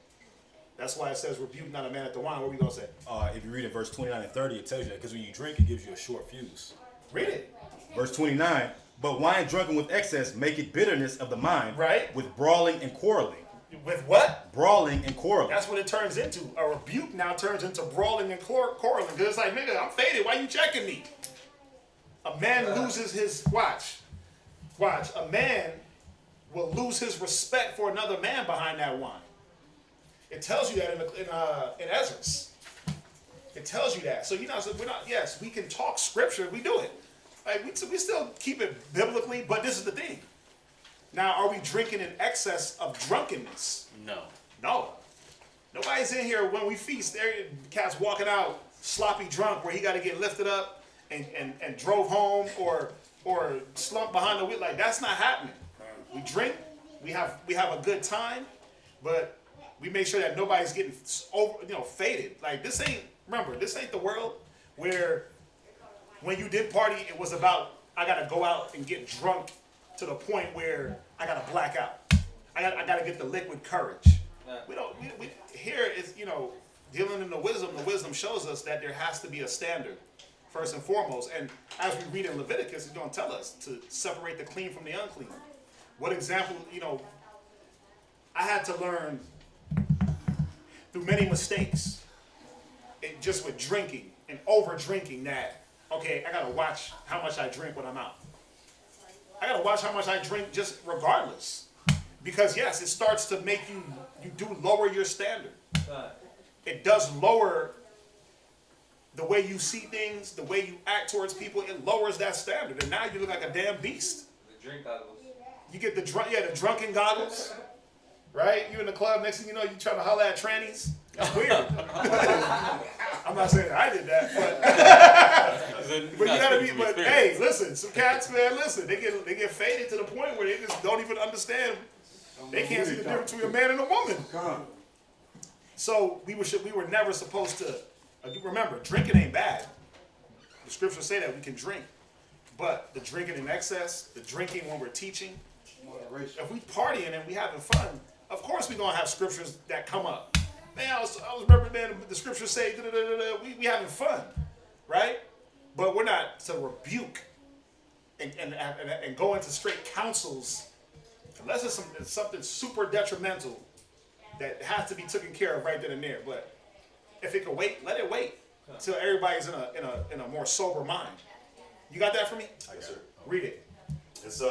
That's why it says rebuke not a man at the wine. What are we going to say? If you read in verse 29 and 30, it tells you that because when you drink, it gives you a short fuse. Read it. Verse 29, but wine drunken with excess maketh bitterness of the mind, right? With brawling and quarreling. With what? Brawling and quarreling. That's what it turns into. A rebuke now turns into brawling and quarreling. Because it's like, nigga, I'm faded. Why you checking me? A man loses his, watch. A man will lose his respect for another man behind that wine. It tells you that in Ezra. It tells you that. So we're not. Yes, we can talk scripture. We do it. Like we still keep it biblically, but this is the thing. Now, are we drinking in excess of drunkenness? No. Nobody's in here when we feast. There, cats walking out sloppy drunk, where he got to get lifted up and drove home or slumped behind the wheel. Like that's not happening. We drink. We have a good time, but we make sure that nobody's getting faded. Like this ain't the world where when you did party, it was about, I gotta go out and get drunk to the point where I gotta black out. I gotta get the liquid courage. We here is, dealing in the wisdom shows us that there has to be a standard, first and foremost. And as we read in Leviticus, it's gonna tell us to separate the clean from the unclean. What example, I had to learn through many mistakes, just with drinking and over drinking, that, okay, I gotta watch how much I drink when I'm out. I gotta watch how much I drink just regardless. Because yes, it starts to make you do lower your standard. It does lower the way you see things, the way you act towards people. It lowers that standard. And now you look like a damn beast. The drink goggles. You get the drunken goggles. Right? You in the club, next thing you know, you trying to holler at trannies. It's weird. I'm not saying that I did that, but you gotta be. But hey, listen, some cats, man, listen, they get faded to the point where they just don't even understand. They can't see the difference between a man and a woman. So we were never supposed to. Remember, drinking ain't bad. The scriptures say that we can drink, but the drinking in excess, the drinking when we're teaching, Moderation. If we partying and we having fun, of course we gonna have scriptures that come up. Man, I was remember, man, the scriptures say, we having fun, right? But we're not to rebuke and go into straight counsels unless it's something super detrimental that has to be taken care of right then and there. But if it can wait, let it wait until everybody's in a more sober mind. You got that for me? Yes, sir. Read it. It's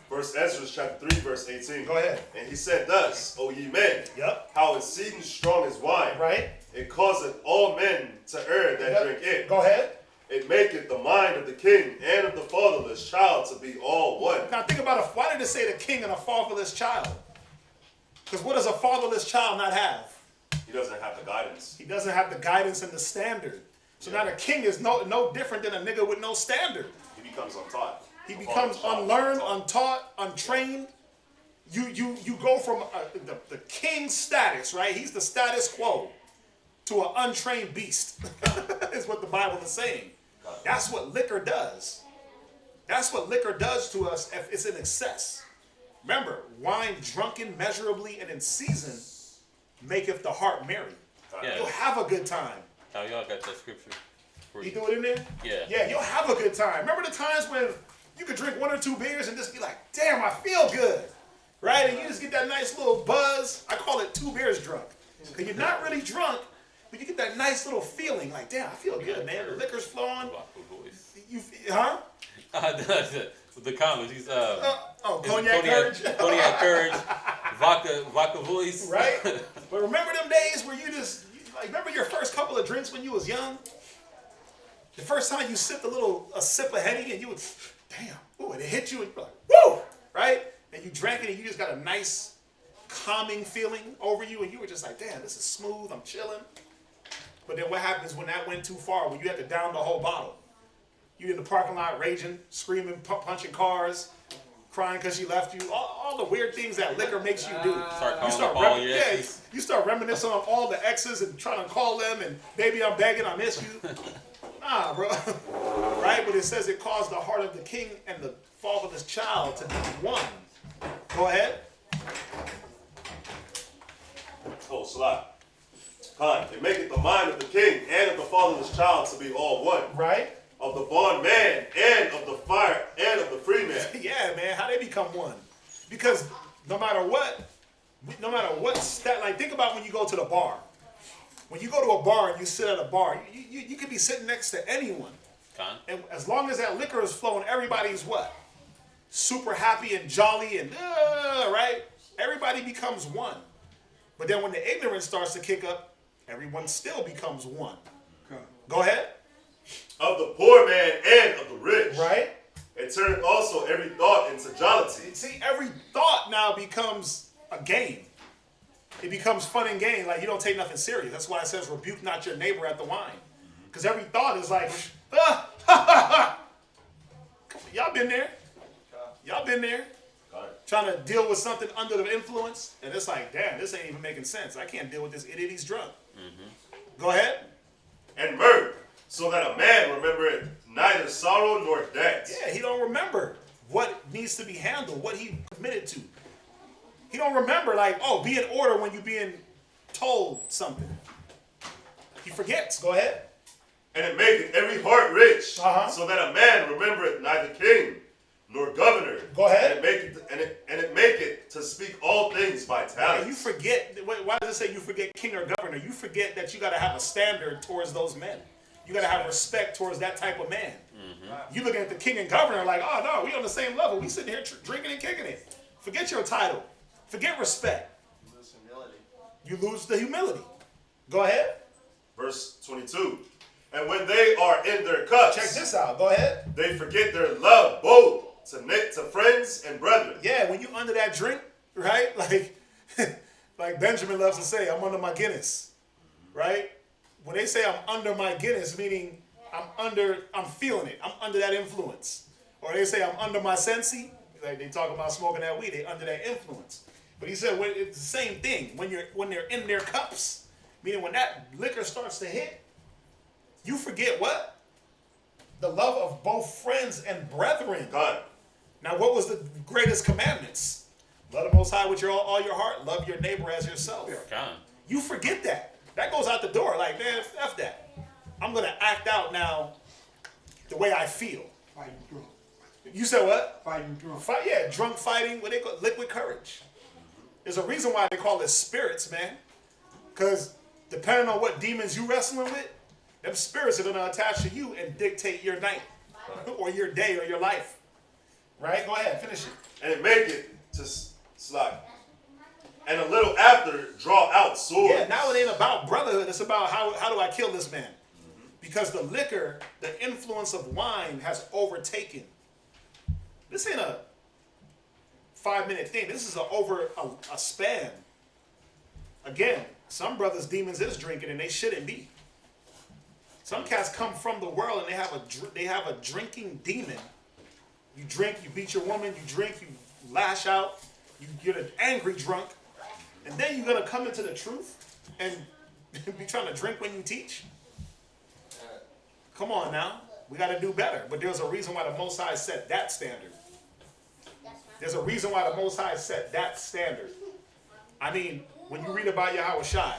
First Ezra chapter 3, verse 18. Go ahead. And he said thus, O ye men, Yep. how exceeding strong is wine, Right. it causeth all men to err that drink it. Go ahead. It maketh the mind of the king and of the fatherless child to be all one. Now think about it. Why did it say the king and a fatherless child? Because what does a fatherless child not have? He doesn't have the guidance. He doesn't have the guidance and the standard. So now the king is no different than a nigga with no standard. He becomes untaught. He becomes unlearned, untaught, untrained. You go from the king status, right? He's the status quo to an untrained beast. Is what the Bible is saying. That's what liquor does. That's what liquor does to us if it's in excess. Remember, wine drunken measurably and in season maketh the heart merry. Yeah. You'll have a good time. How y'all got that scripture? You do it in there? Yeah. Yeah, you'll have a good time. Remember the times when you could drink 1 or 2 beers and just be like, damn, I feel good. Right? And you just get that nice little buzz. I call it 2 beers drunk. Because you're not really drunk, but you get that nice little feeling like, damn, I feel good, man. The liquor's flowing. You, huh? The comments, he's Cognac Courage. Cognac Courage, vodka voice. Right? But remember them days where remember your first couple of drinks when you was young? The first time you sipped a sip of Henny and you would, damn, ooh, and it hit you and you're like, woo, right? And you drank it and you just got a nice calming feeling over you and you were just like, damn, this is smooth, I'm chilling. But then what happens when that went too far, when you had to down the whole bottle? You in the parking lot raging, screaming, punching cars, crying because she left you. All the weird things that liquor makes you do. You start reminiscing on all the exes and trying to call them and baby, I'm begging, I miss you. Nah, bro. Right? But it says it caused the heart of the king and the fatherless child to be one. Go ahead. Oh, Salah. It maketh the mind of the king and of the fatherless child to be all one. Right? Of the bondman and of the fire and of the free man. Yeah, man. How they become one? Because no matter what like think about when you go to the bar. When you go to a bar and you sit at a bar, you could be sitting next to anyone. And as long as that liquor is flowing, everybody's what? Super happy and jolly and right? Everybody becomes one. But then when the ignorance starts to kick up, everyone still becomes one. Go ahead. Of the poor man and of the rich. Right? It turneth also every thought into jollity. See, every thought now becomes a game. It becomes fun and game. Like you don't take nothing serious. That's why it says rebuke not your neighbor at the wine. Because every thought is like, y'all been there. Y'all been there. Trying to deal with something under the influence. And it's like, damn, this ain't even making sense. I can't deal with this idiot. He's drunk. Go ahead. And mirth, so that a man remembereth neither sorrow nor debt. Yeah, he don't remember what needs to be handled, what he committed to. He don't remember, like, be in order when you're being told something. He forgets. Go ahead. And it maketh every heart rich, so that a man remembereth neither king nor governor. Go ahead. And it maketh to speak all things by talent. And you forget. Why does it say you forget king or governor? You forget that you got to have a standard towards those men. You got to have respect towards that type of man. You looking at the king and governor like, oh no, we on the same level. We sitting here drinking and kicking it. Forget your title. Forget respect. You lose humility. You lose the humility. Go ahead. Verse 22. And when they are in their cups, check this out. Go ahead. They forget their love both to friends and brethren. Yeah, when you under that drink, right? Like Benjamin loves to say, I'm under my Guinness, right? When they say I'm under my Guinness, meaning I'm feeling it. I'm under that influence. Or they say I'm under my sensi, like they talk about smoking that weed, they under that influence. But he said it's the same thing. When they're in their cups, meaning when that liquor starts to hit, you forget what? The love of both friends and brethren. God. Now, what was the greatest commandments? Love the Most High with all your heart. Love your neighbor as yourself. God. You forget that. That goes out the door. Like, man, F that. I'm going to act out now the way I feel. Fighting drunk. You said what? Fighting drunk. Drunk fighting. What they call liquid courage. There's a reason why they call it spirits, man. Because depending on what demons you wrestling with, them spirits are going to attach to you and dictate your night or your day or your life. Right? Go ahead. Finish it. And make it to slack. And a little after, draw out swords. Yeah, now it ain't about brotherhood. It's about how do I kill this man? Because the liquor, the influence of wine has overtaken. This ain't a 5-minute thing. This is over a span. Again, some brothers' demons is drinking and they shouldn't be. Some cats come from the world and they have a drinking demon. You drink, you beat your woman, you drink, you lash out, you get an angry drunk, and then you're gonna come into the truth and be trying to drink when you teach? Come on now. We got to do better. But there's a reason why the Most High set that standard. There's a reason why the Most High set that standard. I mean, when you read about Yahushua,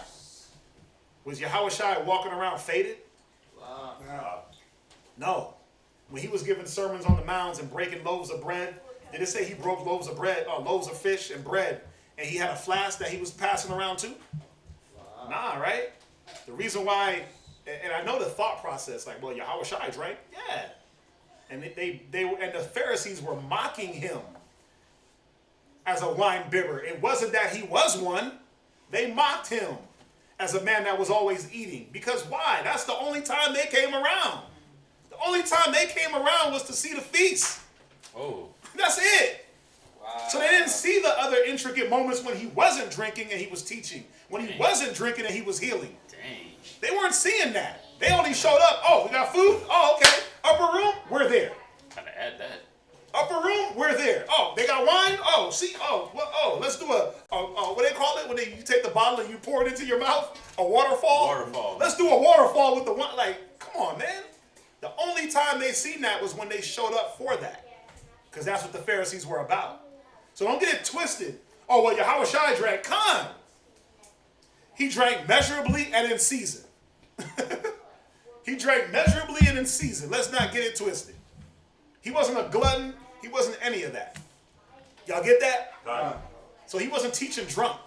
was Yahushua walking around faded? No. When he was giving sermons on the mounds and breaking loaves of bread, did it say he broke loaves of bread, loaves of fish and bread, and he had a flask that he was passing around too? Nah, right? The reason why, and I know the thought process, like, well, Yahushua drank, yeah, and the Pharisees were mocking him as a wine bibber. It wasn't that he was one; they mocked him as a man that was always eating. Because why? That's the only time they came around. The only time they came around was to see the feast. Oh, that's it. Wow. So they didn't see the other intricate moments when he wasn't drinking and he was teaching, when he wasn't drinking and he was healing. Dang. They weren't seeing that. They only showed up. Oh, we got food? Oh, okay. Upper room? We're there. Gotta add that. Upper room? We're there. Oh, they got wine? Oh, see? Oh, well, let's do what they call it when you take the bottle and you pour it into your mouth? A waterfall? Waterfall. Let's do a waterfall with the wine. Like, come on, man. The only time they seen that was when they showed up for that. Because that's what the Pharisees were about. So don't get it twisted. Oh, well, Yahushua drank. Come. He drank measurably and in season. He drank measurably and in season. Let's not get it twisted. He wasn't a glutton. He wasn't any of that. Y'all get that? So he wasn't teaching drunk.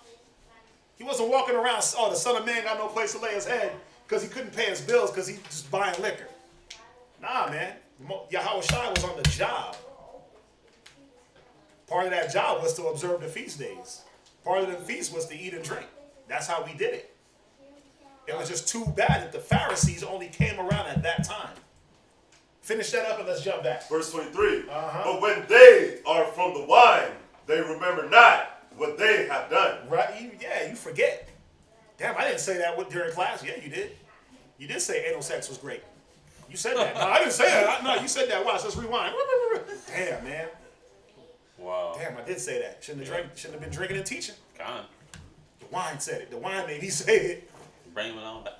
He wasn't walking around, oh, the Son of Man got no place to lay his head because he couldn't pay his bills because he's just buying liquor. Nah, man. Yahushua was on the job. Part of that job was to observe the feast days. Part of the feast was to eat and drink. That's how we did it. It was just too bad that the Pharisees only came around at that time. Finish that up and let's jump back. Verse 23. But when they are from the wine, they remember not what they have done. Right? Yeah, you forget. Damn, I didn't say that during class. Yeah, you did. You did say anal sex was great. You said that. No, I didn't say that. No, you said that. Watch, let's rewind. Damn, man. Wow. Damn, I did say that. Shouldn't have been drinking and teaching. God. The wine said it. The wine made me say it. Blame it on the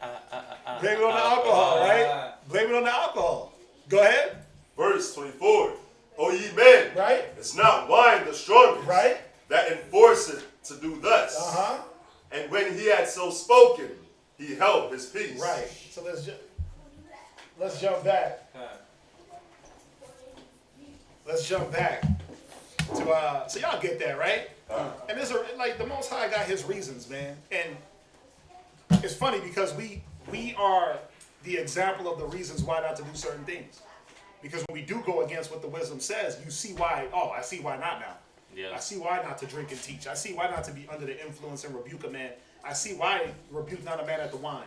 Blame it on the alcohol, right? Blame it on the alcohol. Go ahead. Verse 24. O ye men, right? It's not wine the strongest, right? That enforceth to do thus. And when he had so spoken, he held his peace. Right. So let's jump back. Let's jump back to so y'all get that, right? And there's the Most High got his reasons, man. And it's funny because we are the example of the reasons why not to do certain things. Because when we do go against what the wisdom says, you see why, I see why not now. Yeah. I see why not to drink and teach. I see why not to be under the influence and rebuke a man. I see why rebuke not a man at the wine.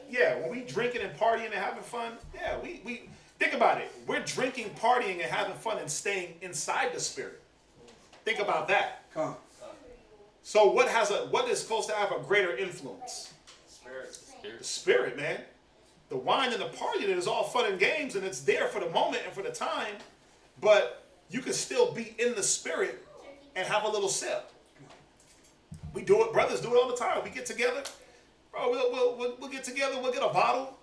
Yeah, when we drinking and partying and having fun, yeah, we think about it. We're drinking, partying, and having fun and staying inside the spirit. Think about that. So what is supposed to have a greater influence? Spirit. The spirit, man. The wine and the partying is all fun and games, and it's there for the moment and for the time, but you can still be in the spirit and have a little sip. We do it, brothers do it all the time. We get together, bro. We'll get together. We'll get a bottle.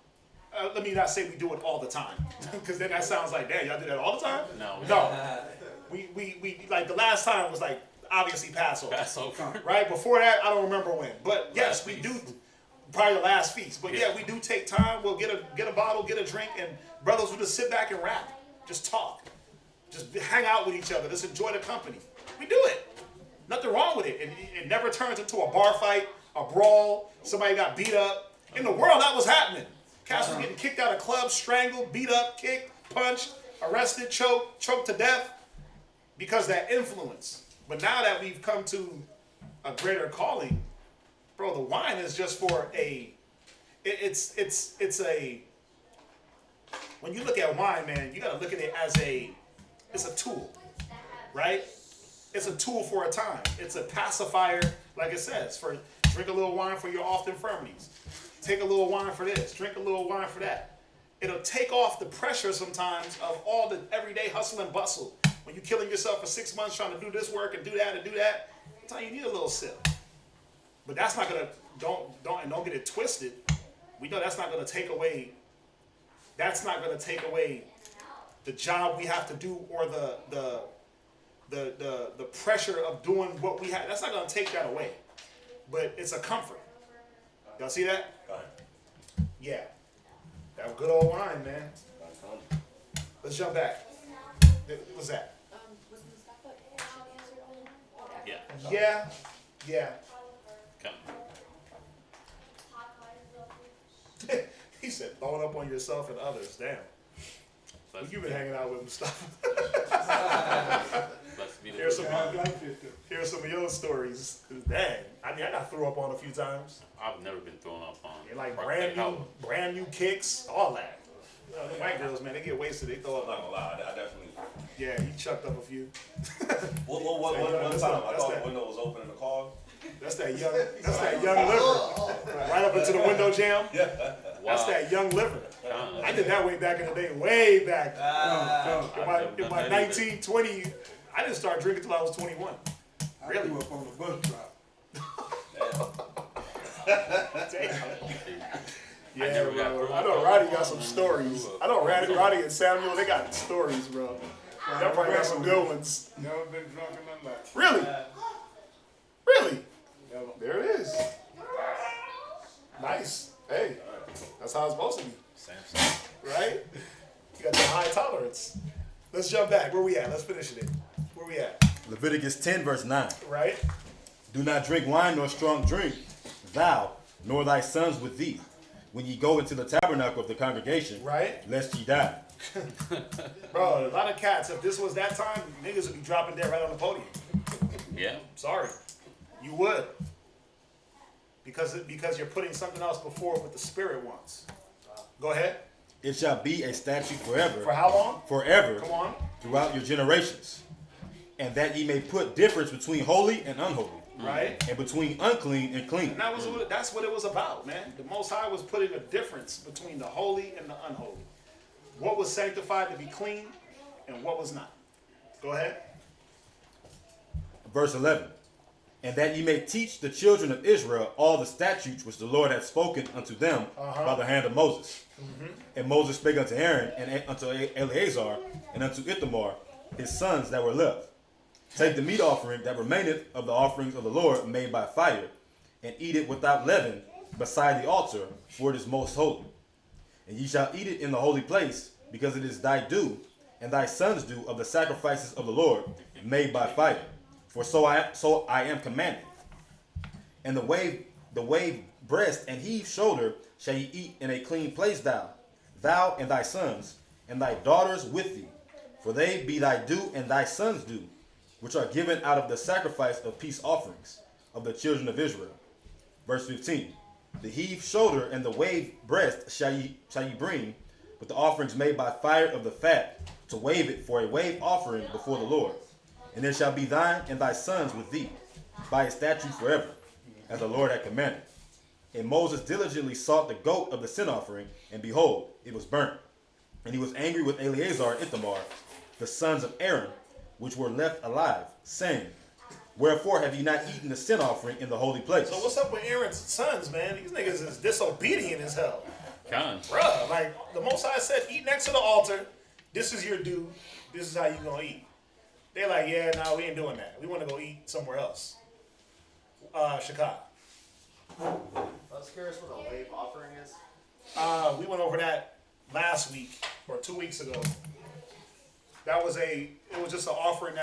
Let me not say we do it all the time, because then that sounds like, damn, y'all do that all the time. No. We like the last time was like obviously Passover. Passover. Right? Before that, I don't remember when. But yes, Last we feast. do probably the last feast. But Yeah. yeah, we do take time. We'll get a bottle, get a drink, and brothers will just sit back and rap. Just talk. Just hang out with each other. Just enjoy the company. We do it. Nothing wrong with it. It never turns into a bar fight, a brawl, somebody got beat up. In the world, that was happening. Cats was getting kicked out of clubs, strangled, beat up, kicked, punched, arrested, choked to death because that influence. But now that we've come to a greater calling, bro, the wine is just for it's a, when you look at wine, man, you gotta look at it as it's a tool, right? It's a tool for a time. It's a pacifier, like it says, for drink a little wine for your oft infirmities. Take a little wine for this, drink a little wine for that. It'll take off the pressure sometimes of all the everyday hustle and bustle. When you're killing yourself for 6 months trying to do this work and do that, sometimes you need a little sip. But that's not gonna, don't get it twisted. We know that's not gonna take away the job we have to do or the pressure of doing what we have. That's not gonna take that away. But it's a comfort. Y'all see that? Go ahead. Yeah. That good old wine, man. Let's jump back. What's that? Wasn't the stuff up? She answered all of them? Yeah. Yeah. Come. He said, throwing up on yourself and others. Damn. Blessed You've been hanging out with him stuff. be the Here's some, Lord. here's some of your stories. Dang. I mean, I got threw up on a few times. I've never been thrown up on. They like Right, brand new kicks, all that. You know, the white girls, man, they get wasted. They throw I'm not up. gonna lie, I definitely. Yeah, he chucked up a few. One time I thought the window was open in the car. That's that young liver. Right up into the window jam. Yeah. That's that young liver. I did that way back in the day, way back. In my 19, 20, I didn't start drinking until I was 21. I grew up on the bus drop. Damn. I Yeah, never got bro. thrown I know up. Roddy got some stories. I know Roddy and Samuel, they got stories, bro. Y'all probably got some good ones. Never been drunk in my life. Really? Really? There it is. Nice. Hey, that's how it's supposed to be. Right? You got the high tolerance. Let's jump back. Where we at? Let's finish it. Where we at? Leviticus 10 verse 9. Right? Do not drink wine nor strong drink, thou nor thy sons with thee, when ye go into the tabernacle of the congregation, Right? lest ye die. Bro, a lot of cats, if this was that time, niggas would be dropping dead right on the podium. Yeah. Sorry. You would. Because you're putting something else before what the Spirit wants. Go ahead. It shall be a statute forever. For how long? Forever. Come on. Throughout your generations. And that ye may put difference between holy and unholy. Right? And between unclean and clean. And that's what it was about, man. The Most High was putting a difference between the holy and the unholy. What was sanctified to be clean and what was not. Go ahead. Verse 11. And that ye may teach the children of Israel all the statutes which the Lord hath spoken unto them by the hand of Moses. And Moses spake unto Aaron and unto Eleazar and unto Ithamar, his sons that were left. Take the meat offering that remaineth of the offerings of the Lord made by fire, and eat it without leaven beside the altar, for it is most holy. And ye shall eat it in the holy place, because it is thy due, and thy sons' due of the sacrifices of the Lord made by fire. For so I am commanded. And the wave breast and heave shoulder shall ye eat in a clean place, thou and thy sons, and thy daughters with thee, for they be thy due and thy sons' due, which are given out of the sacrifice of peace offerings of the children of Israel. Verse 15. The heave shoulder and the wave breast shall ye bring, with the offerings made by fire of the fat, to wave it for a wave offering before the Lord. And it shall be thine and thy sons with thee, by a statute forever, as the Lord had commanded. And Moses diligently sought the goat of the sin offering, and behold, it was burnt. And he was angry with Eleazar and Ithamar, the sons of Aaron, which were left alive, saying, Wherefore have ye not eaten the sin offering in the holy place? So what's up with Aaron's sons, man? These niggas is disobedient as hell. Bruh, like the Most High said, eat next to the altar. This is your due. This is how you gonna eat. They're like, yeah, no, we ain't doing that. We want to go eat somewhere else. Chicago. I was curious what a wave offering is. We went over that last week or 2 weeks ago. It was just an offering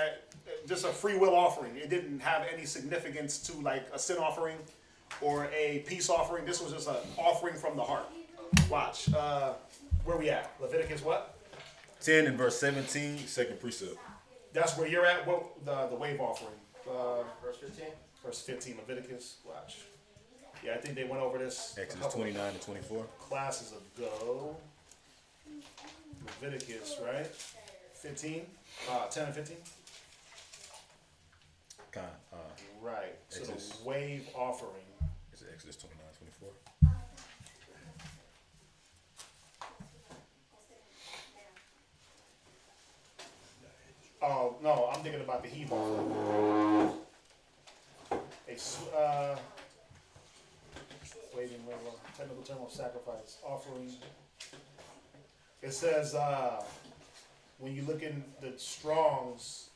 just a free will offering. It didn't have any significance to like a sin offering or a peace offering. This was just an offering from the heart. Watch. Where we at? Leviticus what? 10 and verse 17, second precept. That's where you're at. What the wave offering? Verse 15. Verse 15, Leviticus. Watch. Yeah, I think they went over this. Exodus 29 and 24. Classes ago. Leviticus, right? 15. 10 and 15. Right. So Exodus. the wave offering. Is it Exodus 29, 24? Oh no, I'm thinking about the heave offering. Technical term of sacrifice offering. It says when you look in the Strong's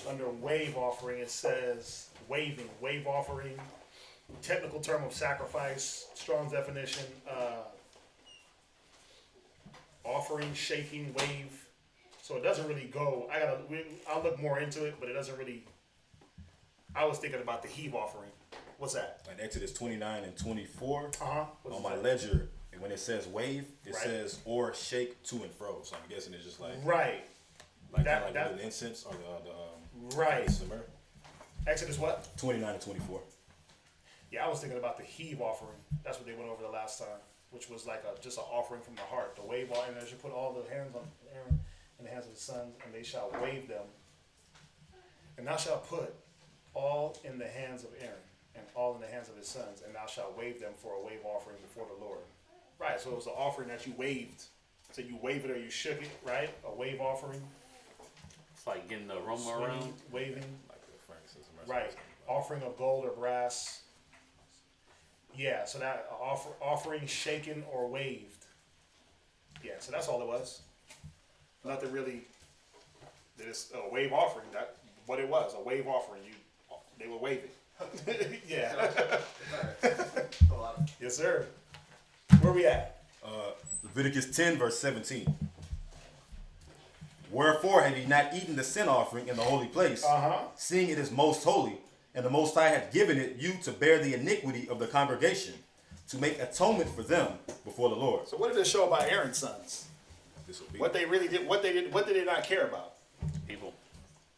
under wave offering, it says wave offering. Technical term of sacrifice. Strong's definition. Offering, shaking, wave. So it doesn't really go. I'll look more into it, but it doesn't really. I was thinking about the heave offering. What's that? In Exodus 29 and 24, What's on my that? ledger, when it says wave, it Right. says or shake to and fro. So I'm guessing it's just like Right. like That- the little incense or the Right. the myrrh. Exodus what? 29 and 24. Yeah, I was thinking about the heave offering. That's what they went over the last time, which was like just an offering from the heart. The wave offering, and as you put all the hands on Aaron in the hands of his sons, and they shall wave them. And thou shalt put all in the hands of Aaron, and all in the hands of his sons, and thou shalt wave them for a wave offering before the Lord. Right, so it was the offering that you waved. So you wave it or you shook it, right? A wave offering. It's like getting the aroma Swinging, around. waving. Like the frankincense and myrrh. Right. Offering of gold or brass. Yeah, so that offering shaken or waved. Yeah, so that's all it was. Nothing really. It's a wave offering. That what it was, a wave offering. They were waving. Yeah. Yes, sir. Where we at? Leviticus 10 verse 17. Wherefore have ye not eaten the sin offering in the holy place, seeing it is most holy, and the Most High hath given it you to bear the iniquity of the congregation, to make atonement for them before the Lord. So what did it show about Aaron's sons? Disobedience. What they really did, what did they not care about? People.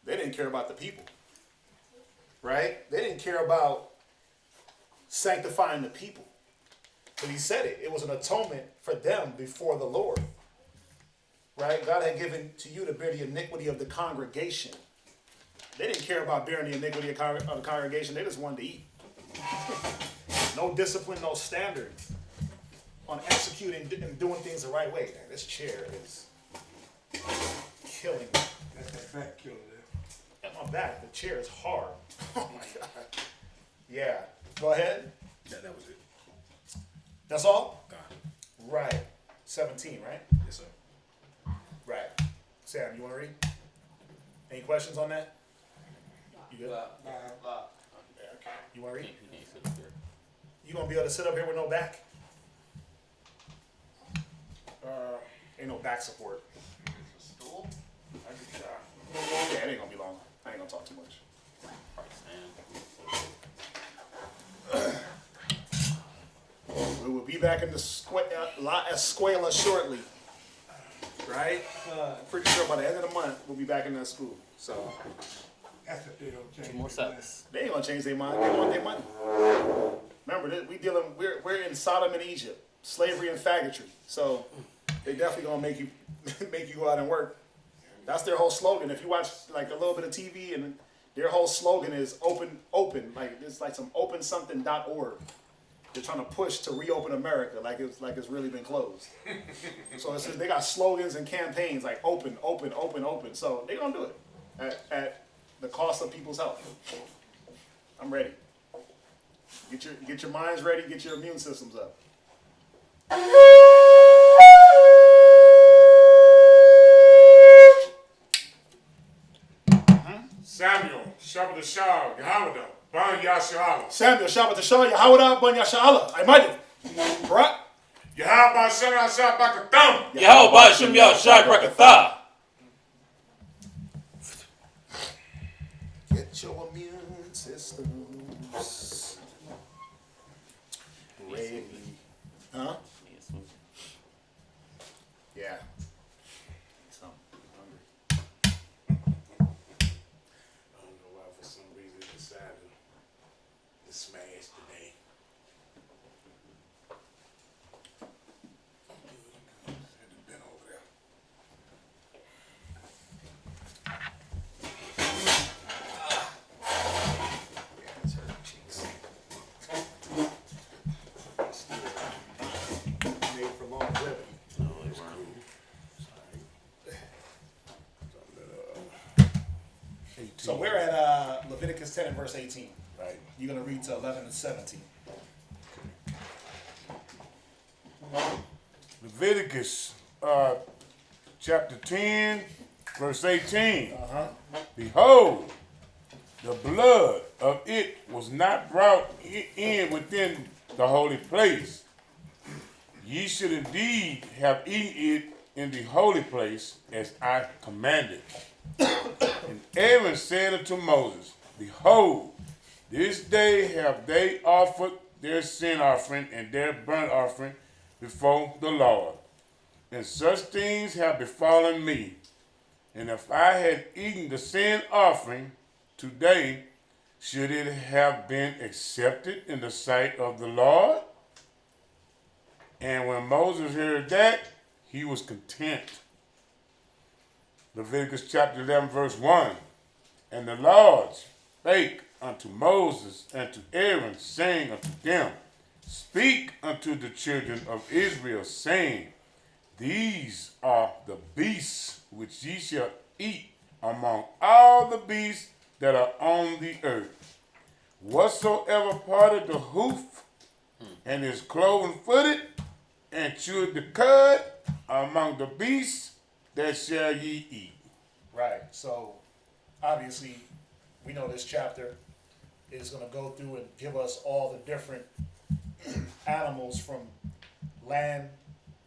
They didn't care about the people. Right? They didn't care about sanctifying the people. But he said it. It was an atonement for them before the Lord. Right? God had given to you to bear the iniquity of the congregation. They didn't care about bearing the iniquity of the congregation. They just wanted to eat. No discipline, no standard on executing and doing things the right way. Man, this chair is killing me. That's that fat killer there. My back, the chair is hard. Oh my God. Yeah. Go ahead. That was it. That's all? God. Right. 17, right? Yes, sir. Right. Sam, you want to read? Any questions on that? You good? Yeah, okay. You want to read? He can't sit up there. You going to be able to sit up here with no back? Ain't no back support. Stool? I could try. Yeah, it ain't going to be long. I ain't going to talk too much. We will be back in the La Escuela shortly. Right? Pretty sure by the end of the month, we'll be back in that school. So, That's if they don't change. Two more their mind. Sabbaths. they ain't gonna change their mind. They want their money. Remember, we're in Sodom and Egypt, slavery and faggotry. So they definitely gonna make you go out and work. That's their whole slogan. If you watch like a little bit of TV, and their whole slogan is open. Like it's like some opensomething.org. They're trying to push to reopen America, like it's really been closed. So it says they got slogans and campaigns like open. So they're gonna do it at the cost of people's health. I'm ready. Get your minds ready. Get your immune systems up. Samuel, Shabbat Shah, Yahweh, Ban Yashala. Samuel, Shabbat Shah, Yahweh, Ban Yashala. I might it. Right? Yahweh Shem Yashah Bakatham. Yahweh Shem Yahshai Brakatha. Get your immune systems ready. Huh? Yeah. So, hungry. I don't know why for some reason it decided to smash today. Hadn't been over there. Yeah, it's hurting cheeks. Made for longevity. So we're at Leviticus 10 and verse 18. Right. You're going to read to 11 and 17. Leviticus chapter 10, verse 18. Behold, the blood of it was not brought in within the holy place. Ye should indeed have eaten it in the holy place, as I commanded. And Aaron said unto Moses, Behold, this day have they offered their sin offering and their burnt offering before the Lord. And such things have befallen me. And if I had eaten the sin offering today, should it have been accepted in the sight of the Lord? And when Moses heard that, he was content. Leviticus chapter 11, verse 1. And the Lord spake unto Moses and to Aaron, saying unto them, Speak unto the children of Israel, saying, These are the beasts which ye shall eat among all the beasts that are on the earth. Whatsoever parted the hoof and is cloven-footed and chewed the cud among the beasts, that shall ye eat. Right. So, obviously, we know this chapter is going to go through and give us all the different animals from land,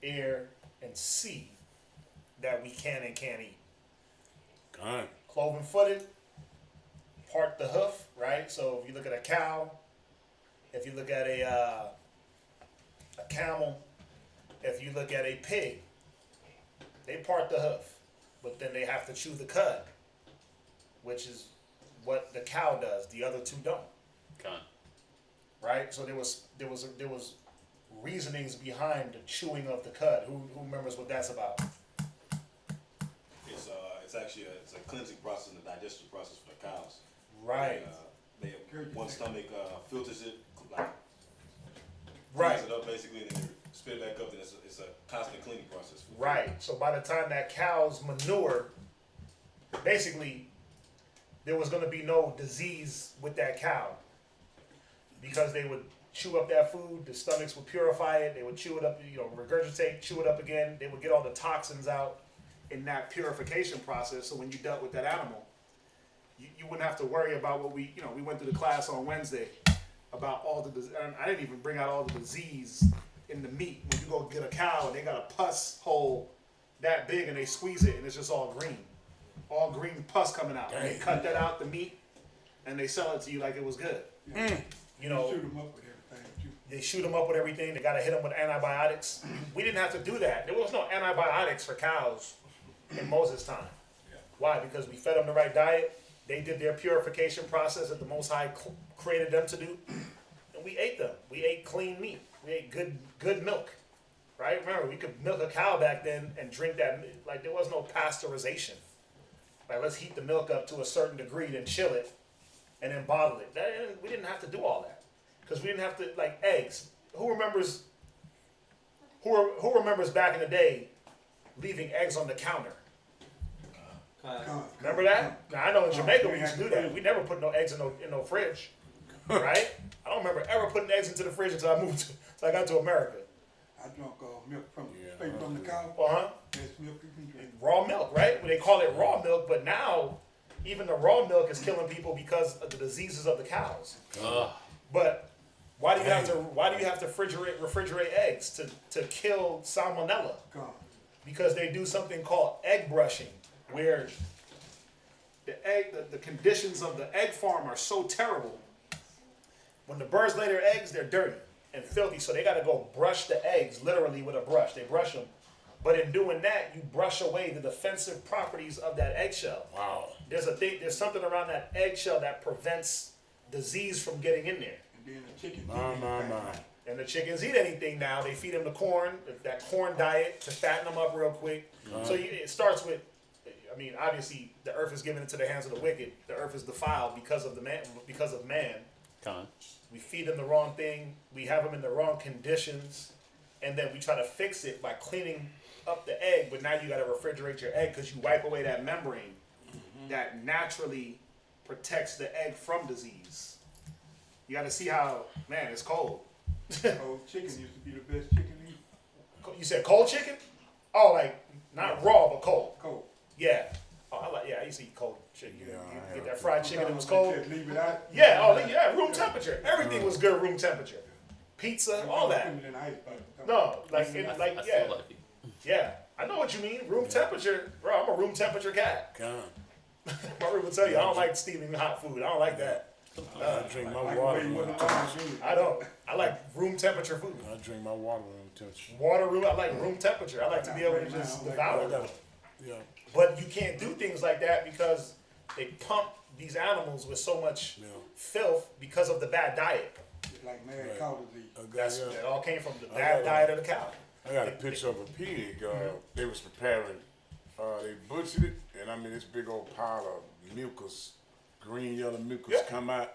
air, and sea that we can and can't eat. God. Cloven-footed, part the hoof, right? So if you look at a cow, if you look at a camel, if you look at a pig, they part the hoof, but then they have to chew the cud, which is what the cow does. The other two don't. Okay. Right? So there was reasonings behind the chewing of the cud. Who remembers what that's about? It's actually a cleansing process and a digestion process for the cows. Right. One stomach filters it, like Right. cleans it up basically, and then they spit it back up. And it's a constant cleaning process. Right. So by the time that cow's manure, basically, there was going to be no disease with that cow because they would chew up that food. The stomachs would purify it. They would chew it up, regurgitate, chew it up again. They would get all the toxins out in that purification process. So when you dealt with that animal, you wouldn't have to worry about what we went through the class on Wednesday about all the, and I didn't even bring out all the disease in the meat. When you go get a cow and they got a pus hole that big and they squeeze it and it's just all green pus coming out. And they cut that out the meat and they sell it to you like it was good. Shoot them up with everything. They shoot them up with everything. They got to hit them with antibiotics. We didn't have to do that. There was no antibiotics for cows in Moses' time. Why? Because we fed them the right diet. They did their purification process that the Most High created them to do, and we ate them. We ate clean meat. We ate good milk, right? Remember, we could milk a cow back then and drink that. Like, there was no pasteurization. Like, let's heat the milk up to a certain degree, then chill it, and then bottle it. We didn't have to do all that because we didn't have to, like, eggs. Who remembers back in the day leaving eggs on the counter? Remember that? Now, I know in Jamaica we used to do that. We never put no eggs in no fridge, right? I don't remember ever putting eggs into the fridge until I got to America. I drank milk from the cow. Uh-huh. There's milk you can drink. Raw milk, right? They call it raw milk, but now even the raw milk is killing people because of the diseases of the cows. But why do you have to refrigerate eggs to kill salmonella? Because they do something called egg brushing, where the conditions of the egg farm are so terrible. When the birds lay their eggs, they're dirty and filthy, so they got to go brush the eggs literally with a brush. They brush them, but in doing that, you brush away the defensive properties of that eggshell. Wow. There's something around that eggshell that prevents disease from getting in there. And then the chicken. My. And the chickens eat anything now. They feed them the corn, that corn diet to fatten them up real quick. So it starts with, I mean, obviously the earth is given into the hands of the wicked. The earth is defiled because of man. We feed them the wrong thing. We have them in the wrong conditions, and then we try to fix it by cleaning up the egg. But now you got to refrigerate your egg because you wipe away that membrane that naturally protects the egg from disease. You got to see how, man, it's cold. Cold chicken used to be the best chicken to eat. You said cold chicken? Oh, like not raw but cold. Cold. Yeah. Oh, I used to eat cold chicken. Yeah, You get that fried chicken that was cold. Just leave it out. Yeah. Oh, yeah. Room temperature. Everything was good. Room temperature. Pizza, all that. Put it in ice, but- No, I feel like it. yeah. I know what you mean. Room temperature, bro. I'm a room temperature cat. My room will tell you I don't like steaming hot food. I don't like that. I drink my water. I don't. I like room temperature food. I drink my water room temperature. Water room. I like room temperature. I like to be able to just devour it. Yeah. But you can't do things like that because they pump these animals with so much filth because of the bad diet. It's like mad cow disease. That all came from the bad diet of the cow. I got a picture of a pig. They was preparing. They butchered it, and I mean this big old pile of mucus, green yellow mucus come out,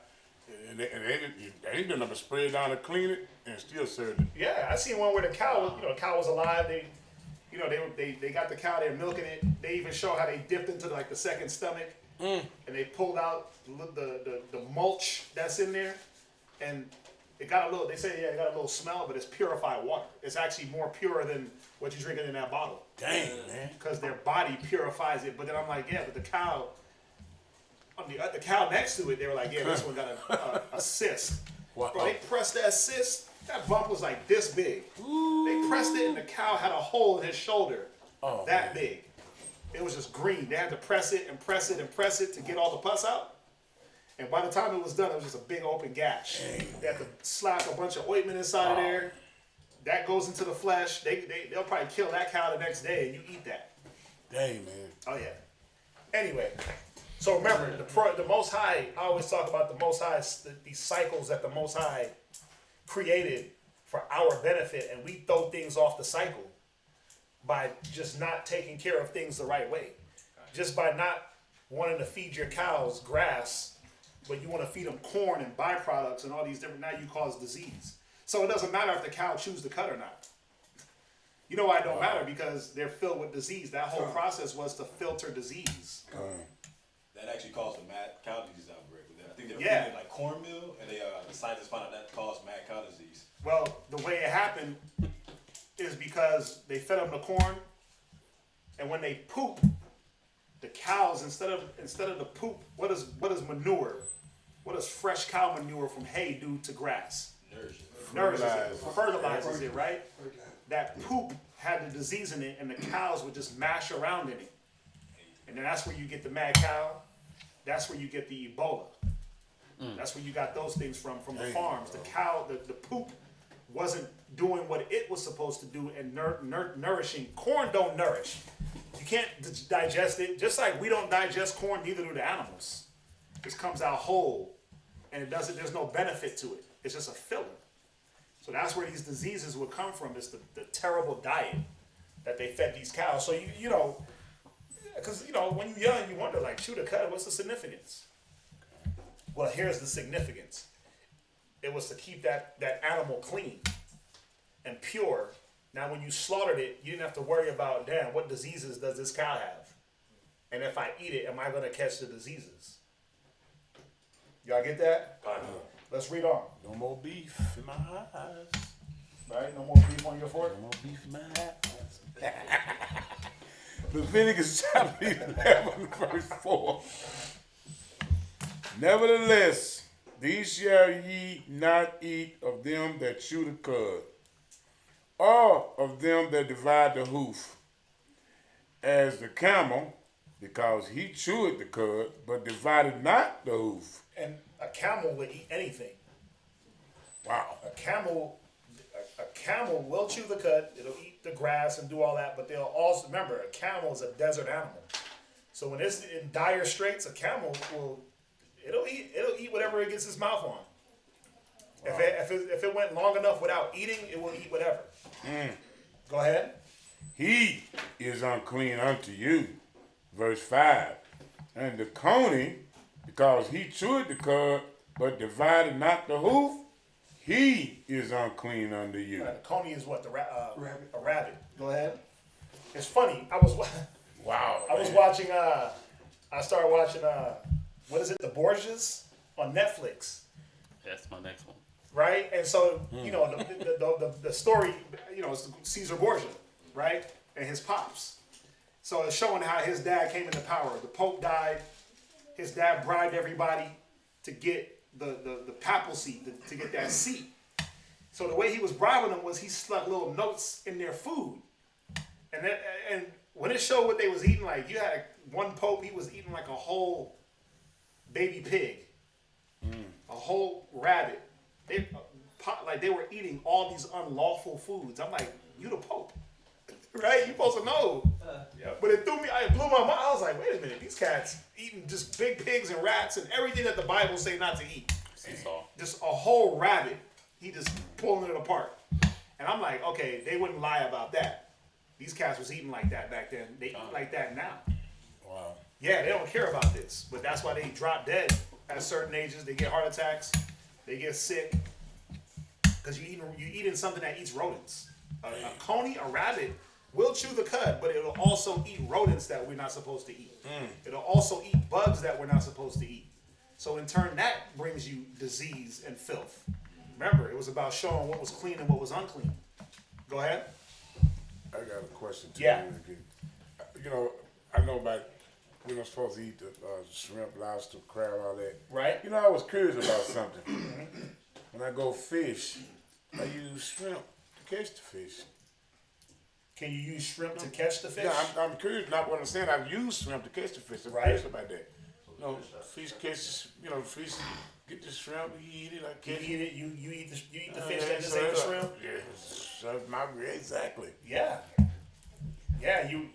and they ain't done nothing but spray it down to clean it, and still served it. Yeah, I seen one where the cow was, the cow was alive. They got the cow there milking it. They even show how they dipped into like the second stomach, and they pulled out the mulch that's in there, and it got a little. They say it got a little smell, but it's purified water. It's actually more pure than what you're drinking in that bottle. Dang, man. Because their body purifies it. But then I'm like, yeah, but the cow, the cow next to it, they were like, yeah, this one got a cyst. Wow. Bro, they pressed that cyst. That bump was like this big. They pressed it, and the cow had a hole in his shoulder that big. It was just green. They had to press it and press it and press it to get all the pus out. And by the time it was done, it was just a big open gash. They had to slap a bunch of ointment inside of there. That goes into the flesh. They'll probably kill that cow the next day, and you eat that. Dang, man. Oh yeah. Anyway, so remember the Most High. I always talk about the Most High, these cycles that the Most High created for our benefit, and we throw things off the cycle by just not taking care of things the right way. Just by not wanting to feed your cows grass, but you want to feed them corn and byproducts and all these different. Now you cause disease. So it doesn't matter if the cow chews to cut or not. You know why it don't matter? Because they're filled with disease. That whole process was to filter disease. That actually caused the mad cow disease outbreak. I think they were feeding like cornmeal, and the scientists found out that caused mad cow disease. Well, the way it happened is because they fed them the corn, and when they poop, the cows instead of the poop, what is manure? What does fresh cow manure from hay do to grass? Nourishes it, fertilizes it, right? That poop had the disease in it, and the cows would just mash around in it. And then that's where you get the mad cow. That's where you get the Ebola. That's where you got those things from the farms. The cow, the poop wasn't doing what it was supposed to do and nourishing. Corn don't nourish. You can't digest it. Just like we don't digest corn, neither do the animals. It comes out whole, and it doesn't. There's no benefit to it. It's just a filler. So that's where these diseases would come from. It's the terrible diet that they fed these cows. So you know, because when you're young, you wonder like, chew the cud. What's the significance? Well, here's the significance. It was to keep that animal clean and pure. Now, when you slaughtered it, you didn't have to worry about, damn, what diseases does this cow have? And if I eat it, am I going to catch the diseases? Y'all get that? Let's read on. No more beef in my eyes. Right? No more beef on your fork? No more beef in my eyes. Leviticus chapter 11, verse 4. Nevertheless, these shall ye not eat of them that chew the cud, or of them that divide the hoof, as the camel, because he chewed the cud, but divided not the hoof. And a camel will eat anything. Wow. A camel will chew the cud. It'll eat the grass and do all that, but they'll also remember a camel is a desert animal. So when it's in dire straits, a camel it'll eat whatever it gets its mouth on. Wow. If it went long enough without eating, it will eat whatever. Go ahead. He is unclean unto you. Verse 5. And the coney, because he chewed the cud, but divided not the hoof, he is unclean unto you. Right, the coney is what? Rabbit. A rabbit. Go ahead. It's funny. I was watching. I started watching. What is it? The Borgias on Netflix. That's my next one. Right, and so you know the story. You know, it's Caesar Borgia, right, and his pops. So it's showing how his dad came into power. The Pope died. His dad bribed everybody to get the papacy, to get that seat. So the way he was bribing them was he stuck little notes in their food. And when it showed what they was eating, like you had one Pope, he was eating like a whole baby pig, a whole rabbit. They were eating all these unlawful foods. I'm like, you the Pope. Right? You supposed to know. Yep. But it blew my mind. I was like, wait a minute, these cats eating just big pigs and rats and everything that the Bible say not to eat. Just a whole rabbit. He just pulling it apart. And I'm like, okay, they wouldn't lie about that. These cats was eating like that back then. They eat like that now. Wow. Yeah, they don't care about this. But that's why they drop dead at certain ages. They get heart attacks. They get sick. Because you eating something that eats rodents. A coney, a rabbit, will chew the cud, but it'll also eat rodents that we're not supposed to eat. It'll also eat bugs that we're not supposed to eat. So in turn, that brings you disease and filth. Remember, it was about showing what was clean and what was unclean. Go ahead. I got a question too. Yeah. You know, I know about we're not supposed to eat the shrimp, lobster, crab, all that. Right. You know, I was curious about something. When I go fish, I use shrimp to catch the fish. Can you use shrimp to catch the fish? Yeah, I'm curious. Not what I'm saying. I've used shrimp to catch the fish. I'm curious about that. You know, fish catches. You know, fish get the shrimp. You eat it. I catch you eat it. You eat the fish that just ate the shrimp. Yeah, so exactly. Yeah. Yeah. You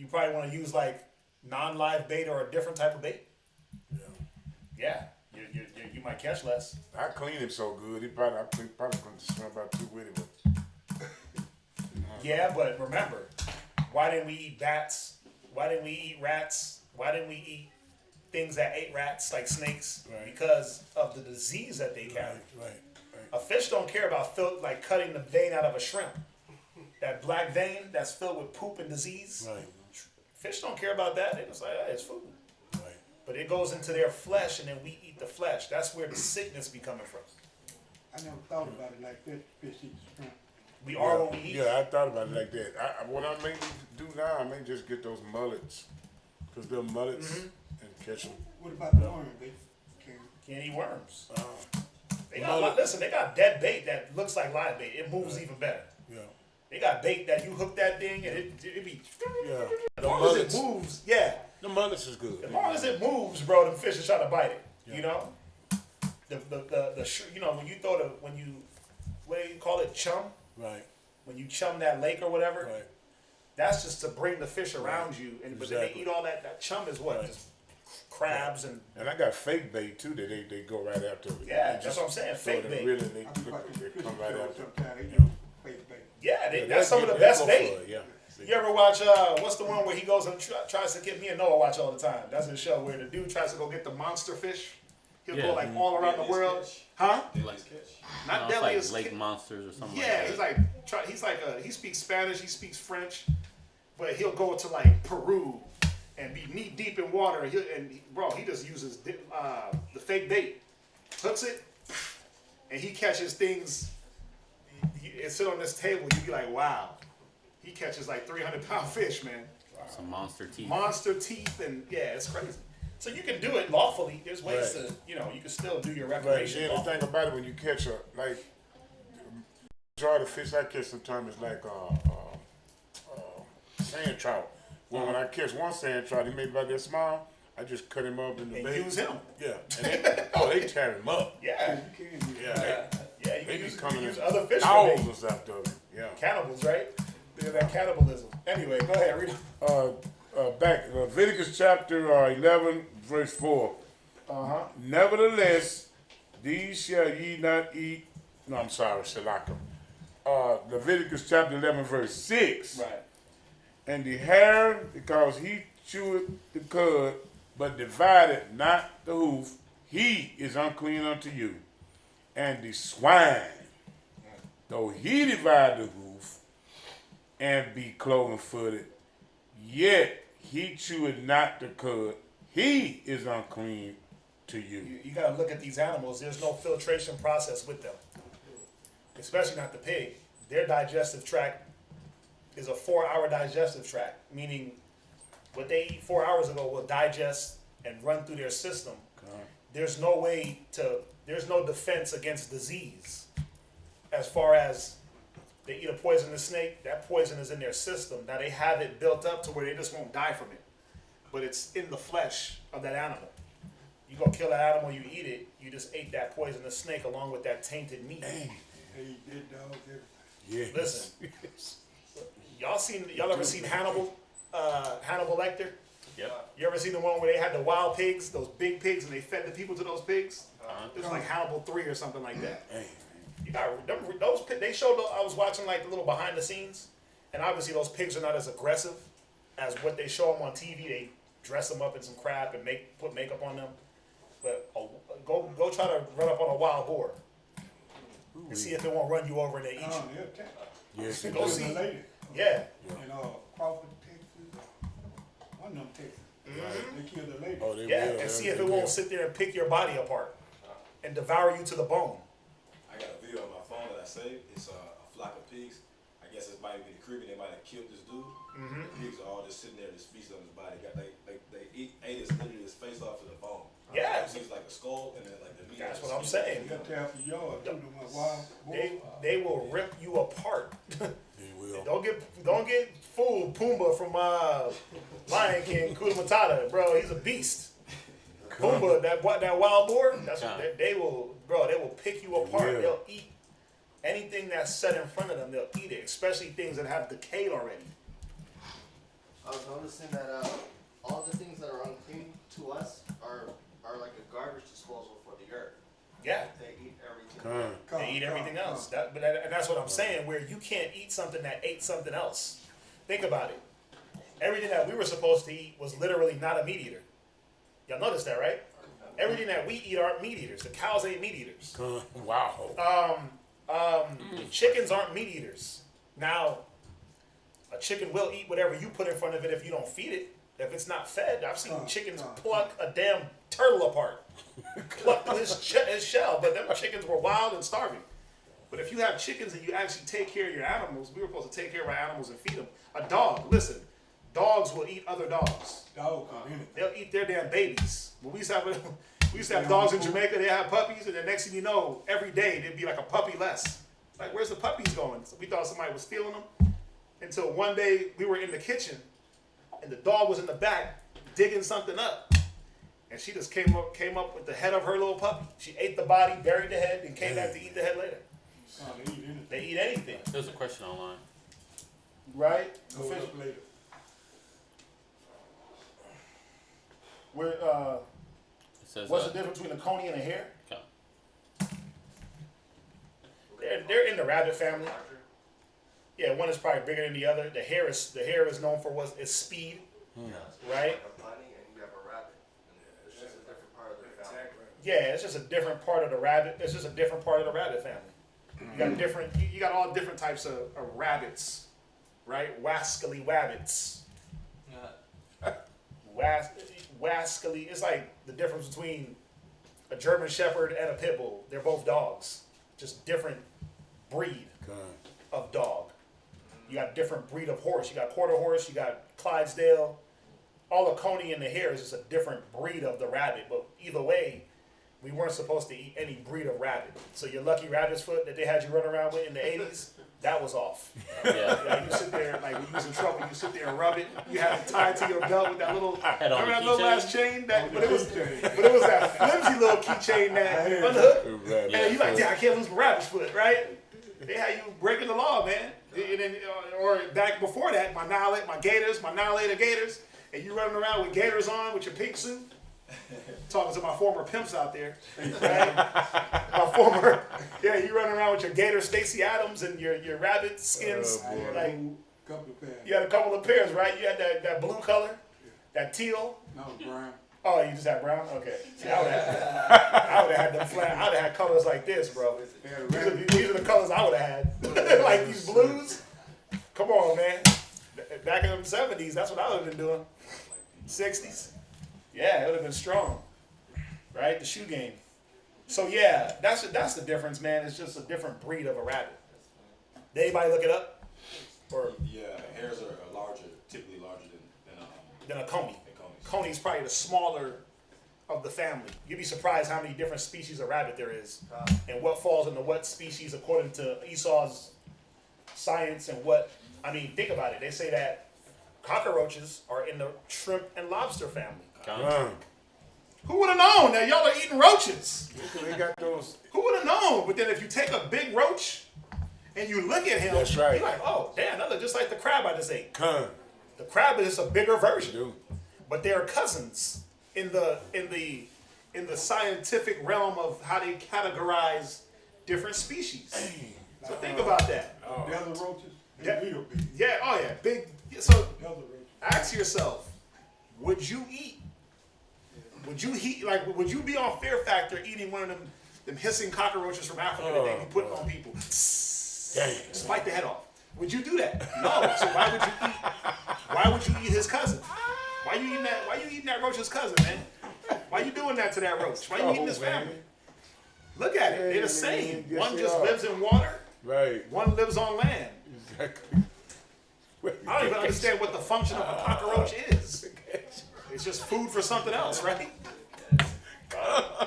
probably want to use like non-live bait or a different type of bait. Yeah. You might catch less. I clean him so good. I probably couldn't swim about two with him. Yeah, but remember, why didn't we eat bats? Why didn't we eat rats? Why didn't we eat things that ate rats like snakes? Right. Because of the disease that they carry. Right. A fish don't care about like cutting the vein out of a shrimp. That black vein that's filled with poop and disease. Right. Fish don't care about that. They just like, hey, it's food. Right. But it goes into their flesh, and then we eat the flesh. That's where the sickness be coming from. I never thought about it like that. Fish eat shrimp. We are what we eat. Yeah, I thought about it like that. What I may do now, I may just get those mullets, because they're mullets, and catch them. What about the worm? They can't eat worms. They got dead bait that looks like live bait. It moves even better. Yeah. They got bait that you hook that thing and it be. Yeah. As long as it moves, yeah. The mullets is good. As long as it moves, bro, them fish are trying to bite it. Yeah. You know. You know when you what do you call it, chum? Right. When you chum that lake or whatever. Right. That's just to bring the fish around you, but then they eat all that. That chum is what? Right. Just crabs and. And I got fake bait too that they go right after. Yeah, that's what I'm saying. Fake bait. Really, they come right after. fake bait. Yeah, that's some of the best bait. Yeah. You ever watch, what's the one where he goes and tries to get me and Noah watch all the time? That's a show where the dude tries to go get the monster fish. He'll go like all around the world. Huh? Not Deadliest like Lake Monsters or something yeah, like that. he speaks Spanish, he speaks French, but he'll go to like Peru and be knee deep in water. He just uses the fake bait, hooks it, and he catches things. It sit on this table, you'd be like, wow. He catches like 300-pound fish, man. Some monster teeth. Monster teeth, and yeah, it's crazy. So you can do it lawfully. There's ways Right. to, you can still do your But recreation. then the thing about it, when you catch majority of fish I catch sometimes is like sand trout. Well, when I catch one sand trout, he may be about that small. I just cut him up in the And bait. use him. Yeah. And they tear him up. Yeah. Yeah. Yeah, you They can be use coming in other fish for bait. thousands after them. Yeah. Cannibals, right? Look at that cannibalism. Anyway, go ahead, read it. Back Leviticus chapter 11, verse 4. Nevertheless, these shall ye not eat. No, I'm sorry, Shalaka. Leviticus chapter 11, verse 6. Right. And the hare, because he cheweth the cud, but divided not the hoof, he is unclean unto you. And the swine, though he divide the hoof, and be cloven footed, yet he cheweth not the cud, he is unclean to you. You got to look at these animals. There's no filtration process with them, especially not the pig. Their digestive tract is a 4-hour digestive tract, meaning what they eat 4 hours ago will digest and run through their system. There's no defense against disease. As far as they eat a poisonous snake, that poison is in their system. Now they have it built up to where they just won't die from it, but it's in the flesh of that animal. You go kill that animal, you eat it, you just ate that poisonous snake along with that tainted meat. Hey, dead dogs, everything. Yes. Listen, y'all ever seen Hannibal Lecter? Yep. You ever seen the one where they had the wild pigs, those big pigs, and they fed the people to those pigs? It was like Hannibal 3 or something like that. You got those. They showed. I was watching like the little behind the scenes, and obviously those pigs are not as aggressive as what they show them on TV. They dress them up in some crap and put makeup on them. But go try to run up on a wild boar and see if it won't run you over and they eat you. They'll attack. Yes, Go see. Yeah. Yeah. And Crawford, Texas, one of them Texas. They killed a lady. Oh, they Yeah, will. and see if it won't sit there and pick your body apart and devour you to the bone. I got a video on my phone that I saved. It's a flock of pigs. I guess it might be the Caribbean. They might have killed this dude. The pigs are all just sitting there, just feasting on his body. They ate literally his face off to the bone. Yeah. It seems like a skull and then like the meat. That's what I'm saying. You got to have the yard, too, the wild boar. They will rip you apart. They will. Don't get fooled, Pumbaa from Lion King, Hakuna Matata, bro. He's a beast. Pumbaa, that wild boar. They will pick you apart. Yeah. They'll eat anything that's set in front of them. They'll eat it, especially things that have decayed already. I was noticing that all the things that are unclean to us are like a garbage disposal for the earth. Yeah. They eat everything. They eat everything else. And that's what I'm saying, where you can't eat something that ate something else. Think about it. Everything that we were supposed to eat was literally not a meat eater. Y'all notice that, right? Everything that we eat aren't meat eaters. The cows ain't meat eaters. Wow. Chickens aren't meat eaters. Now, a chicken will eat whatever you put in front of it if you don't feed it. If it's not fed, I've seen chickens pluck a damn turtle apart. Pluck his shell, but them chickens were wild and starving. But if you have chickens and you actually take care of your animals, we were supposed to take care of our animals and feed them. A dog, listen, dogs will eat other dogs. They'll eat their damn babies. When we used to have dogs in Jamaica, they have puppies, and the next thing you know, every day there'd be like a puppy less. Like, where's the puppies going? So we thought somebody was stealing them. Until one day we were in the kitchen, and the dog was in the back digging something up. And she just came up with the head of her little puppy. She ate the body, buried the head, and came back to eat the head later. They eat anything. There's a question online. Right? Later. Where, It says, what's the difference between a coney and a hare? Okay. They're in the rabbit family. Yeah, one is probably bigger than the other. The hare is known for its speed, right? A bunny and you have a rabbit. It's just a different part of the family. Yeah, it's just a different part of the rabbit. It's just a different part of the rabbit family. You got all different types of rabbits, right? Wascally wabbits. Wascally. It's like the difference between a German Shepherd and a pit bull. They're both dogs, just different breed of dog. You got different breed of horse. You got quarter horse. You got Clydesdale. all the coney and the hare is just a different breed of the rabbit. But either way, we weren't supposed to eat any breed of rabbit. So your lucky rabbit's foot that they had you run around with in the 80s, that was off. Yeah. You sit there, like when you was in trouble, you sit there and rub it. You had it tied to your belt with that little, Had on remember that the little keychain? last chain? But it was that flimsy little keychain that unhooked. And you like, yeah, I can't lose my rabbit's foot, right? They had you breaking the law, man. And then, or back before that, my Annihilator Gators, and you running around with Gators on with your pink suit. Talking to my former pimps out there, right? You running around with your Gator Stacey Adams and your rabbit skins. You had a couple of pairs, right? You had that blue color, that teal. No, brown. Oh, you just had brown? Okay. See, I would have had them flat. I would have had colors like this, bro. These are the colors I would have had. Like these blues. Come on, man. Back in the 70s, that's what I would have been doing. 60s. Yeah, it would have been strong. Right? The shoe game. So yeah, that's the difference, man. It's just a different breed of a rabbit. Did anybody look it up? Or Yeah, hares are typically larger than than a coney. coneys. Coney's probably the smaller of the family. You'd be surprised how many different species of rabbit there is, and what falls into what species according to Esau's science and what. I mean, think about it. They say that cockroaches are in the shrimp and lobster family. Who would have known that y'all are eating roaches? They got those. Who would have known? But then if you take a big roach and you look at him, That's right. you're like, oh, damn, that looks just like the crab I just ate. Con. The crab is just a bigger version. Dude. But they're cousins in the scientific realm of how they categorize different species. So think about that. Desert roaches. Yeah. Real big. Yeah, oh yeah, big. So Desert roaches. ask yourself, would you be on Fear Factor eating one of them hissing cockroaches from Africa that they be putting on people? Spike the head off. Would you do that? No. So why would you eat his cousin? Why you eating that roach's cousin, man? Why you doing that to that roach? Why you eating his family? Look at it. They're the same. Yes, One they just are. lives in water. Right. One lives on land. Exactly. I don't even understand what the function of a cockroach is. It's just food for something else, right?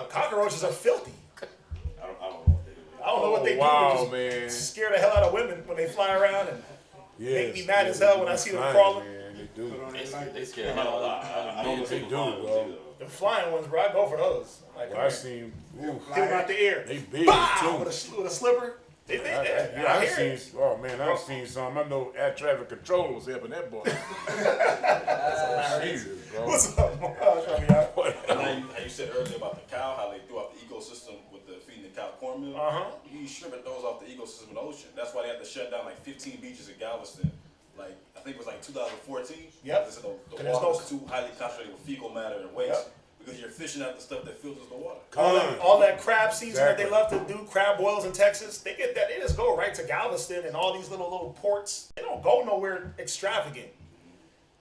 Cockroaches are filthy. I don't know what they do. I don't know what they Wow, do. Just man. scare the hell out of women when they fly around and make me mad as hell when I see them flying, crawling. Man, they do. They scare the hell out of me. They do, bro. The flying ones, bro, I go for those. Like, Well, I seen. Ooh, hit them out the air. they big Bow! too. With a slipper. They big there. Yeah, I I hear seen. it. Oh man, I've seen some. I know air traffic control was helping that boy. Jesus, bro. What's up, man? How you said earlier about the cow, how they threw out the ecosystem with the feeding the cow cornmeal. You stripping those off the ecosystem in the ocean. That's why they had to shut down like 15 beaches in Galveston. Like I think it was like 2014. Yep. They said the there's water no- was too highly concentrated with fecal matter and waste. Yep. Because you're fishing out the stuff that filters the water. All that crab season that they Exactly. love to do, crab boils in Texas, they get that. They just go right to Galveston and all these little ports. They don't go nowhere extravagant.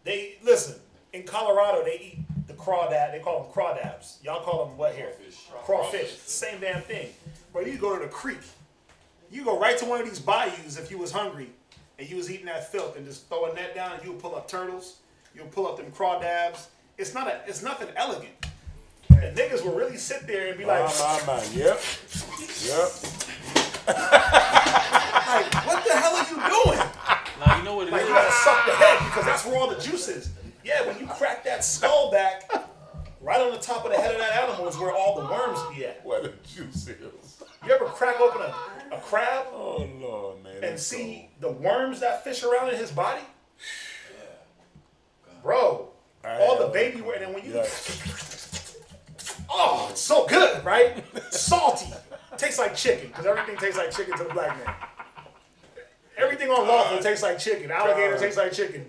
They listen in Colorado. They eat the crawdad. They call them crawdads. Y'all call them what here? Crawfish. Same damn thing. But you go to the creek. You go right to one of these bayous if you was hungry and you was eating that filth and just throw a net down and you would pull up turtles. You'll pull up them crawdads. It's nothing elegant. And niggas will really sit there and be like, Yep. like, what the hell are you doing? Now you know what it Like, is. you gotta suck the head because that's where all the juice is. Yeah, when you crack that skull back, right on the top of the head of that animal is where all the worms be at. Where the juice is. You ever crack open a crab Oh Lord, man. and that's see the worms that fish around in his body? Bro, all the baby worm, and then when you, oh, it's so good, right? Salty. Tastes like chicken, because everything tastes like chicken to the black man. Everything on lawful tastes like chicken. Alligator tastes like chicken.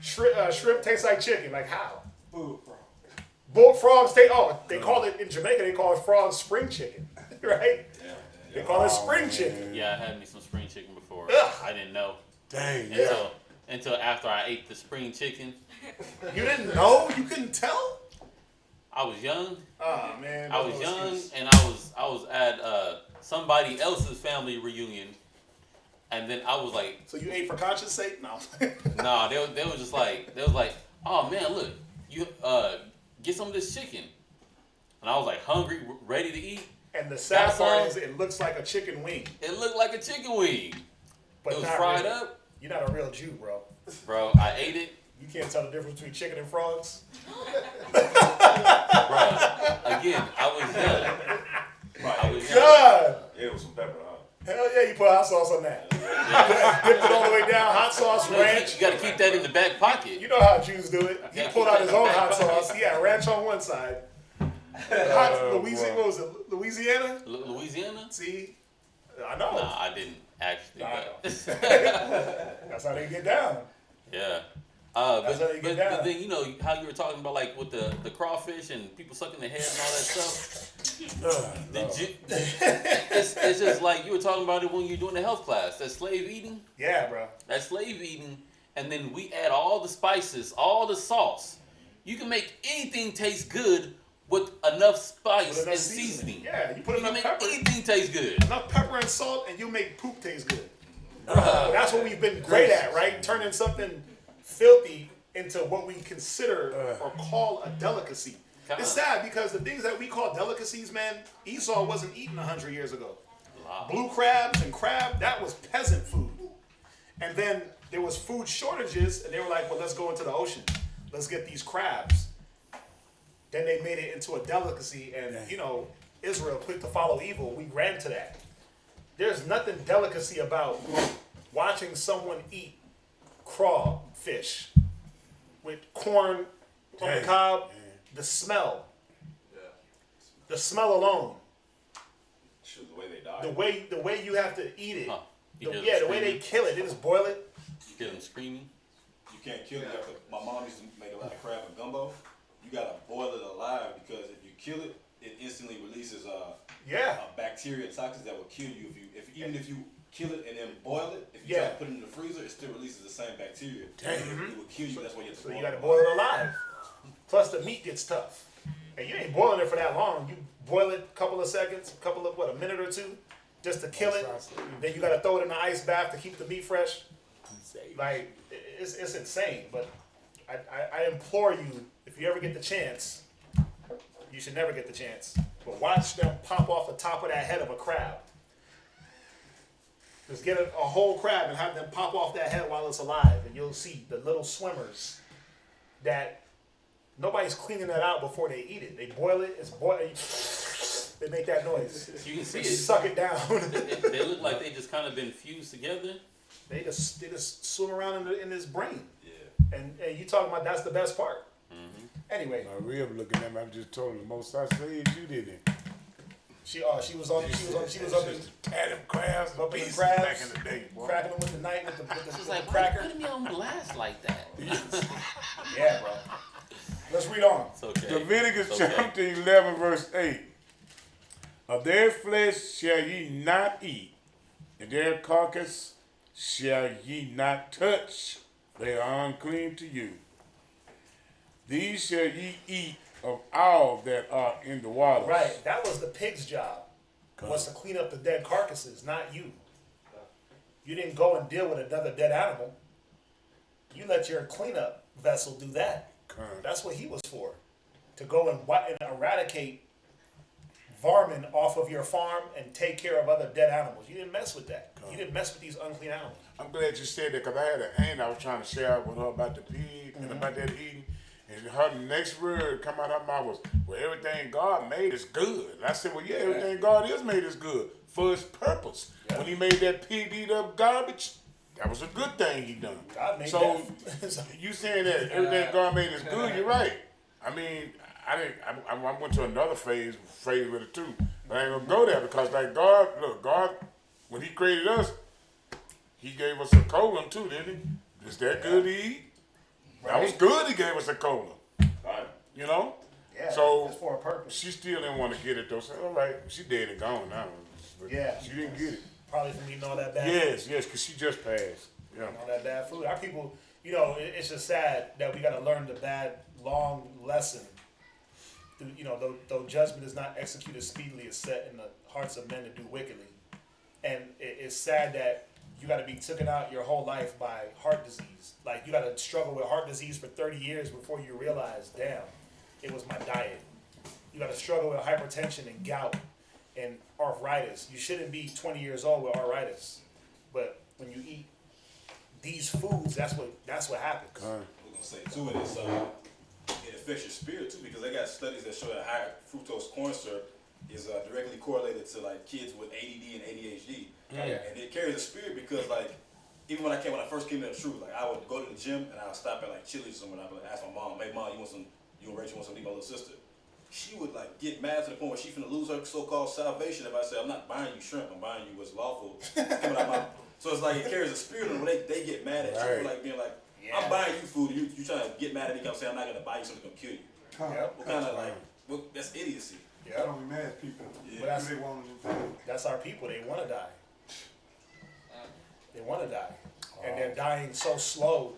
Shrimp tastes like chicken. Like how? Bullfrog. Bullfrogs taste. Oh, they call it in Jamaica. They call it frog spring chicken, right? They call it spring chicken. Yeah, I had me some spring chicken before. Ugh. I didn't know Dang, yeah. until after I ate the spring chicken. You didn't know? You couldn't tell? I was young. Oh man. I was no young, excuse. and I was at somebody else's family reunion, and then I was like, So you ate for conscience sake? No. nah, they was like, oh man, look, you get some of this chicken. And I was like hungry, ready to eat. And the sad part is it looks like a chicken wing. It looked like a chicken wing. But it was not fried really. up. You're not a real Jew, bro. Bro, I ate it. You can't tell the difference between chicken and frogs. Bro, again, I was young. I was young. God! Yeah, it was some pepper, huh? Hell yeah, you put hot sauce on that. Dip it all the way down, hot sauce, ranch. You gotta keep that in the back pocket. You know how Jews do it. He pulled out his own hot sauce. He had ranch on one side. Louisiana, what was it? Louisiana? Louisiana? See? I know. Nah, I didn't actually. That's how they get down. Yeah. That's how they get down. But then, you know, how you were talking about, like, with the crawfish and people sucking their head and all that stuff. It's just like you were talking about it when you're doing the health class. That slave eating. Yeah, bro. That slave eating. And then we add all the spices, all the sauce. You can make anything taste good with enough spice and seasoning. Yeah, you put enough make pepper. anything taste good. Enough pepper and salt, and you make poop taste good. That's what we've been great at, right? Turning something filthy into what we consider or call a delicacy. It's sad because the things that we call delicacies, man, Esau wasn't eating 100 years ago. Wow. Blue crabs and crab, that was peasant food. And then there was food shortages, and they were like, well, let's go into the ocean. Let's get these crabs. Then they made it into a delicacy, and, you know, Israel, quick to follow evil, we ran to that. There's nothing delicacy about watching someone eat crawfish with corn on the cob. The smell. The smell alone. Shoot, the way they die. The way you have to eat it. Huh. The way they kill it. They just boil it. You hear them screaming. You can't kill it. My mom used to make a lot of crab and gumbo. You gotta boil it alive because if you kill it, it instantly releases a bacteria and toxins that will kill you even if you kill it and then boil it. If you try to put it in the freezer, it still releases the same bacteria. It will kill you. That's why you have to boil it. You gotta boil it alive. Plus the meat gets tough. And you ain't boiling it for that long. You boil it a couple of seconds, a minute or two, just to kill it. Then you gotta throw it in the ice bath to keep the meat fresh. Like, it's insane. But I implore you, if you ever get the chance, you should never get the chance, but watch them pop off the top of that head of a crab. Just get a whole crab and have them pop off that head while it's alive, and you'll see the little swimmers that nobody's cleaning that out before they eat it. They boil it, it's boiled, they make that noise. You can see they it. Suck it down. They look like they just kind of been fused together. They just swim around in his brain. Yeah. And you talking about that's the best part. Mm-hmm. Anyway. My real looking at me, I just told her the most I said you didn't. She was up in Adam crabs, up in the crabs back in the day, boy. Cracking them with the knife with the She's like, cracker. why are you putting me on blast like that? Yeah, bro. Let's read on. It's okay. Leviticus chapter 11, verse 8. Of their flesh shall ye not eat, and their carcass shall ye not touch. They are unclean to you. These shall ye eat of all that are in the waters. Right, that was the pig's job. Was to clean up the dead carcasses, not you. You didn't go and deal with another dead animal. You let your cleanup vessel do that. That's what he was for. To go and eradicate varmint off of your farm and take care of other dead animals. You didn't mess with that. You didn't mess with these unclean animals. I'm glad you said that because I had an aunt I was trying to share with her about the pig and about that eating. And her next word come out of her mouth was, well, everything God made is good. And I said, well, yeah, everything God is made is good for his purpose. Yeah. When he made that pig eat up garbage, that was a good thing he done. God made so that. You saying that everything God made is good, you're right. I mean, I went to another phase with it too. But I ain't gonna go there because like God, when he created us, he gave us a colon too, didn't he? Is that good to eat? That was good he gave us a colon. Right. You know? Yeah, so it's for a purpose. She still didn't want to get it though. So all right, she dead and gone now. But yeah. She didn't get it. Probably from eating all that bad food. Yes, because she just passed. Yeah. All that bad food. Our people, you know, it's just sad that we got to learn the bad, long lesson. You know, though judgment is not executed speedily, is set in the hearts of men to do wickedly. And it's sad that you got to be taken out your whole life by heart disease. Like, you got to struggle with heart disease for 30 years before you realize, damn, it was my diet. You got to struggle with hypertension and gout and arthritis. You shouldn't be 20 years old with arthritis. But when you eat these foods, that's what happens. We're gonna say too, and it affects your spirit too, because they got studies that show that high fructose corn syrup is directly correlated to like kids with ADD and ADHD, and it carries a spirit because like even when I first came to the truth, like I would go to the gym and I would stop at like Chili's or somewhere, and I would ask my mom, "Hey mom, you and Rachel want some to eat my little sister?" She would like get mad to the point where she finna lose her so-called salvation if I say, "I'm not buying you shrimp, I'm buying you what's lawful." Coming out my So it's like it carries a spirit when they get mad at you, like being like, I'm buying you food, you trying to get mad at me because I'm saying I'm not going to buy you something that's going to kill you. What kind of like, that's idiocy. I don't be mad at people. But that's our people. They want to die. They want to die. And they're dying so slow,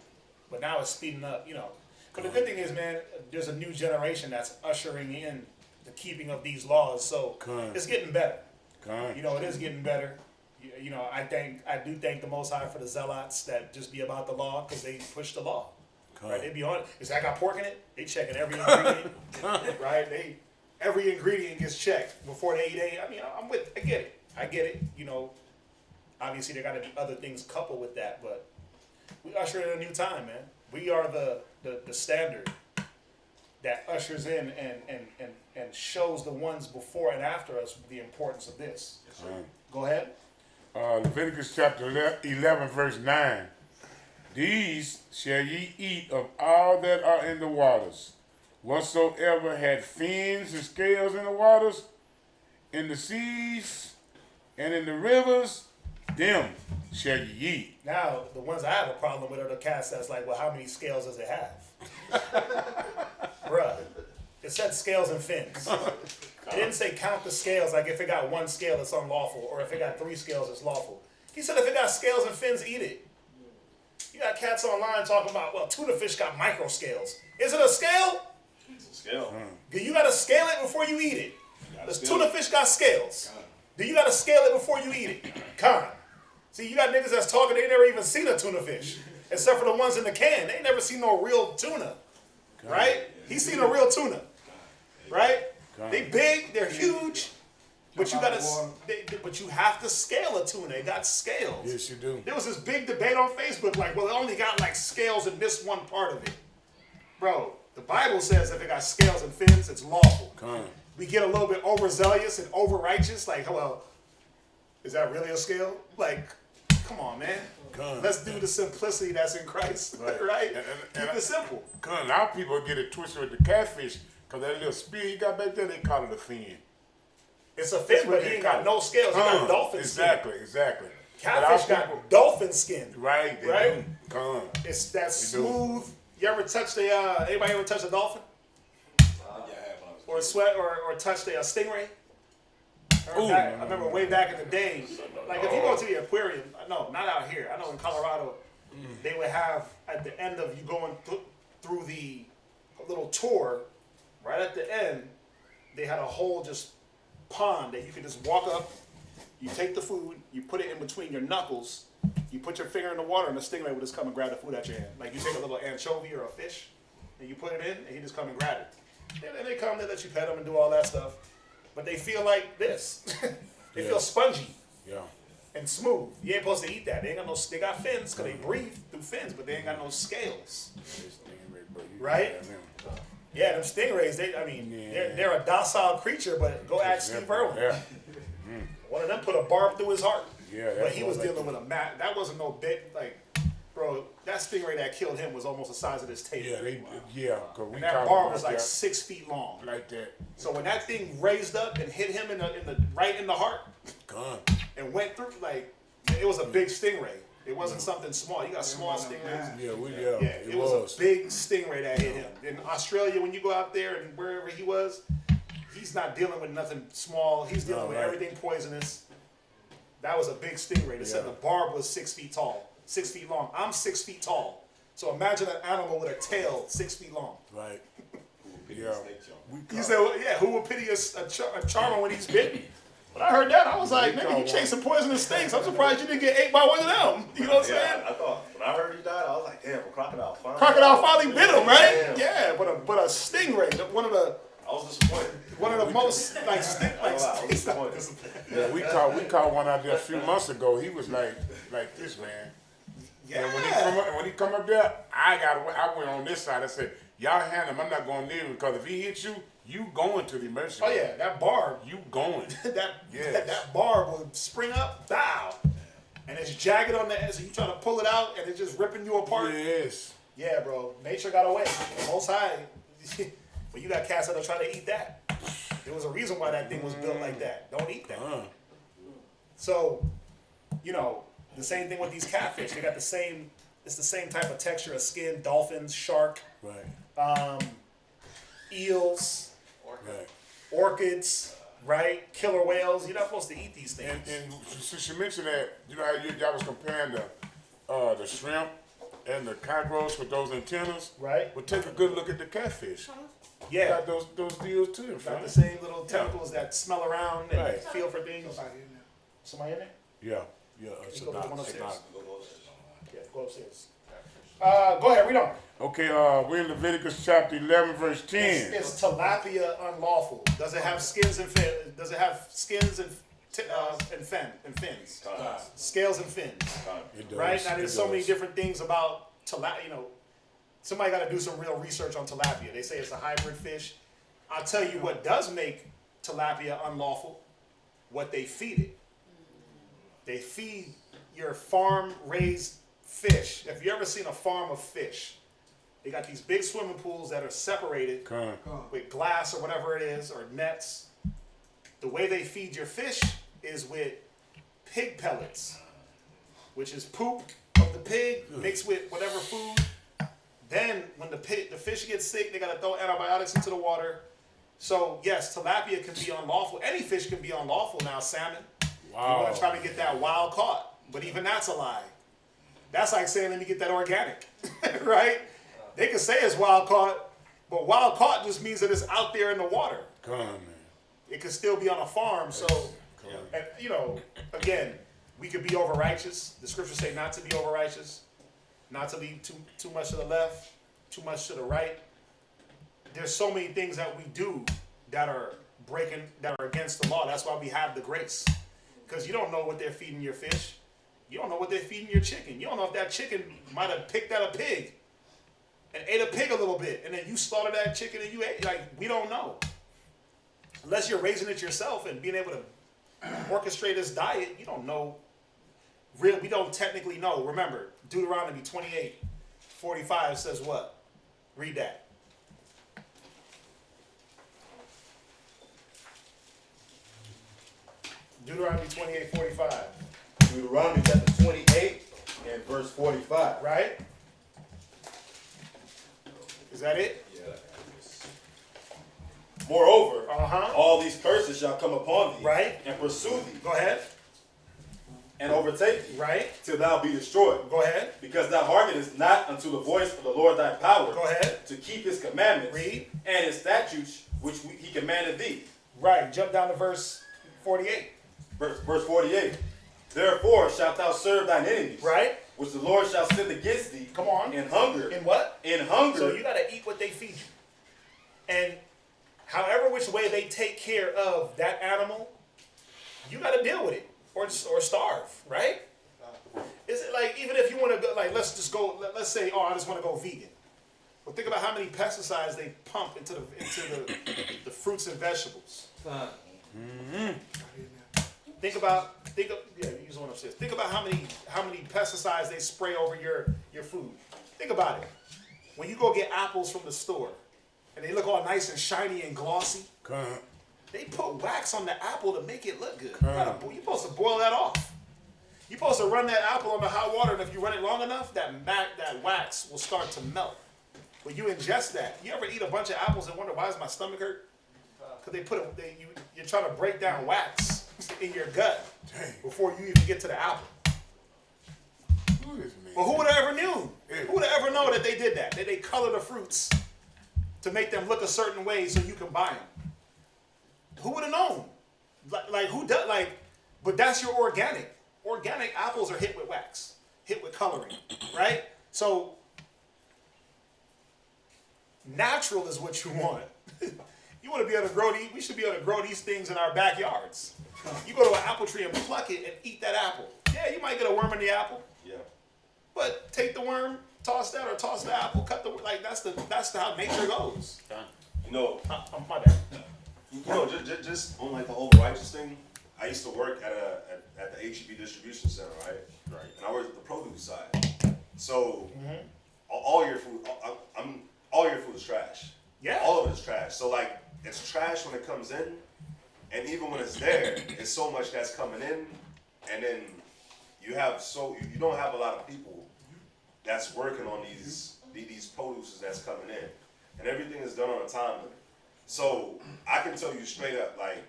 but now it's speeding up, you know. But the good thing is, man, there's a new generation that's ushering in the keeping of these laws. So it's getting better. You know, it is getting better. You know, I do thank the Most High for the zealots that just be about the law because they push the law. Right? They be on it. Is that got pork in it? They checking every ingredient. Right? Every ingredient gets checked before they eat. I mean, I get it. You know, obviously there got to be other things coupled with that, but we usher in a new time, man. We are the standard that ushers in and shows the ones before and after us the importance of this. Yes, sir. Go ahead. Leviticus chapter 11, verse 9. These shall ye eat of all that are in the waters. Whatsoever had fins and scales in the waters, in the seas, and in the rivers, them shall ye eat. Now, the ones I have a problem with are the cats that's like, well, how many scales does it have? Bruh, it said scales and fins. It didn't say count the scales, like if it got one scale, it's unlawful, or if it got 3 scales, it's lawful. He said if it got scales and fins, eat it. You got cats online talking about, well, tuna fish got micro scales. Is it a scale? It's a scale. You got to scale it before you eat it. The tuna fish got scales. Do you got to scale it before you eat it? See, you got niggas that's talking, they never even seen a tuna fish. Except for the ones in the can. They never seen no real tuna. Right? He's seen a real tuna. Right? They big, they're huge, but you have to scale a tuna. It got scales. Yes, you do. There was this big debate on Facebook, like, well, it only got like scales in this one part of it. Bro, the Bible says if it got scales and fins, it's lawful. We get a little bit overzealous and over righteous, like, well, is that really a scale? Like, come on, man. Let's do the simplicity that's in Christ, right? Keep it simple. A lot of people get it twisted with the catfish. Cause that little spear he got back there, they call it a fin. It's a fin, but he ain't got no scales. He got dolphin skin. Exactly. Catfish got dolphin skin. Right. It's that smooth. You ever touch anybody ever touch a dolphin? Or sweat or touch a stingray? I remember way back in the day, like if you go to the aquarium, no, not out here. I know in Colorado, they would have at the end of you going through the little tour. Right at the end, they had a whole just pond that you could just walk up, you take the food, you put it in between your knuckles, you put your finger in the water, and the stingray would just come and grab the food at your hand. Like you take a little anchovy or a fish, and you put it in, and he just come and grab it. And then they come, they let you pet them and do all that stuff. But they feel like this. They feel spongy and smooth. You ain't supposed to eat that. They ain't got no. They got fins because they breathe through fins, but they ain't got no scales. Right? Yeah, them stingrays, they're a docile creature, but go ask Steve Irwin. One of them put a barb through his heart. But he was dealing with a mat. That wasn't no bit, like, bro, that stingray that killed him was almost the size of this table. And that barb was like 6 feet long. Like that. So when that thing raised up and hit him right in the heart, and went through, like, it was a big stingray. It wasn't something small. You got small stingrays. It was a big stingray that hit him. In Australia, when you go out there and wherever he was, he's not dealing with nothing small. He's dealing with everything poisonous. That was a big stingray. They said the barb was 6 feet tall, 6 feet long. I'm 6 feet tall. So imagine an animal with a tail 6 feet long. Right. You said, well, who will pity a charmer when he's bitten? When I heard that, I was like, nigga, you chasing poisonous snakes. I'm surprised you didn't get ate by one of them. You know what I'm saying? I thought when I heard he died, I was like, damn, a crocodile finally. Crocodile finally bit him, right? Damn. Yeah, but a stingray, one of the. I was disappointed. One of the most like stick I like. was disappointed. Yeah, we caught one out there a few months ago. He was like this, man. Yeah. And when he come up there, I went on this side. I said, y'all hand him. I'm not going near him because if he hits you, you going to the emergency Oh room. yeah, that barb. You going. that barb would spring up, bow, and it's jagged on the edge. So you try to pull it out, and it's just ripping you apart. Yes. Yeah, bro. Nature got away. Most High. But you got cats that are trying to eat that. There was a reason why that thing was built like that. Don't eat that. So, you know, the same thing with these catfish. They got the same. It's the same type of texture of skin. Dolphins, shark, Right. eels, Right. orchids, right? Killer whales. You're not supposed to eat these things. And since you mentioned that, you know how y'all was comparing the shrimp and the cockroach with those antennas. Right. Well, take a good look at the catfish. Yeah. Got those deals too. Got the same little tentacles that smell around and Right. feel for things. Somebody in there? Yeah. It's Go a to the one doc. upstairs. Yeah, go upstairs. Go ahead, read on. Okay, we're in Leviticus chapter 11, verse 10. Is tilapia unlawful? Does it have skins and fins? Does it have skins and fins? Scales and fins. It does. Right? Now, It there's so many does. different things about tilapia. You know, somebody got to do some real research on tilapia. They say it's a hybrid fish. I'll tell you what does make tilapia unlawful: what they feed it. They feed your farm-raised fish. Have you ever seen a farm of fish? They got these big swimming pools that are separated with glass or whatever it is, or nets. The way they feed your fish is with pig pellets, which is poop of the pig mixed with whatever food. Then when the fish gets sick, they gotta throw antibiotics into the water. So yes, tilapia can be unlawful. Any fish can be unlawful now. Salmon. Wow. You want to try to get that wild caught, but even that's a lie. That's like saying, let me get that organic, right? They can say it's wild caught, but wild caught just means that it's out there in the water. Come on, man. It could still be on a farm. So, and, you know, again, we could be over righteous. The scriptures say not to be over righteous, not to lean too much to the left, too much to the right. There's so many things that we do that are against the law. That's why we have the grace. Because you don't know what they're feeding your fish. You don't know what they're feeding your chicken. You don't know if that chicken might have picked out a pig and ate a pig a little bit, and then you slaughtered that chicken and you ate. Like, we don't know. Unless you're raising it yourself and being able to orchestrate this diet, you don't know. We don't technically know. Remember, Deuteronomy 28:45 says what? Read that. Deuteronomy 28:45. Deuteronomy chapter 28 and verse 45. Right? Is that it? Yeah. Moreover, Uh-huh. all these curses shall come upon thee, Right. and pursue thee, Go ahead. and overtake thee, Right? till thou be destroyed. Go ahead. Because thou hearkenest not unto the voice of the Lord thy power, Go ahead. to keep his commandments Read. and his statutes which he commanded thee. Right. Jump down to verse 48. Verse 48. Therefore shalt thou serve thine enemies, Right? which the Lord shall send against thee. Come on. In hunger. In what? In hunger. So you got to eat what they feed you. And however which way they take care of that animal, you got to deal with it or starve, right? Is it like, even if you want to go, like, let's say, oh, I just want to go vegan. Well, think about how many pesticides they pump into the fruits and vegetables. Think about use one upstairs. Think about how many pesticides they spray over your food. Think about it. When you go get apples from the store and they look all nice and shiny and glossy, they put wax on the apple to make it look good. You're supposed to boil that off. You're supposed to run that apple under hot water, and if you run it long enough, that wax will start to melt. When you ingest that, you ever eat a bunch of apples and wonder, why does my stomach hurt? Because you're trying to break down wax in your gut before you even get to the apple. Well, who would have ever knew? Who would have ever known that they did that? That they color the fruits to make them look a certain way so you can buy them? Who would have known? Like who does like? But that's your organic. Organic apples are hit with wax, hit with coloring, right? So natural is what you want. You want to be able to grow these. We should be able to grow these things in our backyards. You go to an apple tree and pluck it and eat that apple. Yeah, you might get a worm in the apple. Yeah. But take the worm, toss that, or toss the apple, cut the like. That's how nature goes. You know, My bad. you know, just on like the whole righteous thing. I used to work at the HEB distribution center, right? Right. And I worked at the produce side. So all your food, all your food is trash. Yeah. All of it is trash. So like, it's trash when it comes in, and even when it's there, it's so much that's coming in, and then you don't have a lot of people that's working on these produces that's coming in, and everything is done on a time limit. So I can tell you straight up, like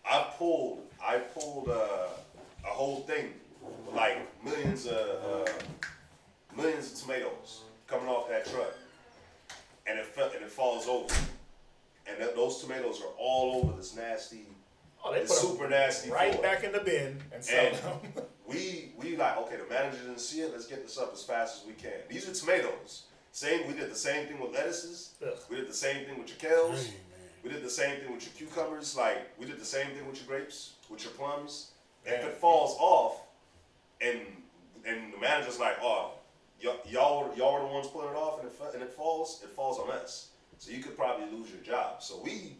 I pulled a whole thing with like millions of tomatoes coming off that truck, and it falls over, and those tomatoes are all over this nasty. Oh, they it's put super nasty. right back in the bin and sell them. we like, okay, the manager didn't see it. Let's get this up as fast as we can. These are tomatoes. We did the same thing with lettuces. Ugh. We did the same thing with your kales. We did the same thing with your cucumbers. Like, we did the same thing with your grapes, with your plums. And if it falls off, and the manager's like, oh, y'all were the ones pulling it off, and it falls on us. So you could probably lose your job. So we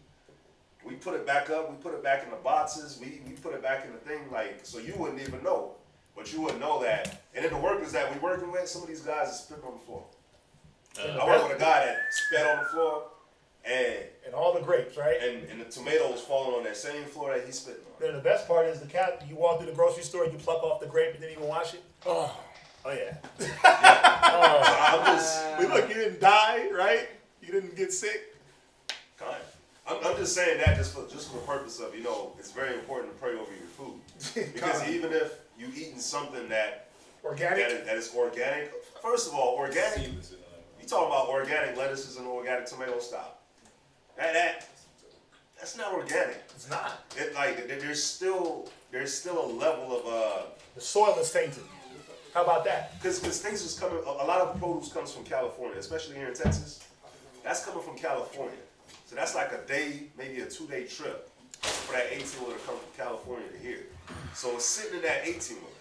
put it back up. We put it back in the boxes. We put it back in the thing, like, so you wouldn't even know. But you wouldn't know that. And then the workers that we working with, some of these guys are spitting on the floor. I work with a guy that spit on the floor, and all the grapes, right? And the tomatoes falling on that same floor that he's spitting on. Then the best part is you walk through the grocery store, you pluck off the grape, and then even wash it. Oh yeah. Look, you didn't die, right? You didn't get sick. Kind. I'm just saying that just for the purpose of, it's very important to pray over your food. Because even if you eating something that is organic, first of all, organic, you talking about organic lettuces and organic tomatoes, stop. That's not organic. It's not. There's still a level of the soil is tainted. How about that? Because things is coming. A lot of the produce comes from California, especially here in Texas. That's coming from California. So that's like a day, maybe a 2-day trip for that 18-wheeler to come from California to here. So it's sitting in that 18-wheeler.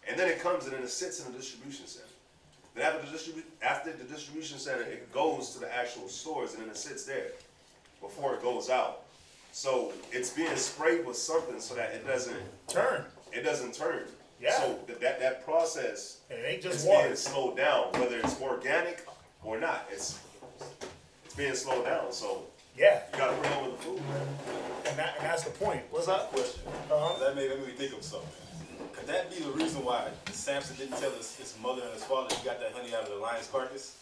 And then it comes and then it sits in the distribution center. Then after the distribution center, it goes to the actual stores and then it sits there before it goes out. So it's being sprayed with something so that it doesn't turn. It doesn't turn. Yeah. So that process and it ain't just is water. being slowed down, whether it's organic or not. It's being slowed down. So yeah, you gotta bring over the food. And that's the point. What's up? Question. That made me think of something. Could that be the reason why Samson didn't tell his mother and his father he got that honey out of the lion's carcass?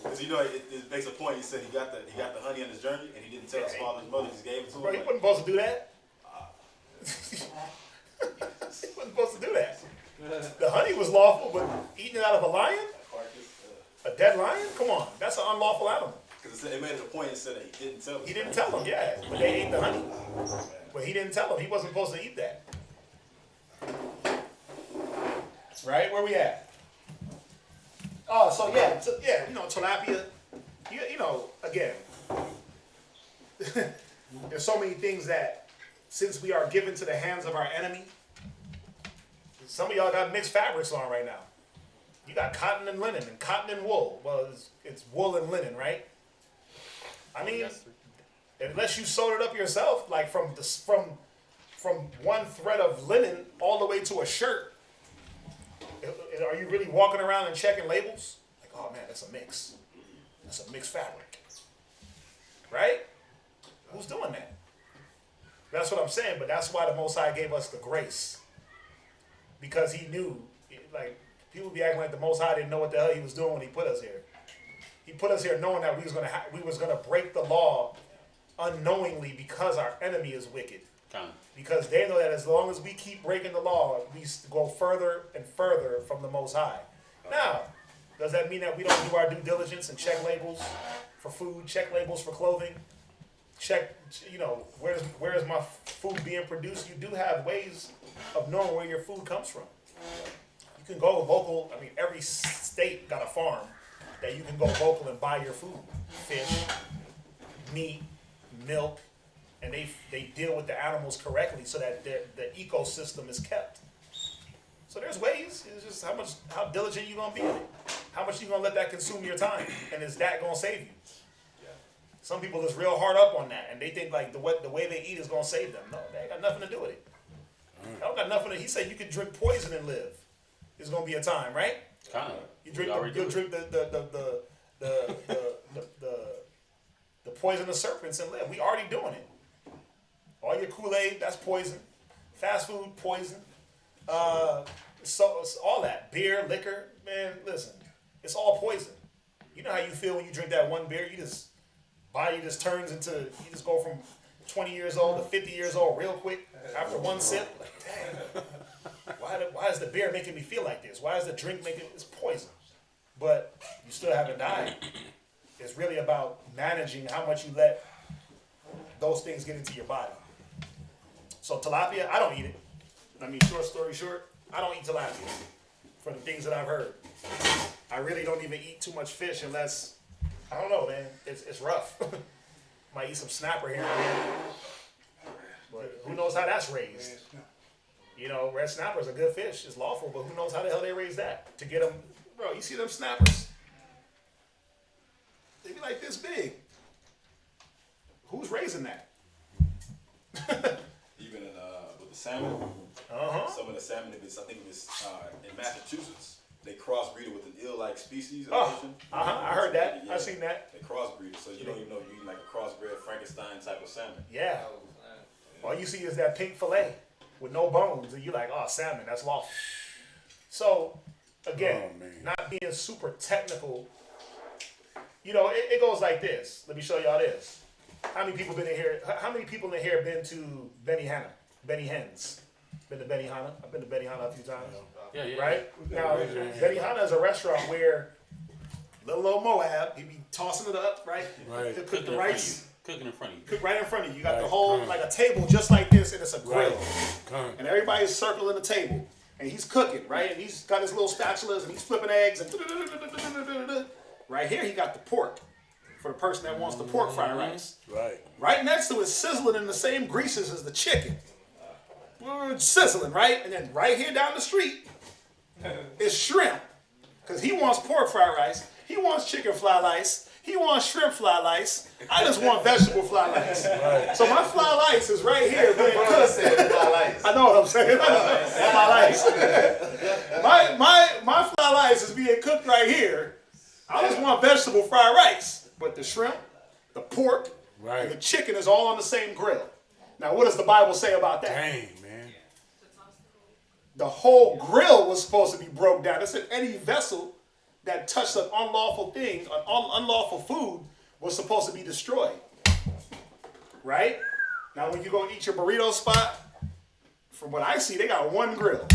Because it makes a point. He said he got the honey on his journey, and he didn't tell his father and mother. He just gave it to him. Bro, he wasn't supposed to do that. He wasn't supposed to do that. The honey was lawful, but eating it out of a lion, a dead lion. Come on, that's an unlawful animal. Because it made it a point. It said that he didn't tell him. He didn't tell them, yeah, but they ate the honey. But he didn't tell them. He wasn't supposed to eat that. Right? Where we at? Oh, so tilapia. Again, there's so many things that, since we are given to the hands of our enemy, some of y'all got mixed fabrics on right now. You got cotton and linen and cotton and wool. Well, it's wool and linen, right? I mean, unless you sewed it up yourself, like from one thread of linen all the way to a shirt, are you really walking around and checking labels? Like, oh man, that's a mix. That's a mixed fabric. Right? Who's doing that? That's what I'm saying, but that's why the Most High gave us the grace. Because he knew, like, people be acting like the Most High didn't know what the hell he was doing when he put us here. He put us here knowing that we was gonna break the law unknowingly because our enemy is wicked. Because they know that as long as we keep breaking the law, we go further and further from the Most High. Now, does that mean that we don't do our due diligence and check labels for food, check labels for clothing, check, where's my food being produced. You do have ways of knowing where your food comes from. You can go local. I mean, every state got a farm that you can go local and buy your food. Fish, meat, milk, and they deal with the animals correctly so that the ecosystem is kept. So there's ways. It's just how diligent you gonna be in it. How much you gonna let that consume your time, and is that gonna save you? Some people is real hard up on that, and they think like the way they eat is gonna save them. No, they ain't got nothing to do with it. They don't got nothing. He said you can drink poison and live. There's gonna be a time, right? Kind of. You'll drink the poison of serpents and live. We already doing it. All your Kool-Aid, that's poison. Fast food, poison. So it's all that beer, liquor, man. Listen, it's all poison. You know how you feel when you drink that one beer? Body just turns into, you just go from 20 years old to 50 years old real quick after one sip. Like, damn, why is the beer making me feel like this? Why is the drink making, it's poison. But you still haven't died. It's really about managing how much you let those things get into your body. So tilapia, I don't eat it. I mean, short story short, I don't eat tilapia from the things that I've heard. I really don't even eat too much fish unless, I don't know, man. It's rough. Might eat some snapper here and there. But who knows how that's raised? Red snapper is a good fish. It's lawful, but who knows how the hell they raise that? To get them, bro, you see them snappers? They be like this big. Who's raising that? Even with the salmon, some of the salmon, I think it was in Massachusetts, they crossbreed it with an eel-like species. I heard that. Yeah, I seen that. They crossbreed it, so you don't even know you're eating like a crossbred Frankenstein type of salmon. Yeah. All you see is that pink fillet with no bones, and you're like, oh, salmon, that's lawful. So, again, not being super technical, it goes like this. Let me show y'all this. How many people been in here? How many people in here been to Benihana's? Been to Benihana? I've been to Benihana a few times. Yeah. Right? Now, Benihana is a restaurant where little old Moab, he be tossing it up, right? Right. He'll cook the rice. Cooking in front of you. Cook right in front of you. You got the whole, like a table just like this, and it's a grill. And everybody's circling the table. And he's cooking, right? And he's got his little spatulas, and he's flipping eggs, and right here, he got the pork for the person that wants the pork fried rice. Right. Right next to it, sizzling in the same greases as the chicken. Sizzling, right? And then right here down the street is shrimp. Because he wants pork fried rice. He wants chicken fly lice. He wants shrimp fly lice. I just want vegetable fly lice. Right. So my fly lice is right here being cooked. I know what I'm saying. Fly lice. My fly lice is being cooked right here. I just want vegetable fried rice. But the shrimp, the pork, and the chicken is all on the same grill. Now, what does the Bible say about that? Dang, man. The whole grill was supposed to be broke down. It said any vessel that touched an unlawful thing, an unlawful food, was supposed to be destroyed. Right? Now, when you go eat your burrito spot, from what I see, they got one grill.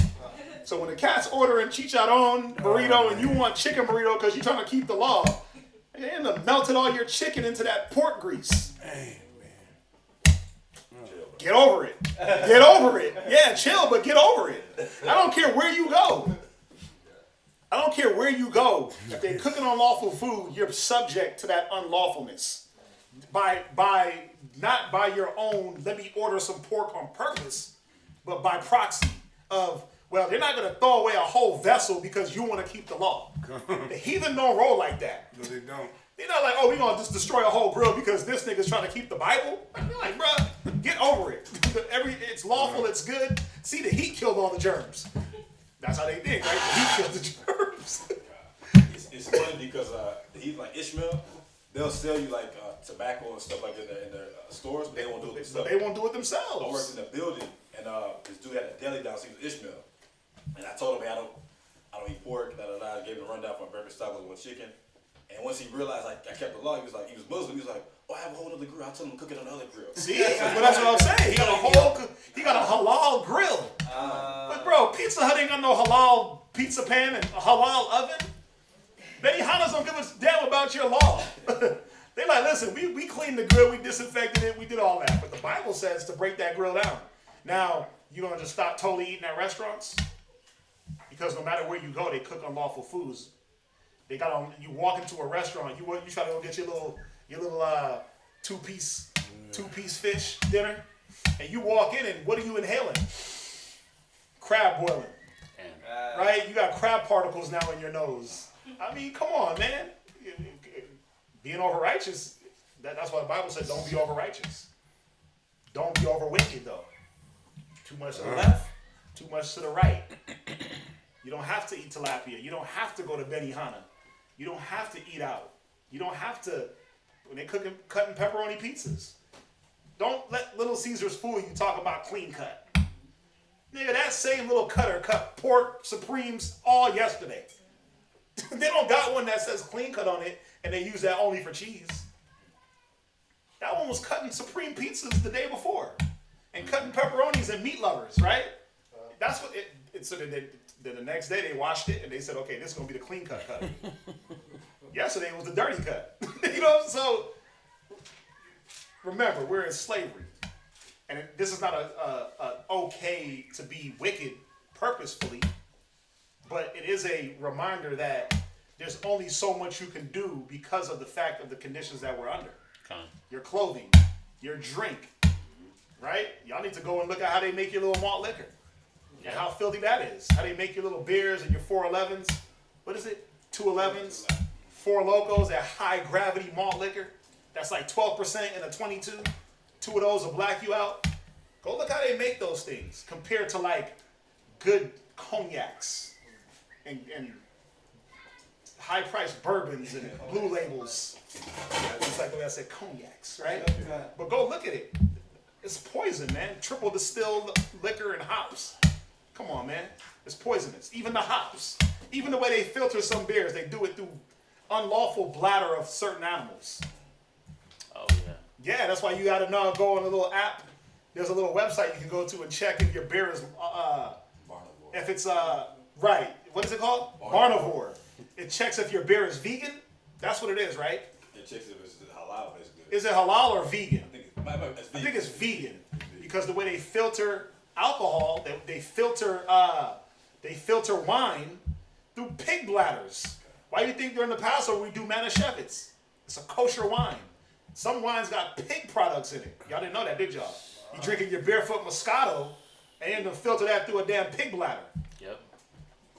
So when the cat's ordering chicharron burrito and you want chicken burrito because you're trying to keep the law, they end up melting all your chicken into that pork grease. Dang, Get over it. Get over it. Yeah, chill, but get over it. I don't care where you go. I don't care where you go. If they're cooking unlawful food, you're subject to that unlawfulness. Not by your own, let me order some pork on purpose, but by proxy of, well, they're not going to throw away a whole vessel because you want to keep the law. The heathen don't roll like that. No, they don't. They're not like, oh, we're going to just destroy a whole grill because this nigga's trying to keep the Bible. They're like, bruh, get over it. It's lawful, it's good. See, the heat killed all the germs. That's how they think, right? The heat killed the germs. It's funny because like Ishmael, they'll sell you like tobacco and stuff like that in their stores, but they won't do it themselves. They won't do it themselves. I worked in a building, and this dude had a deli downstairs with Ishmael, and I told him, man, I don't eat pork. I gave him a rundown for my breakfast stock with one chicken. And once he realized I kept the law, he was Muslim. He was like, oh, I have a whole other grill. I'll tell him to cook it on the other grill. See, but that's what I'm saying. He got a halal grill. But bro, Pizza Hut ain't got no halal pizza pan and a halal oven. Benihana's don't give a damn about your law. They like, listen, we cleaned the grill, we disinfected it, we did all that. But the Bible says to break that grill down. Now, you gonna just stop totally eating at restaurants? Because no matter where you go, they cook unlawful foods. They got on. You walk into a restaurant, you try to go get your little two-piece fish dinner, and you walk in and what are you inhaling? Crab boiling, right? You got crab particles now in your nose. I mean, come on, man. Being over righteous, that's why the Bible said don't be over righteous. Don't be over wicked though. Too much to the left, too much to the right. You don't have to eat tilapia. You don't have to go to Benihana. You don't have to eat out. You don't have to, when they cutting pepperoni pizzas. Don't let Little Caesars fool you talking about clean cut. Nigga, that same little cutter cut pork supremes all yesterday. They don't got one that says clean cut on it and they use that only for cheese. That one was cutting supreme pizzas the day before and cutting pepperonis and meat lovers, right? That's what it so then the next day they washed it and they said, okay, this is going to be the clean cut. Yesterday was the dirty cut. You know, so remember, we're in slavery. And this is not a okay to be wicked purposefully, but it is a reminder that there's only so much you can do because of the fact of the conditions that we're under. Your clothing, your drink, right? Y'all need to go and look at how they make your little malt liquor. And how filthy that is. How they make your little beers and your 411s. What is it? 211s? 4 Locos, that high gravity malt liquor. That's like 12% in a 22. 2 of those will black you out. Go look how they make those things compared to like good cognacs and high priced bourbons and blue labels. It's like the way I said cognacs, right? But go look at it. It's poison, man. Triple distilled liquor and hops. Come on, man. It's poisonous. Even the hops. Even the way they filter some beers, they do it through unlawful bladder of certain animals. Oh, yeah. Yeah, that's why you got to now go on a little app. There's a little website you can go to and check if your beer is, if it's, right. What is it called? Barnivore. It checks if your beer is vegan. That's what it is, right? It checks if it's halal, basically. Is it halal or vegan? I think it's vegan because the way they filter alcohol, they filter wine through pig bladders. Why do you think during the Passover we do Manischewitz? It's a kosher wine. Some wines got pig products in it. Y'all didn't know that, did y'all? You drinking your barefoot Moscato and then filter that through a damn pig bladder. Yep.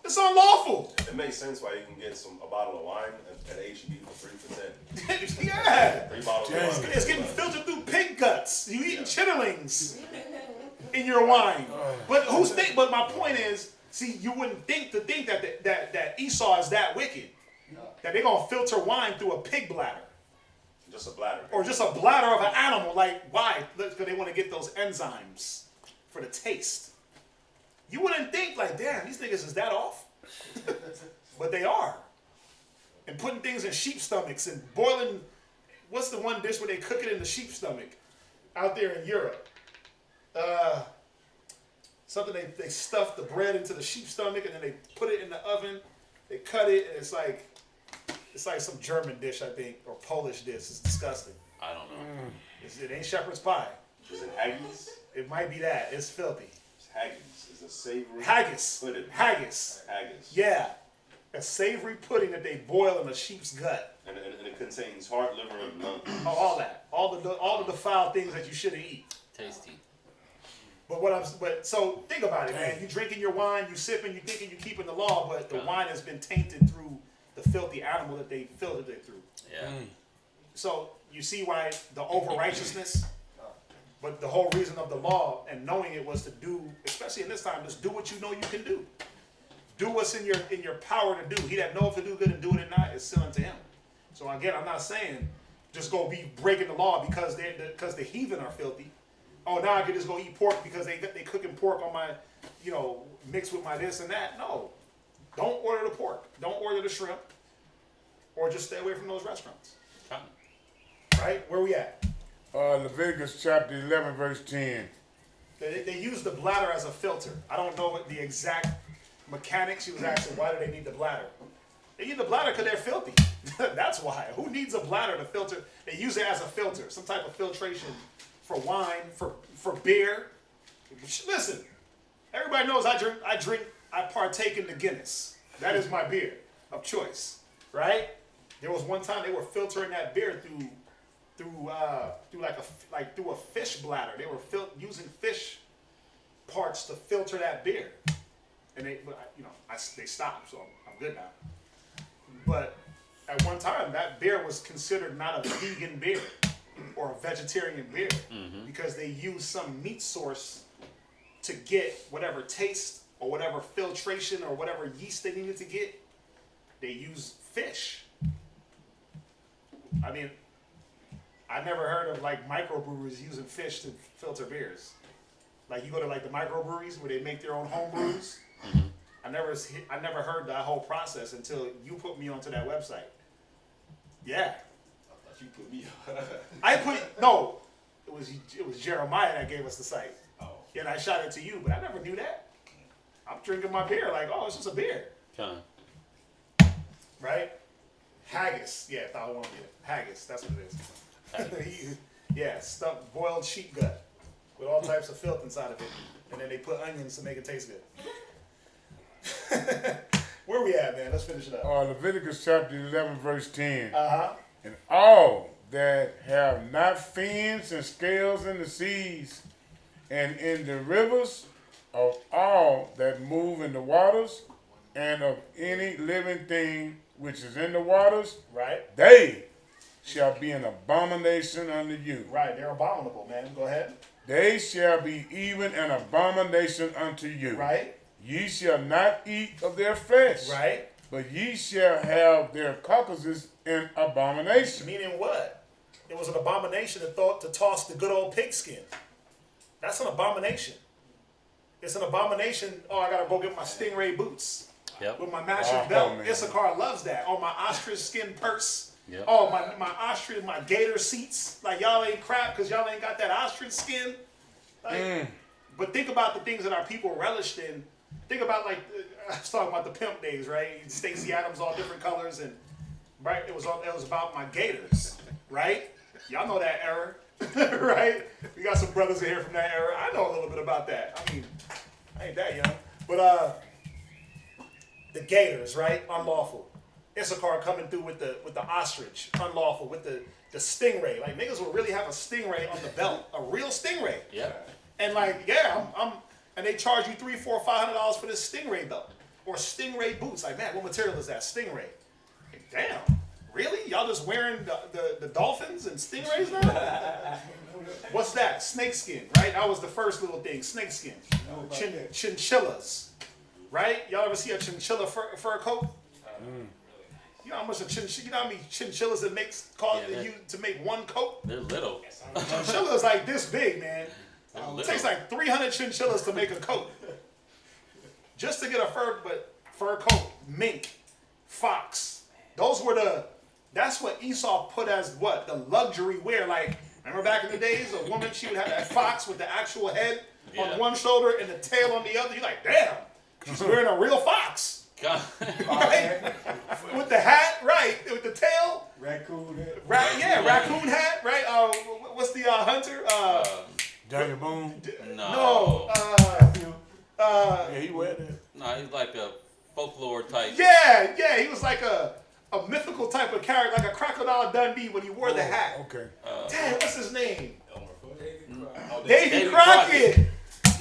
It's unlawful. It makes sense why you can get a bottle of wine at HEB for 3%. Yeah. 3 bottles of wine. It's getting filtered through pig guts. You eating chitterlings in your wine. But But my point is, see, you wouldn't think that Esau is that wicked. That they're gonna filter wine through a pig bladder. Just a bladder. Or just a bladder of an animal. Like, why? Because they want to get those enzymes for the taste. You wouldn't think like, damn, these niggas is that off? But they are. And putting things in sheep stomachs and boiling, what's the one dish where they cook it in the sheep stomach out there in Europe? Something they stuff the bread into the sheep stomach and then they put it in the oven. They cut it and it's like some German dish, I think, or Polish dish. It's disgusting. I don't know. It ain't shepherd's pie. Is it haggis? It might be that. It's filthy. It's haggis. It's a savory haggis. pudding. Haggis. Haggis. Yeah. A savory pudding that they boil in a sheep's gut. And it contains heart, liver, and lung. Oh, all that. All the defiled things that you shouldn't eat. Tasty. But so think about it, man. You drinking your wine, you sipping, you thinking you keeping the law, but the wine has been tainted through the filthy animal that they filtered it through. Yeah. So you see why the over righteousness, but the whole reason of the law and knowing it was to do, especially in this time, just do what you know you can do. Do what's in your power to do. He that knoweth to do good and do it not is sin unto him. So again, I'm not saying just go be breaking the law because the heathen are filthy. Oh, now I can just go eat pork because they cooking pork on my, mixed with my this and that. No, don't order the pork. Don't order the shrimp, or just stay away from those restaurants. Right? Where we at? Leviticus chapter 11, verse 10. They use the bladder as a filter. I don't know what the exact mechanics. She was asking, why do they need the bladder? They use the bladder because they're filthy. That's why. Who needs a bladder to filter? They use it as a filter, some type of filtration for wine, for beer. Listen, everybody knows I partake in the Guinness. That is my beer of choice, right? There was one time they were filtering that beer through a fish bladder. They were using fish parts to filter that beer, and they stopped, so I'm good now. But at one time, that beer was considered not a vegan beer or a vegetarian beer because they used some meat source to get whatever taste or whatever filtration or whatever yeast they needed to get. They used fish. I mean, I never heard of like microbreweries using fish to filter beers. Like you go to like the microbreweries where they make their own home brews. I never heard that whole process until you put me onto that website. Yeah. I thought you put me on. It was Jeremiah that gave us the site. Oh. And I shot it to you, but I never knew that. I'm drinking my beer like, oh, it's just a beer. Right? Haggis. Yeah, I thought I wanted to get it. Haggis, that's what it is. Yeah, stuffed boiled sheep gut with all types of filth inside of it. And then they put onions to make it taste good. Where we at, man? Let's finish it up. Leviticus chapter 11, verse 10. Uh-huh. And all that have not fins and scales in the seas and in the rivers, of all that move in the waters, and of any living thing which is in the waters, right? They shall be an abomination unto you. Right, they're abominable, man. Go ahead. They shall be even an abomination unto you. Right. Ye shall not eat of their flesh. Right. But ye shall have their carcasses in abomination. Meaning what? It was an abomination to toss the good old pigskin. That's an abomination. It's an abomination. Oh, I gotta go get my stingray boots. Yep. With my matching belt. Man. Issachar loves that. Oh, my ostrich skin purse. Yep. Oh, my ostrich, my gator seats. Like y'all ain't crap because y'all ain't got that ostrich skin. Like, But think about the things that our people relished in. Think about like I was talking about the pimp days, right? Stacey Adams, all different colors, and right. It was about my gators, right? Y'all know that era, right? We got some brothers in here from that era. I know a little bit about that. I mean, I ain't that young, but the gators, right? Unlawful. Issachar coming through with the ostrich, unlawful. With the stingray, like niggas will really have a stingray on the belt, a real stingray. Yeah. And like, yeah, and they charge you $300, $400, $500 for this stingray belt or stingray boots. Like, man, what material is that? Stingray. Like, damn, really? Y'all just wearing the dolphins and stingrays now? What's that? Snakeskin, right? That was the first little thing. Snakeskin. Chinchillas, right? Y'all ever see a chinchilla fur coat? You know how much you know how many chinchillas it cause you to make one coat? They're little. Chinchilla's like this big, man. It takes like 300 chinchillas to make a coat. Just to get a fur coat, mink, fox. Those were that's what Esau put as what? The luxury wear. Like, remember back in the days, a woman, she would have that fox with the actual head on one shoulder and the tail on the other. You're like, damn, she's wearing a real fox. Right? With the hat, right? With the tail. Raccoon hat. Raccoon hat, right? What's the hunter? Daniel Boone? No. Yeah, he wear that. No, he's like a folklore type. Yeah, he was like a mythical type of character, like a Crocodile Dundee when he wore the hat. Okay. Damn, what's his name? Davy Crockett.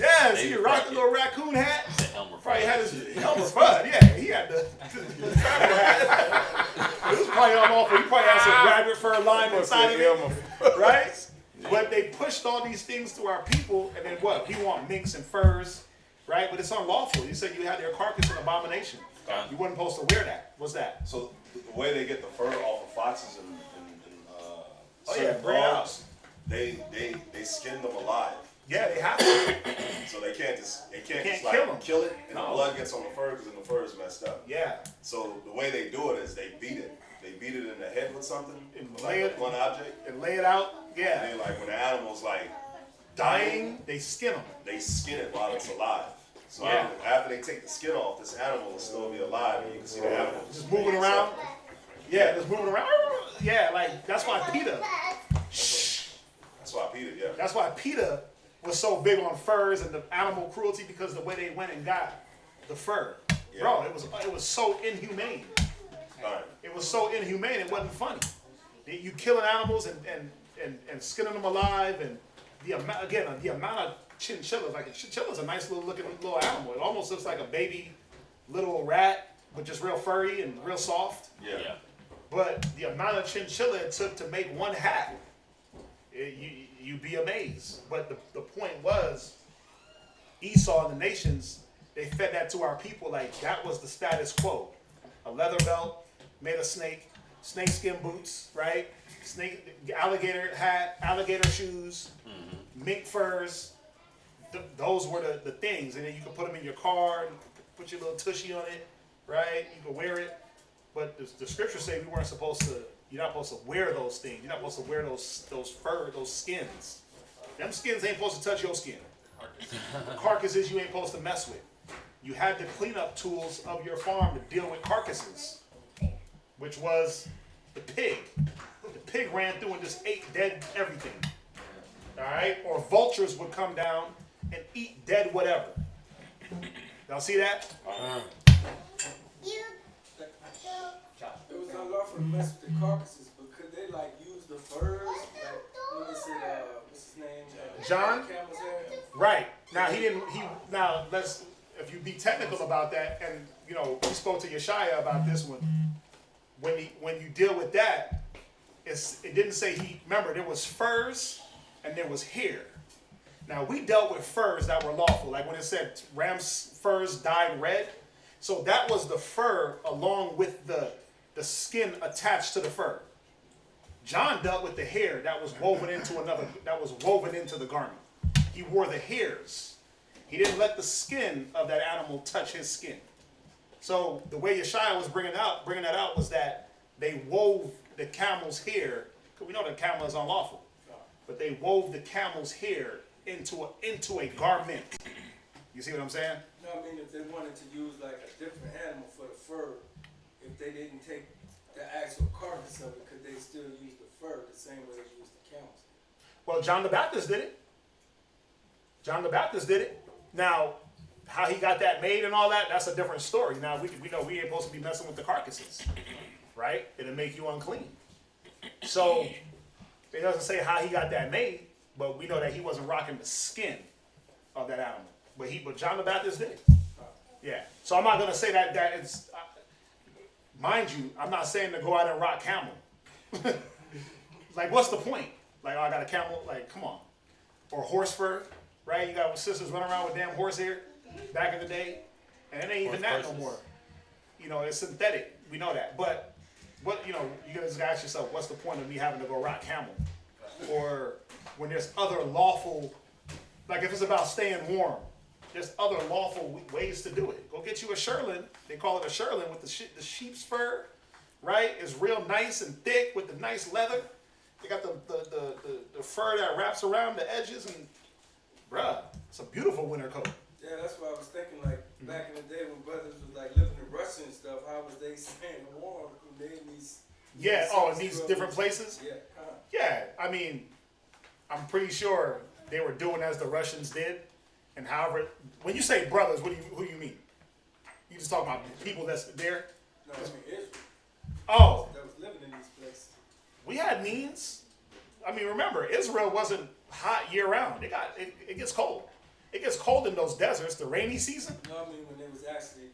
Yes, he rocked the little raccoon hat. Probably had his Elmer Fudd. Yeah, he had the travel hat. It was probably unlawful. He probably had some rabbit fur line inside of it, right? But they pushed all these things to our people, and then what? We want minks and furs, right? But it's unlawful. You said you had their carcass an abomination. You weren't supposed to wear that. What's that? So the way they get the fur off of foxes and bring it out. they skin them alive. Yeah, they have to. So they can't just kill it, and the blood gets on the fur because then the fur is messed up. Yeah. So the way they do it is they beat it. They beat it in the head with something, and like one object, and lay it out. Yeah. And then like when the animal's like dying, they skin them. They skin it while it's alive. So after they take the skin off, this animal will still be alive, and you can see the animal just moving around. Yeah, just moving around. Yeah, like that's why Peter. That's why Peter. Yeah. That's why Peter was so big on furs and the animal cruelty, because the way they went and got the fur, bro, it was so inhumane. Right. It was so inhumane. It wasn't funny. You killing animals and skinning them alive, and the amount of chinchillas. Like a chinchilla's a nice little looking little animal. It almost looks like a baby little rat, but just real furry and real soft. Yeah. But the amount of chinchilla it took to make one hat, you'd be amazed. But the point was, Esau and the nations, they fed that to our people like that was the status quo. A leather belt made of snakeskin boots, right? Alligator hat, alligator shoes, mink furs. Those were the things. And then you could put them in your car and put your little tushy on it, right? You could wear it. But the scriptures say you're not supposed to wear those things. You're not supposed to wear those fur, those skins. Them skins ain't supposed to touch your skin. Carcasses you ain't supposed to mess with. You had the cleanup tools of your farm to deal with carcasses, which was the pig. The pig ran through and just ate dead everything. All right? Or vultures would come down and eat dead whatever. Y'all see that? It was unlawful to mess with the carcasses, but could they like use the furs? Like when they said, what's his name? John? Camel's hair? Right. Now if you be technical about that, and we spoke to Yeshaya about this one. When you deal with that, it didn't say remember there was furs and there was hair. Now we dealt with furs that were lawful, like when it said ram's furs dyed red. So that was the fur along with the skin attached to the fur. John dealt with the hair that was woven into the garment. He wore the hairs. He didn't let the skin of that animal touch his skin. So the way Yeshaya was bringing that out was that they wove the camel's hair, because we know that camel is unlawful, but they wove the camel's hair into a garment. You see what I'm saying? No, I mean if they wanted to use like a different animal for the fur, if they didn't take the actual carcass of it, could they still use the fur the same way they used the camel's? Well, John the Baptist did it. Now, how he got that made and all that, that's a different story. Now, we know we ain't supposed to be messing with the carcasses, right? It'll make you unclean. So, it doesn't say how he got that made, but we know that he wasn't rocking the skin of that animal. But John the Baptist did it. Yeah. So I'm not going to say that it's, mind you, I'm not saying to go out and rock camel. Like, what's the point? Like, I got a camel, like, come on. Or horse fur, right? You got sisters running around with damn horse hair back in the day. And it ain't even that no more. It's synthetic. We know that. But, you gotta just ask yourself, what's the point of me having to go rock camel? Or when there's other lawful, like if it's about staying warm, there's other lawful ways to do it. Go get you a shearling. They call it a shearling with the sheep's fur, right? It's real nice and thick with the nice leather. They got the fur that wraps around the edges, and bruh, it's a beautiful winter coat. Yeah, that's what I was thinking. Like back in the day when brothers was like living in Russia and stuff, how was they staying warm? They in these in these different places. Yeah. Yeah, I mean, I'm pretty sure they were doing as the Russians did, and however, when you say brothers, who do you mean? You just talking about people that's there? No, I mean Israel. Oh, That was living in these places. we had means. I mean, remember, Israel wasn't hot year round. It gets cold. It gets cold in those deserts, the rainy season. No, I mean when they was actually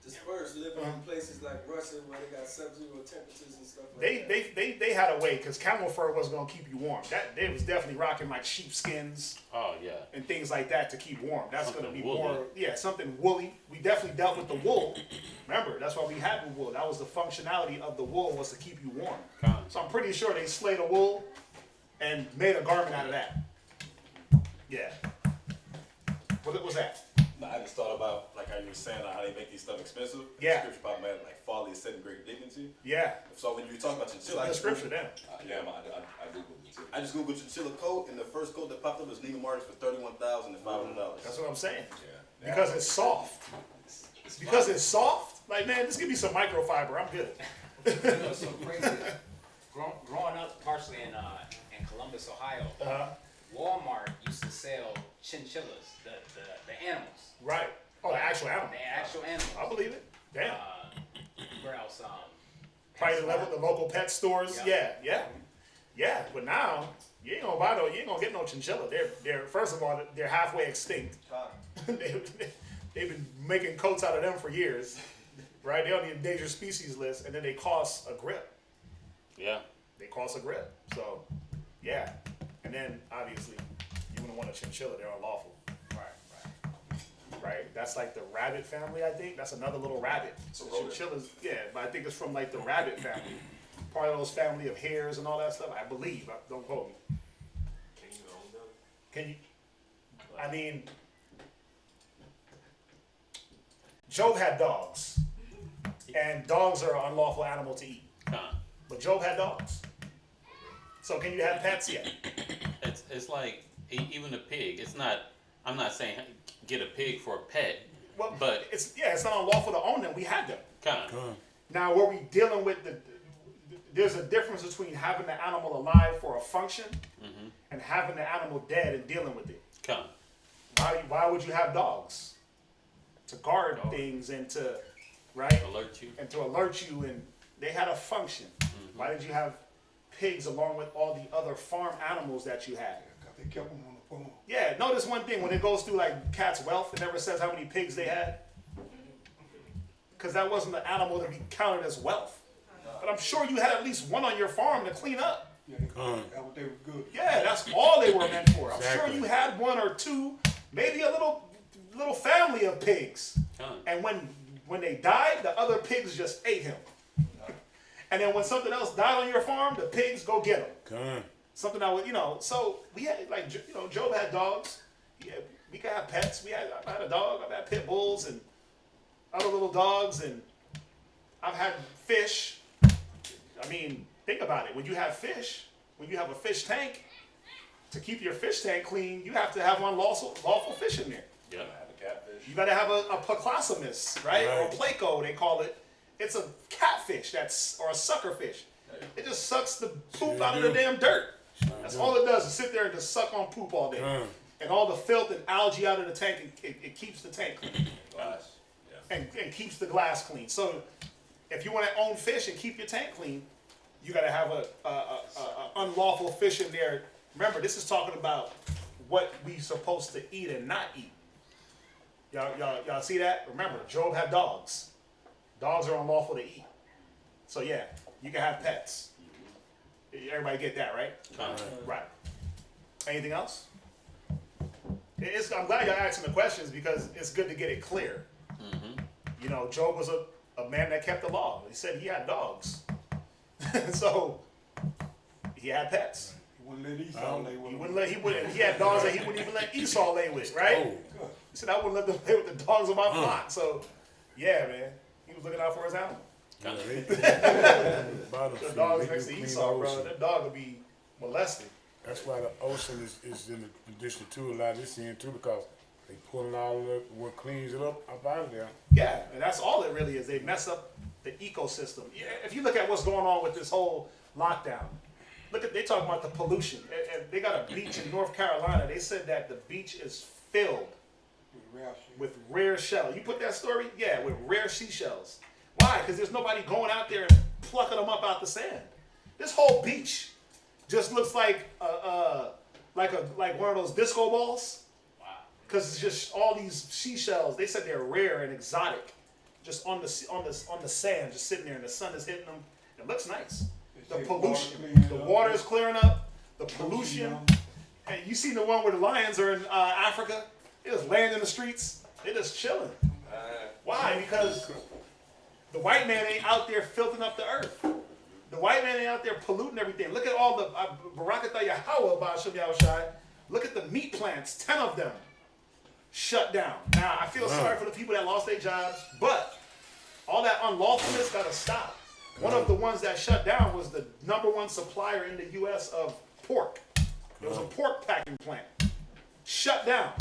dispersed, living in places like Russia where they got sub-zero temperatures and stuff like that. They had a way, because camel fur wasn't gonna keep you warm. They was definitely rocking like sheepskins. Oh yeah. And things like that to keep warm. That's Something gonna be woolly. more, something woolly. We definitely dealt with the wool. Remember, that's why we had the wool. That was the functionality of the wool, was to keep you warm. So I'm pretty sure they slayed a wool and made a garment out of that. Yeah. What was that? No, I just thought about, like how you were saying, how they make these stuff expensive. Yeah. The scripture about man, like folly is setting great dignity. Yeah. So when you talk about chinchilla, The scripture then. Yeah, I googled it too. I just googled chinchilla coat, and the first coat that popped up was Neiman Marcus for $31,500. That's what I'm saying. Yeah. Because it's soft. Because it's soft. Like, man, just give me some microfiber. I'm good. You know, so crazy. Growing up, partially in Columbus, Ohio, Walmart used to sell chinchillas, the animals. Right. Oh, the actual animal. The actual animals. I believe it. Damn. Where else? Probably the local pet stores. Yeah. But now you ain't gonna get no chinchilla. They're first of all, they're halfway extinct. They've been making coats out of them for years, right? They're on the endangered species list, and then they cost a grip. Yeah. They cost a grip. So, yeah. And then obviously, you wouldn't want a chinchilla. They're unlawful. Right? That's like the rabbit family, I think. That's another little rabbit. So chinchillas, yeah, but I think it's from like the rabbit family. Part of those family of hares and all that stuff, I believe. Don't quote me. Can you own them? Can you? I mean, Job had dogs. And dogs are an unlawful animal to eat. But Job had dogs. So can you have pets yet? It's like, even a pig. It's not, I'm not saying get a pig for a pet. Well, but it's not unlawful to own them. We had them. Kind of. Now, were we dealing with there's a difference between having the animal alive for a function and having the animal dead and dealing with it. Kind of. Why would you have dogs? To guard things and to, right? Alert you. And to alert you, and they had a function. Why did you have pigs along with all the other farm animals that you had? They kept them on the farm. Yeah, notice one thing. When it goes through like Cat's Wealth, it never says how many pigs they had. Because that wasn't the animal to be counted as wealth. But I'm sure you had at least one on your farm to clean up. Yeah, that what they were good. Yeah, that's all they were meant for. I'm sure you had one or two, maybe a little family of pigs. And when they died, the other pigs just ate him. And then when something else died on your farm, the pigs go get them. Something that was, so we had, Job had dogs. Yeah, we could have pets. I had a dog. I've had pit bulls and other little dogs, and I've had fish. I mean, think about it. When you have fish, when you have a fish tank, to keep your fish tank clean, you have to have lawful fish in there. Yeah. You got to have a Placosimus, right? Or a Placo, they call it. It's a catfish or a sucker fish. It just sucks the poop out of the damn dirt. That's all it does is sit there and just suck on poop all day. And all the filth and algae out of the tank, it keeps the tank clean. And keeps the glass clean. So if you want to own fish and keep your tank clean, you got to have a unlawful fish in there. Remember, this is talking about what we supposed to eat and not eat. Y'all see that? Remember, Job had dogs. Dogs are unlawful to eat. So yeah, you can have pets. Everybody get that, right? Right. Anything else? I'm glad y'all asking the questions because it's good to get it clear. Job was a man that kept the law. He said he had dogs. So he had pets. He wouldn't let Esau lay with him. He had dogs that he wouldn't even let Esau lay with, right? He said, I wouldn't let them lay with the dogs of my flock. So, yeah, man. He was looking out for his animal. The dogs next to Esau, bro. That dog would be molested. That's why the ocean is in the condition too, a lot of this in too, because they pulling all of what cleans it up out of there. Yeah, and that's all it really is. They mess up the ecosystem. Yeah, if you look at what's going on with this whole lockdown, they talk about the pollution. And they got a beach in North Carolina. They said that the beach is filled with rare shells. You put that story? Yeah, with rare seashells. Why? Because there's nobody going out there and plucking them up out the sand. This whole beach just looks like one of those disco balls. Wow. Because it's just all these seashells. They said they're rare and exotic, just on the sand, just sitting there, and the sun is hitting them. It looks nice. The pollution, the water is clearing up. The pollution. And you seen the one where the lions are in Africa? They just laying in the streets. They just chilling. Why? Because the white man ain't out there filthing up the earth. The white man ain't out there polluting everything. Look at all the Barakatah Yahweh Ba'ashem Yahushai. Look at the meat plants, 10 of them shut down. Now, I feel sorry for the people that lost their jobs, but all that unlawfulness got to stop. One of the ones that shut down was the #1 supplier in the U.S. of pork. It was a pork packing plant. Shut down.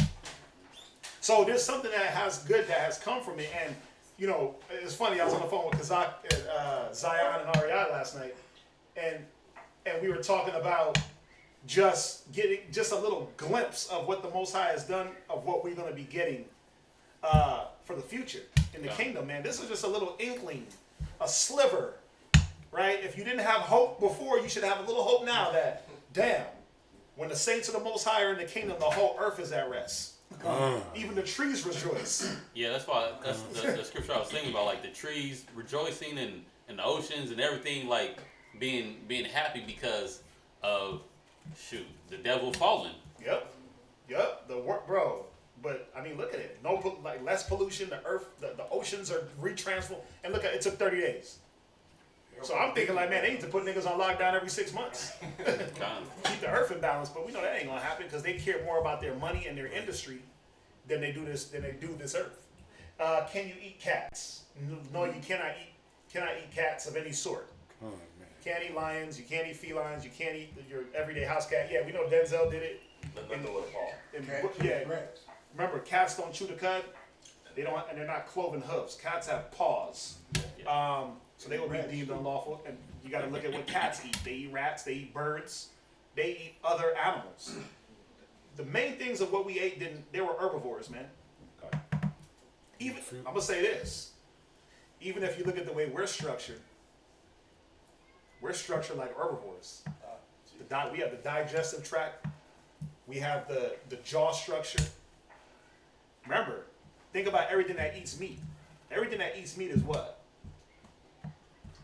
So there's something that has come from it. And, you know, it's funny, I was on the phone with Zion and REI last night, and we were talking about just getting just a little glimpse of what the Most High has done, of what we're going to be getting for the future in the kingdom, man. This is just a little inkling, a sliver, right? If you didn't have hope before, you should have a little hope now that, damn, when the saints of the Most High are in the kingdom, the whole earth is at rest. Even the trees rejoice. Yeah, that's why that's the scripture I was thinking about, like the trees rejoicing and the oceans and everything, like being happy because of the devil falling. Yep. The work, bro. But I mean, look at it. No, like less pollution. The earth, the oceans are retransformed. And look at it. Took 30 days. So I'm thinking like, man, they need to put niggas on lockdown every 6 months. Keep the earth in balance. But we know that ain't gonna happen because they care more about their money and their industry than they do this earth. Can you eat cats? No, you cannot eat cats of any sort. Come on, man. Can't eat lions. You can't eat felines. You can't eat your everyday house cat. Yeah, we know Denzel did it. Remember, cats don't chew the cud. They don't, and they're not cloven hooves. Cats have paws. So they will be deemed unlawful. And you got to look at what cats eat. They eat rats. They eat birds. They eat other animals. The main things of what we ate they were herbivores, man. Even I'm gonna say this. Even if you look at the way we're structured like herbivores. We have the digestive tract. We have the jaw structure. Remember, think about everything that eats meat. Everything that eats meat is what?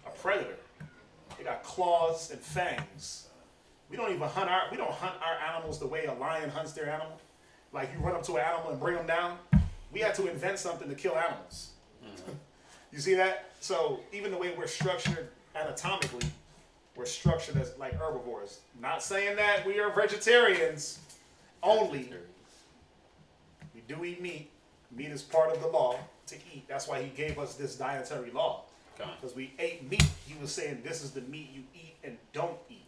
A predator. They got claws and fangs. We don't hunt our animals the way a lion hunts their animal. Like you run up to an animal and bring them down. We had to invent something to kill animals. You see that? So even the way we're structured anatomically, we're structured as like herbivores. Not saying that we are vegetarians only. We do eat meat. Meat is part of the law to eat. That's why he gave us this dietary law. Because we ate meat. He was saying this is the meat you eat and don't eat.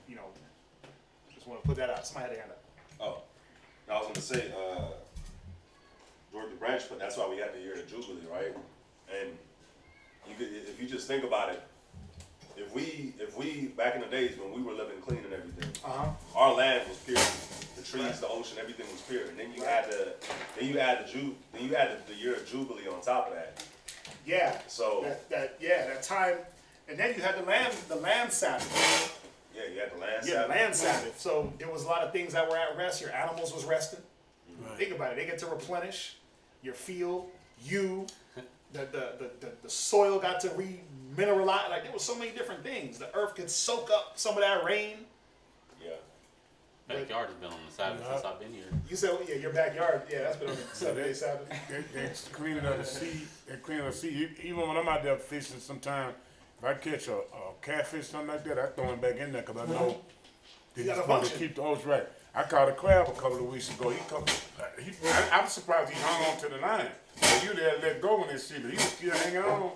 You know, just want to put that out. Somebody had a hand up. Oh, I was going to say, George the Branch, but that's why we had the year of Jubilee, right? And if you just think about it, if we back in the days when we were living clean and everything, our land was pure. The trees, the ocean, everything was pure. And then you add the year of Jubilee on top of that. Yeah. So that time, and then you had the land Sabbath. Yeah, you had the land Sabbath. Yeah, land Sabbath. So there was a lot of things that were at rest. Your animals was resting. Right. Think about it. They get to replenish your field. The soil got to remineralize. Like there was so many different things. The earth could soak up some of that rain. Yeah. Backyard has been on the Sabbath since I've been here. You said, yeah, your backyard. Yeah, that's been on the 7-day Sabbath. They cleaning up the sea. They cleaning up the sea. Even when I'm out there fishing, sometimes if I catch a catfish, something like that, I throw him back in there because I know they're supposed to keep the ocean right. I caught a crab a couple of weeks ago. I'm surprised he hung on to the line. But you there let go when they see that he was still hanging on.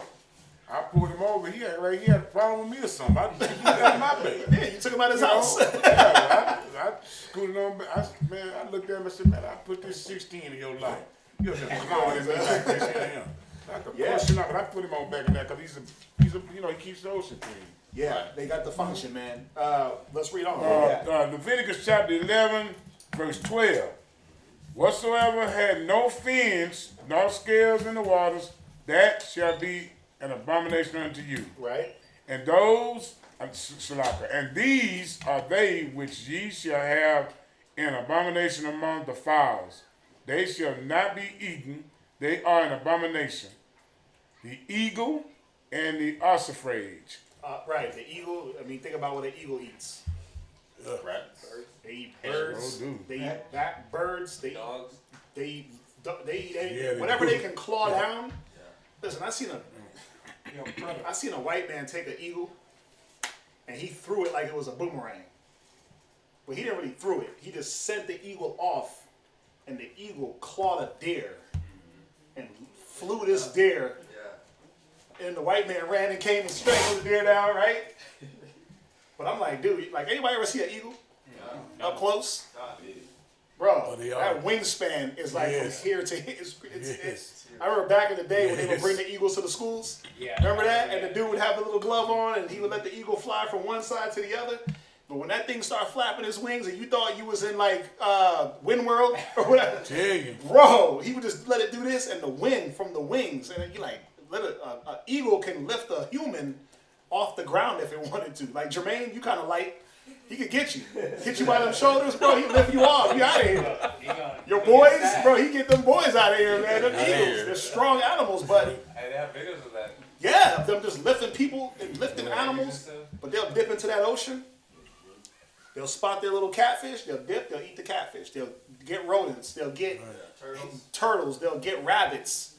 I pulled him over. He had a problem with me or something. I took him out of my bait. Yeah, you took him out of his house. I scooted on. I looked at him and said, man, I put this 16 in your life. You're just clown in like this. I could push him out, but I put him on back in there because he's he keeps the ocean clean. Yeah, they got the function, man. Let's read on. Leviticus chapter 11, verse 12. Whatsoever had no fins nor scales in the waters, that shall be an abomination unto you. Right. And these are they which ye shall have an abomination among the fowls. They shall not be eaten. They are an abomination. The eagle and the ossifrage. Right, the eagle. I mean, think about what an eagle eats. Rats. They eat birds. They eat birds. They dogs. They eat whatever they can claw down. Listen, I seen a white man take an eagle, and he threw it like it was a boomerang. But he didn't really throw it. He just sent the eagle off, and the eagle clawed a deer, and flew this deer. And the white man ran and came and strangled the deer down, right? But I'm like, dude, like anybody ever see an eagle up close? Bro, they that are. wingspan is like Yes. from here to here. It's, Yes. I remember back in the day when they would Yes. bring the eagles to the schools. Yeah. Remember that? And the dude would have the little glove on and he would let the eagle fly from one side to the other. But when that thing started flapping his wings and you thought you was in like Wind World or whatever, Tell you. bro, he would just let it do this and the wind from the wings. And you like, let an eagle can lift a human off the ground if it wanted to. Like Jermaine, you kind of light. He could get you. Hit you by them shoulders, bro. He lift you off. You out of here. Your boys, bro, he get them boys out of here, man. Them eagles, they're strong animals, but Hey, they have videos of that. yeah, them just lifting people and lifting animals. But they'll dip into that ocean. They'll spot their little catfish. They'll dip. They'll eat the catfish. They'll get rodents. They'll get turtles. They'll get rabbits.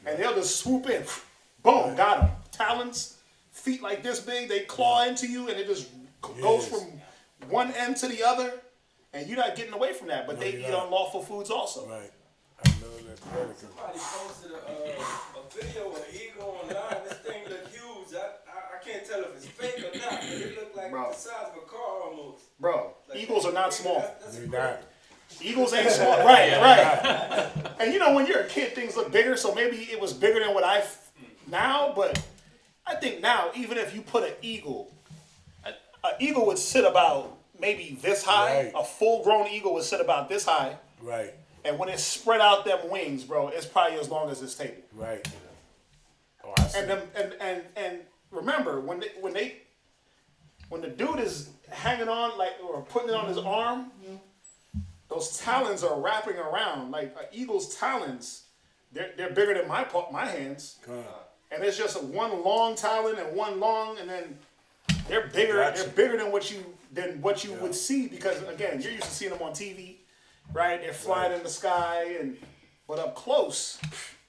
And they'll just swoop in. Boom, got them. Talons, feet like this big. They claw into you and it just goes from one end to the other. And you're not getting away from that. But they eat unlawful foods also. Right. I know that. Somebody posted a video of an eagle online. This thing look huge. I can't tell if it's fake or not, but it looked like the size of a car almost. Bro, Like, eagles are not small. They're not. Eagles ain't small. Right. And you know, when you're a kid, things look bigger. So maybe it was bigger than what now. But I think now, even if you put an eagle would sit about maybe this high. Right. A full-grown eagle would sit about this high. Right. And when it spread out them wings, bro, it's probably as long as this table. Right. Oh, I see. And them and remember when the dude is hanging on like or putting it on his arm, those talons are wrapping around like an eagle's talons. They're bigger than my hands, and it's just one long talon and one long, and then they're bigger. Gotcha. They're bigger than what you would see because again you're used to seeing them on TV, right? They're flying in the sky but up close.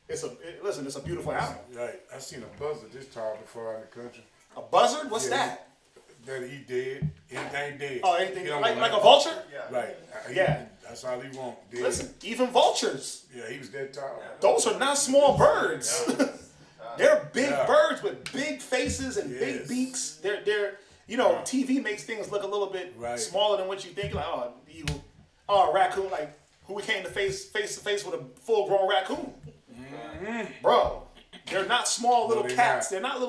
It's a beautiful animal. Right. I seen a buzzard this tall before out in the country. A buzzard? What's that? That he dead. Anything dead. Oh, anything He don't like want a vulture? Right. Yeah. That's all he want. Dead. Listen, even vultures. Yeah, he was that tall. Those are not small birds. They're big Yeah. birds with big faces and big Yes. beaks. They're TV makes things look a little bit Right. smaller than what you think. Like, oh, eagle. Oh, a raccoon. Like, who we came to face to face with a full-grown raccoon. Bro, they're not small little they're cats. not. They're not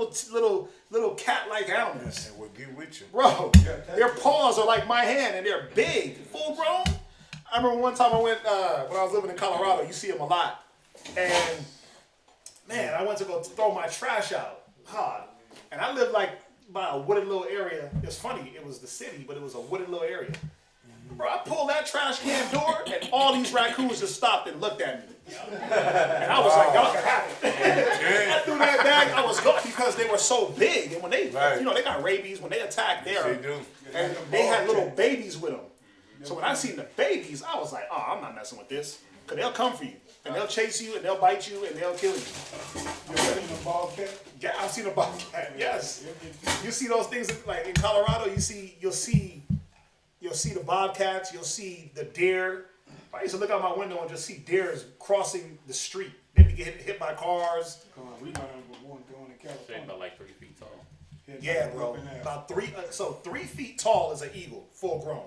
little cat-like animals. And we'll get with you. Bro, their paws are like my hand and they're big, full-grown. I remember one time I went, when I was living in Colorado, you see them a lot. And, man, I went to go throw my trash out. And I lived like by a wooded little area. It's funny, it was the city, but it was a wooded little area. Bro, I pulled that trash can door and all these raccoons just stopped and looked at me. And I was like, y'all can have it. I threw that bag, I was gone because they were so big. And when they, Right. they got rabies. When they attack, They do. and they had little babies with them. So when I seen the babies, I was like, oh, I'm not messing with this. Because they'll come for you. And they'll chase you, and they'll bite you, and they'll kill you. You ever seen a ball cat? Yeah, I've seen a bobcat, yes. You see those things, like in Colorado, you'll see the bobcats, you'll see the deer. I used to look out my window and just see deers crossing the street. They be getting hit by cars. We might have one going in Say California. about like 3 feet tall. Yeah, bro. About 3 feet tall is an eagle, full grown.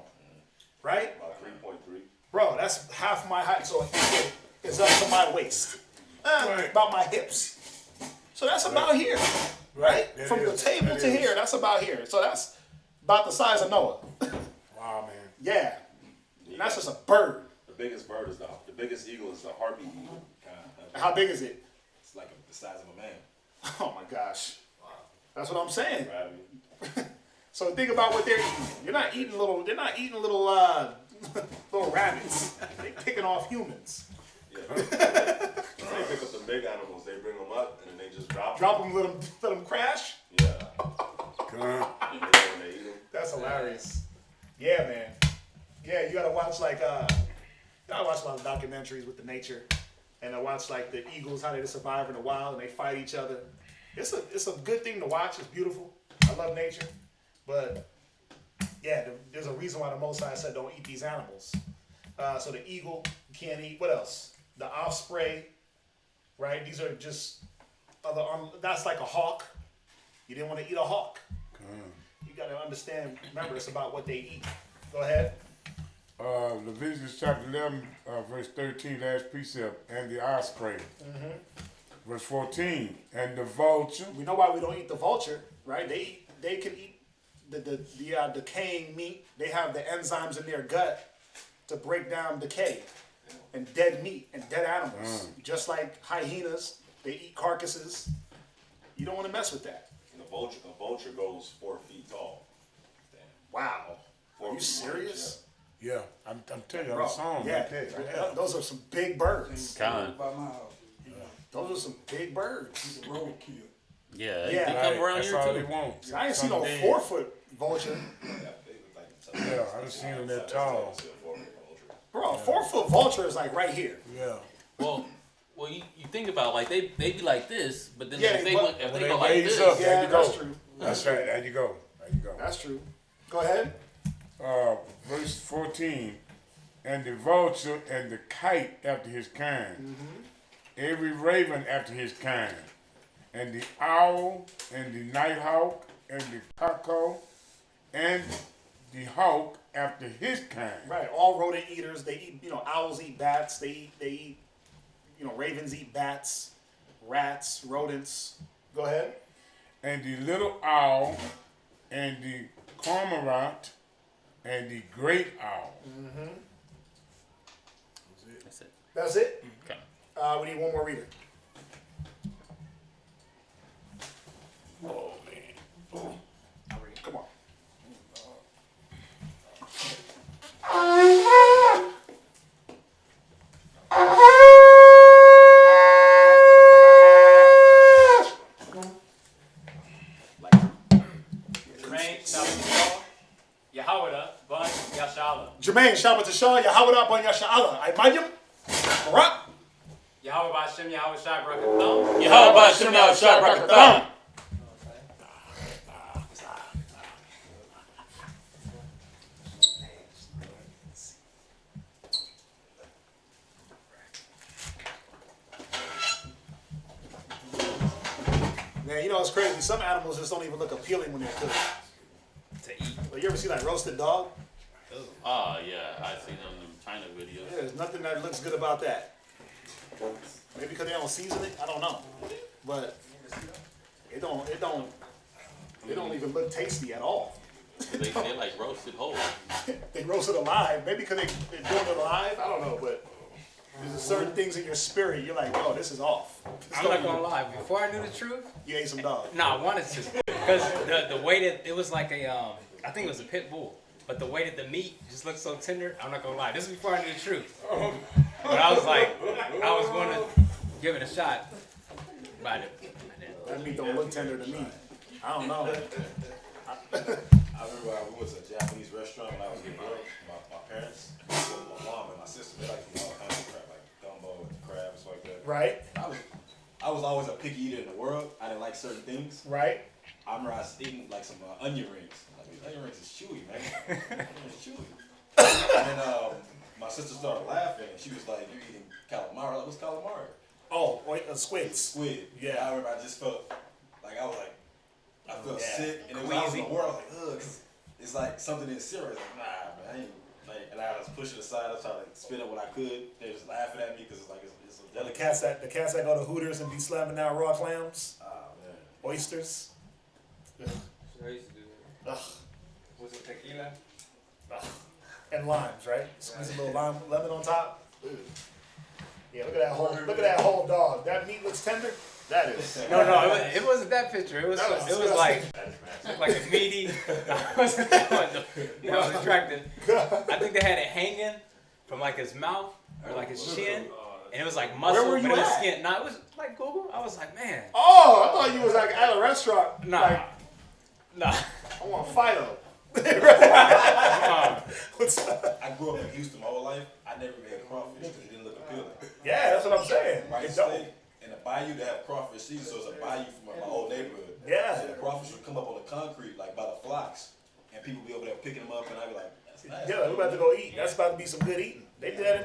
Right? About 3.3. Bro, that's half my height, so it's up to my waist. About my hips. So that's about here. Right? That From the is. table That to is. here, that's about here. So that's about the size of Noah. Wow, man. Yeah. And that's just a bird. The biggest bird is the biggest eagle is the harpy eagle. How big is it? It's like the size of a man. Oh my gosh. That's what I'm saying. Right? So think about what they're eating. They're not eating little little rabbits. They're picking off humans. Yeah. They pick up the big animals, they bring them up, and then they just drop them. Let them crash. Yeah. Come on. And then when they eat them. That's hilarious. Yeah, man. Yeah, you gotta watch I watch a lot of documentaries with the nature, and I watch like the eagles, how they survive in the wild and they fight each other. It's a good thing to watch. It's beautiful. I love nature, but yeah, there's a reason why the Most High said don't eat these animals. So the eagle you can't eat. What else? The osprey, right? These are just that's like a hawk. You didn't want to eat a hawk. You got to understand. Remember, it's about what they eat. Go ahead. Leviticus chapter 11, verse 13, last precept, and the osprey. Verse 14, and the vulture. We know why we don't eat the vulture, right? They can eat the decaying meat. They have the enzymes in their gut to break down decay and dead meat and dead animals. Just like hyenas, they eat carcasses. You don't want to mess with that. And a vulture goes 4 feet tall. Wow. Are you serious? Yeah, I'm telling you, Bro, I saw them yeah, right there. those are some big birds. Kind. By my house. Those are some big birds. He's a roadkill. Yeah, Yeah, they come around That's here all too. they want. I ain't seen no Some 4-foot vulture. Yeah, I done seen them that tall. Bro, a 4-foot vulture is like right here. Yeah. Well, you think about like they be like this, but then Yeah, if they but- go like raise this, up, there Yeah, you go. that's true. That's right, there you go. There you go. That's true. Go ahead. Verse 14, and the vulture and the kite after his kind, every raven after his kind, and the owl and the nighthawk and the cuckoo and the hawk after his kind. Right, all rodent eaters. They eat, owls eat bats. They eat, ravens eat bats, rats, rodents. Go ahead. And the little owl and the cormorant and the great owl. That's it. That's it. Okay. We need one more reader. Oh man. Come on. Jermaine, Shabbat Yahweh, Bun, Yashala. Jermaine, Shabbat Shah, Yahweh Ban Yasha'Allah. Imayim, Barak. Yahweh Ba'Shem, Yahweh Shai Brakatham. Yahweh Ba'Shem Yahweh Shai Brakatham. Man, it's crazy. Some animals just don't even look appealing when they're cooked. To eat. Like, you ever see like roasted dog? Oh yeah, I seen them in China videos. Yeah, there's nothing that looks good about that. Maybe because they don't season it. I don't know, but it don't even look tasty at all. They like roasted whole. They roast it alive. Maybe because they're doing it alive. I don't know, but there's certain things in your spirit. You're like, oh, this is off. I'm not gonna lie. Before I knew the truth, You ate some dog. no, I wanted to, because the way that it was like I think it was a pit bull, but the way that the meat just looked so tender. I'm not gonna lie. This is before I knew the truth. But I was like, I was going to give it a shot. But That meat don't look tender to me. I don't know. I remember we went to a Japanese restaurant when I was little. My parents, my mom and my sister, they like to eat all kinds of crap, like gumbo and crab and stuff like that. Right? I was always a picky eater in the world. I didn't like certain things. Right? I remember I was eating like some onion rings. Like, these onion rings is chewy, man. It's chewy. And then my sister started laughing. And she was like, "You're eating calamari." Like, what's calamari? Oh, squids. Squid. Yeah. I remember I just felt like I felt sick, and it was, I was in Queasy. the world. I was like, ugh, 'cause it's like something in cereal. Like, nah, man, I ain't. Like, and I was pushing it aside. I was trying to spit up what I could. They was laughing at me because it's like it's a The delicacy. cats that go to Hooters and be slamming down raw clams, Ah, man. oysters. I used to do that. Ugh. Was it tequila? And limes, right? Squeeze a little lemon on top. Ooh. Yeah, look at that whole dog. That meat looks tender. That is. No, it wasn't that picture. It was like looked like a meaty. That wasn't that one. That was attractive. I think they had it hanging from like his mouth or like his chin, and it was like muscle, Where were but you it was at? skin. No, it was like Google. I was like, man. Oh, I thought you was like at a restaurant. Nah. Like, Nah. I want Fido. What's up? I grew up in Houston my whole life. I never made crawfish because it didn't look appealing. Yeah, that's what I'm saying. Right, It so don't. in the bayou they have crawfish season, so it's a bayou from my old neighborhood. Yeah. So the crawfish would come up on the concrete like by the flocks, and people be over there picking them up, and I'd be like, that's nice. Yeah, we're about to go eat. That's about to be some good eating. They do that in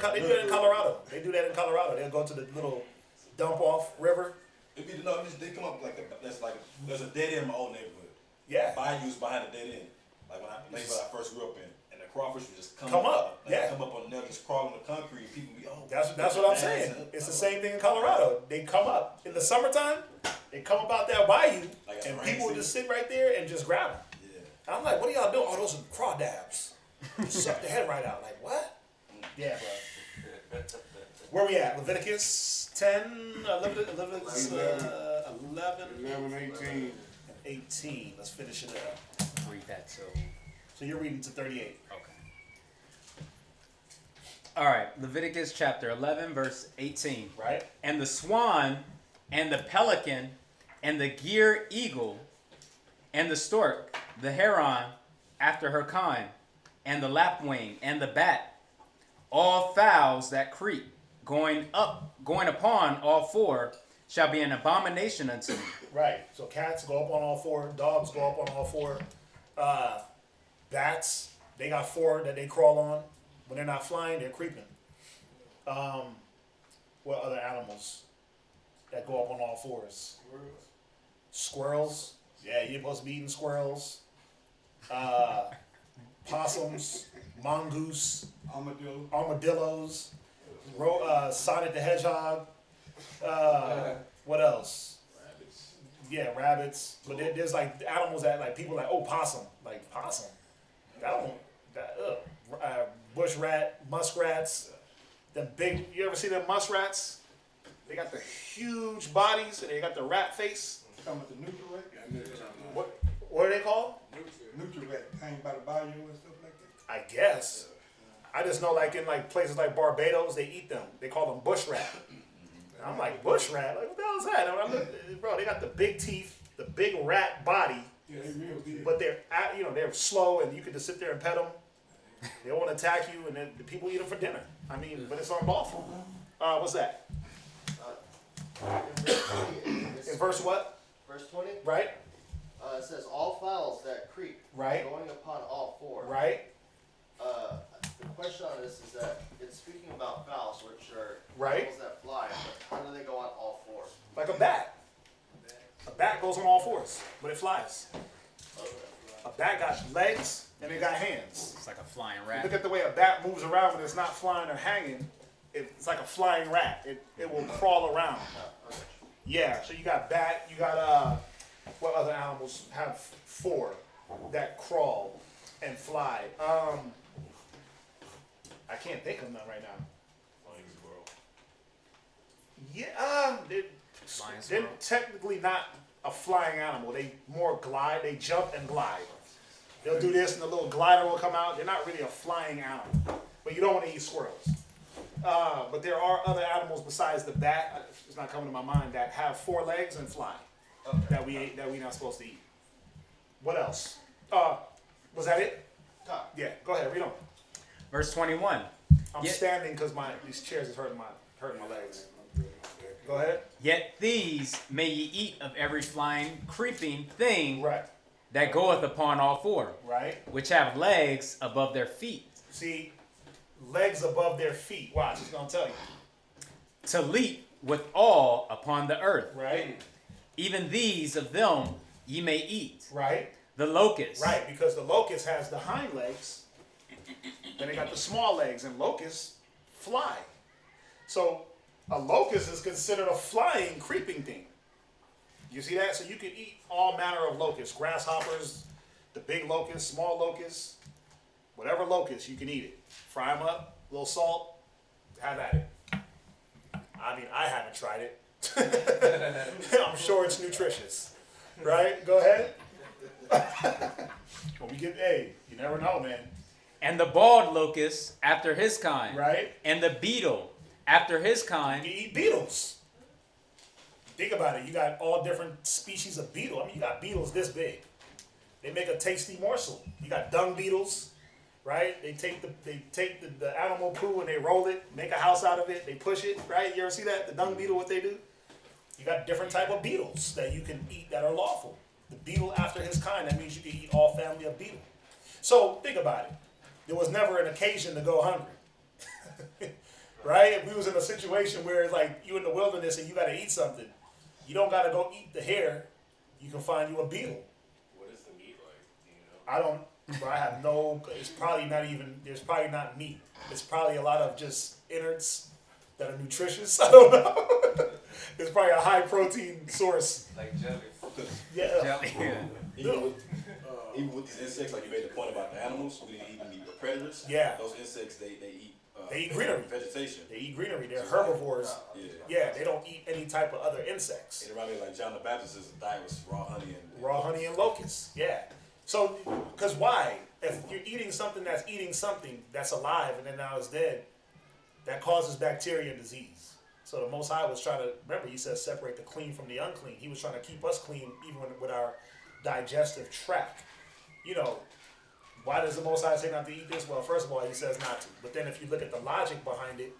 Colorado. They do that in Colorado. They'll go to the little dump off river. It'd be they come up like there's a dead end in my old neighborhood. Yeah. Bayou's behind the dead end. Like when I first grew up in, and the crawfish would just Come up, like, yeah. come up on there, just crawl on the concrete, and people be, oh. That's what I'm saying. It's the same thing in Colorado. They come up in the summertime. They come up out there by you, Like and a people rain just sit right there and just grab them. Yeah. I'm like, what are y'all doing? Oh, those are crawdads. Suck the head right out. Like what? Yeah, bro. Where we at? Leviticus 10, Leviticus 11, 18. 18. Let's finish it up. Read that so. So you're reading to 38. Okay. All right, Leviticus chapter 11, verse 18. Right. And the swan, and the pelican, and the gier eagle, and the stork, the heron, after her kind, and the lapwing, and the bat, all fowls that creep, going upon all four, shall be an abomination unto me. Right. So cats go up on all four. Dogs go up on all four. Bats, they got four that they crawl on. When they're not flying, they're creeping. What other animals that go up on all fours? Squirrels. Yeah, you're supposed to be eating squirrels. Possums, mongoose, armadillos, Sonic the Hedgehog. What else? Rabbits. Yeah, rabbits. But there's like animals that like people like, oh, possum. Like possum. Bush rat, muskrats. The big, you ever see them muskrats? They got the huge bodies and they got the rat face. Talking about the Nutri-Rat? What are they called? Nutri-Rat, hang by the bayou and stuff like that. I guess. I just know like in like places like Barbados, they eat them. They call them bush rat. And I'm like, bush rat? Like, what the hell is that? I look, bro, they got the big teeth, the big rat body, Yeah, they real big. but they're slow and you can just sit there and pet them. They won't attack you and then the people eat them for dinner. I mean, but it's unlawful. What's that? In verse what? Verse 20? Right? It says, all fowls that creep, Right. going upon all four. Right? The question on this is that it's speaking about fowls, which are Right. animals that fly, but how do they go on all four? Like a bat. A bat goes on all fours, but it flies. A bat got legs and it got hands. It's like a flying You rat. look at the way a bat moves around when it's not flying or hanging. It's like a flying rat. It will crawl around. Yeah, so you got bat, you got, what other animals have four that crawl and fly? I can't think of none right now. Yeah, they're technically not a flying animal. They more glide, they jump and glide. They'll do this and the little glider will come out. They're not really a flying animal, but you don't want to eat squirrels. But there are other animals besides the bat, it's not coming to my mind, that have four legs and fly. That we're not supposed to eat. What else? Was that it? Yeah, go ahead, read on. Verse 21. I'm standing because these chairs is hurting my legs. Go ahead. Yet these may ye eat of every flying, creeping thing Right. that goeth upon all four, Right. which have legs above their feet, See, legs above their feet. Watch, it's gonna tell you. to leap with all upon the earth. Right. Even these of them ye may eat. Right. The locust. Right, because the locust has the hind legs, then they got the small legs, and locusts fly. So a locust is considered a flying, creeping thing. You see that? So you can eat all manner of locusts, grasshoppers, the big locusts, small locusts, whatever locust, you can eat it. Fry them up, a little salt, have at it. I mean, I haven't tried it. I'm sure it's nutritious. Right? Go ahead. Well, you never know, man. And the bald locust after his kind. Right? And the beetle after his kind. You eat beetles. Think about it. You got all different species of beetle. I mean, you got beetles this big. They make a tasty morsel. You got dung beetles, right? They take the animal poo and they roll it, make a house out of it. They push it, right? You ever see that? The dung beetle, what they do? You got different type of beetles that you can eat that are lawful. The beetle after his kind, that means you can eat all family of beetle. So think about it. There was never an occasion to go hungry. Right? If we was in a situation where it's like you in the wilderness and you got to eat something, you don't got to go eat the hare. You can find you a beetle. What is the meat like? Do you know? Bro, I have no. It's probably not even. There's probably not meat. It's probably a lot of just innards that are nutritious. I don't know. It's probably a high protein source. Like jelly. Yeah. Jelly. Even with these insects, like you made the point about the animals, we didn't even eat the predators. Yeah. Those insects, they eat. They eat greenery. Vegetation. They eat greenery. They're herbivores. Yeah, they don't eat any type of other insects. It reminded me like John the Baptist's diet was raw honey and locusts. Yeah. So, because why? If you're eating something that's alive and then now is dead, that causes bacteria and disease. So the Most High was trying to, remember, he says separate the clean from the unclean. He was trying to keep us clean even with our digestive tract. You know, why does the Most High say not to eat this? Well, first of all, he says not to. But then if you look at the logic behind it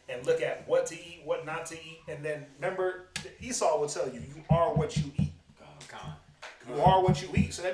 and look at what to eat, what not to eat, and then remember, Esau will tell you, you are what you eat. You are what you eat. So that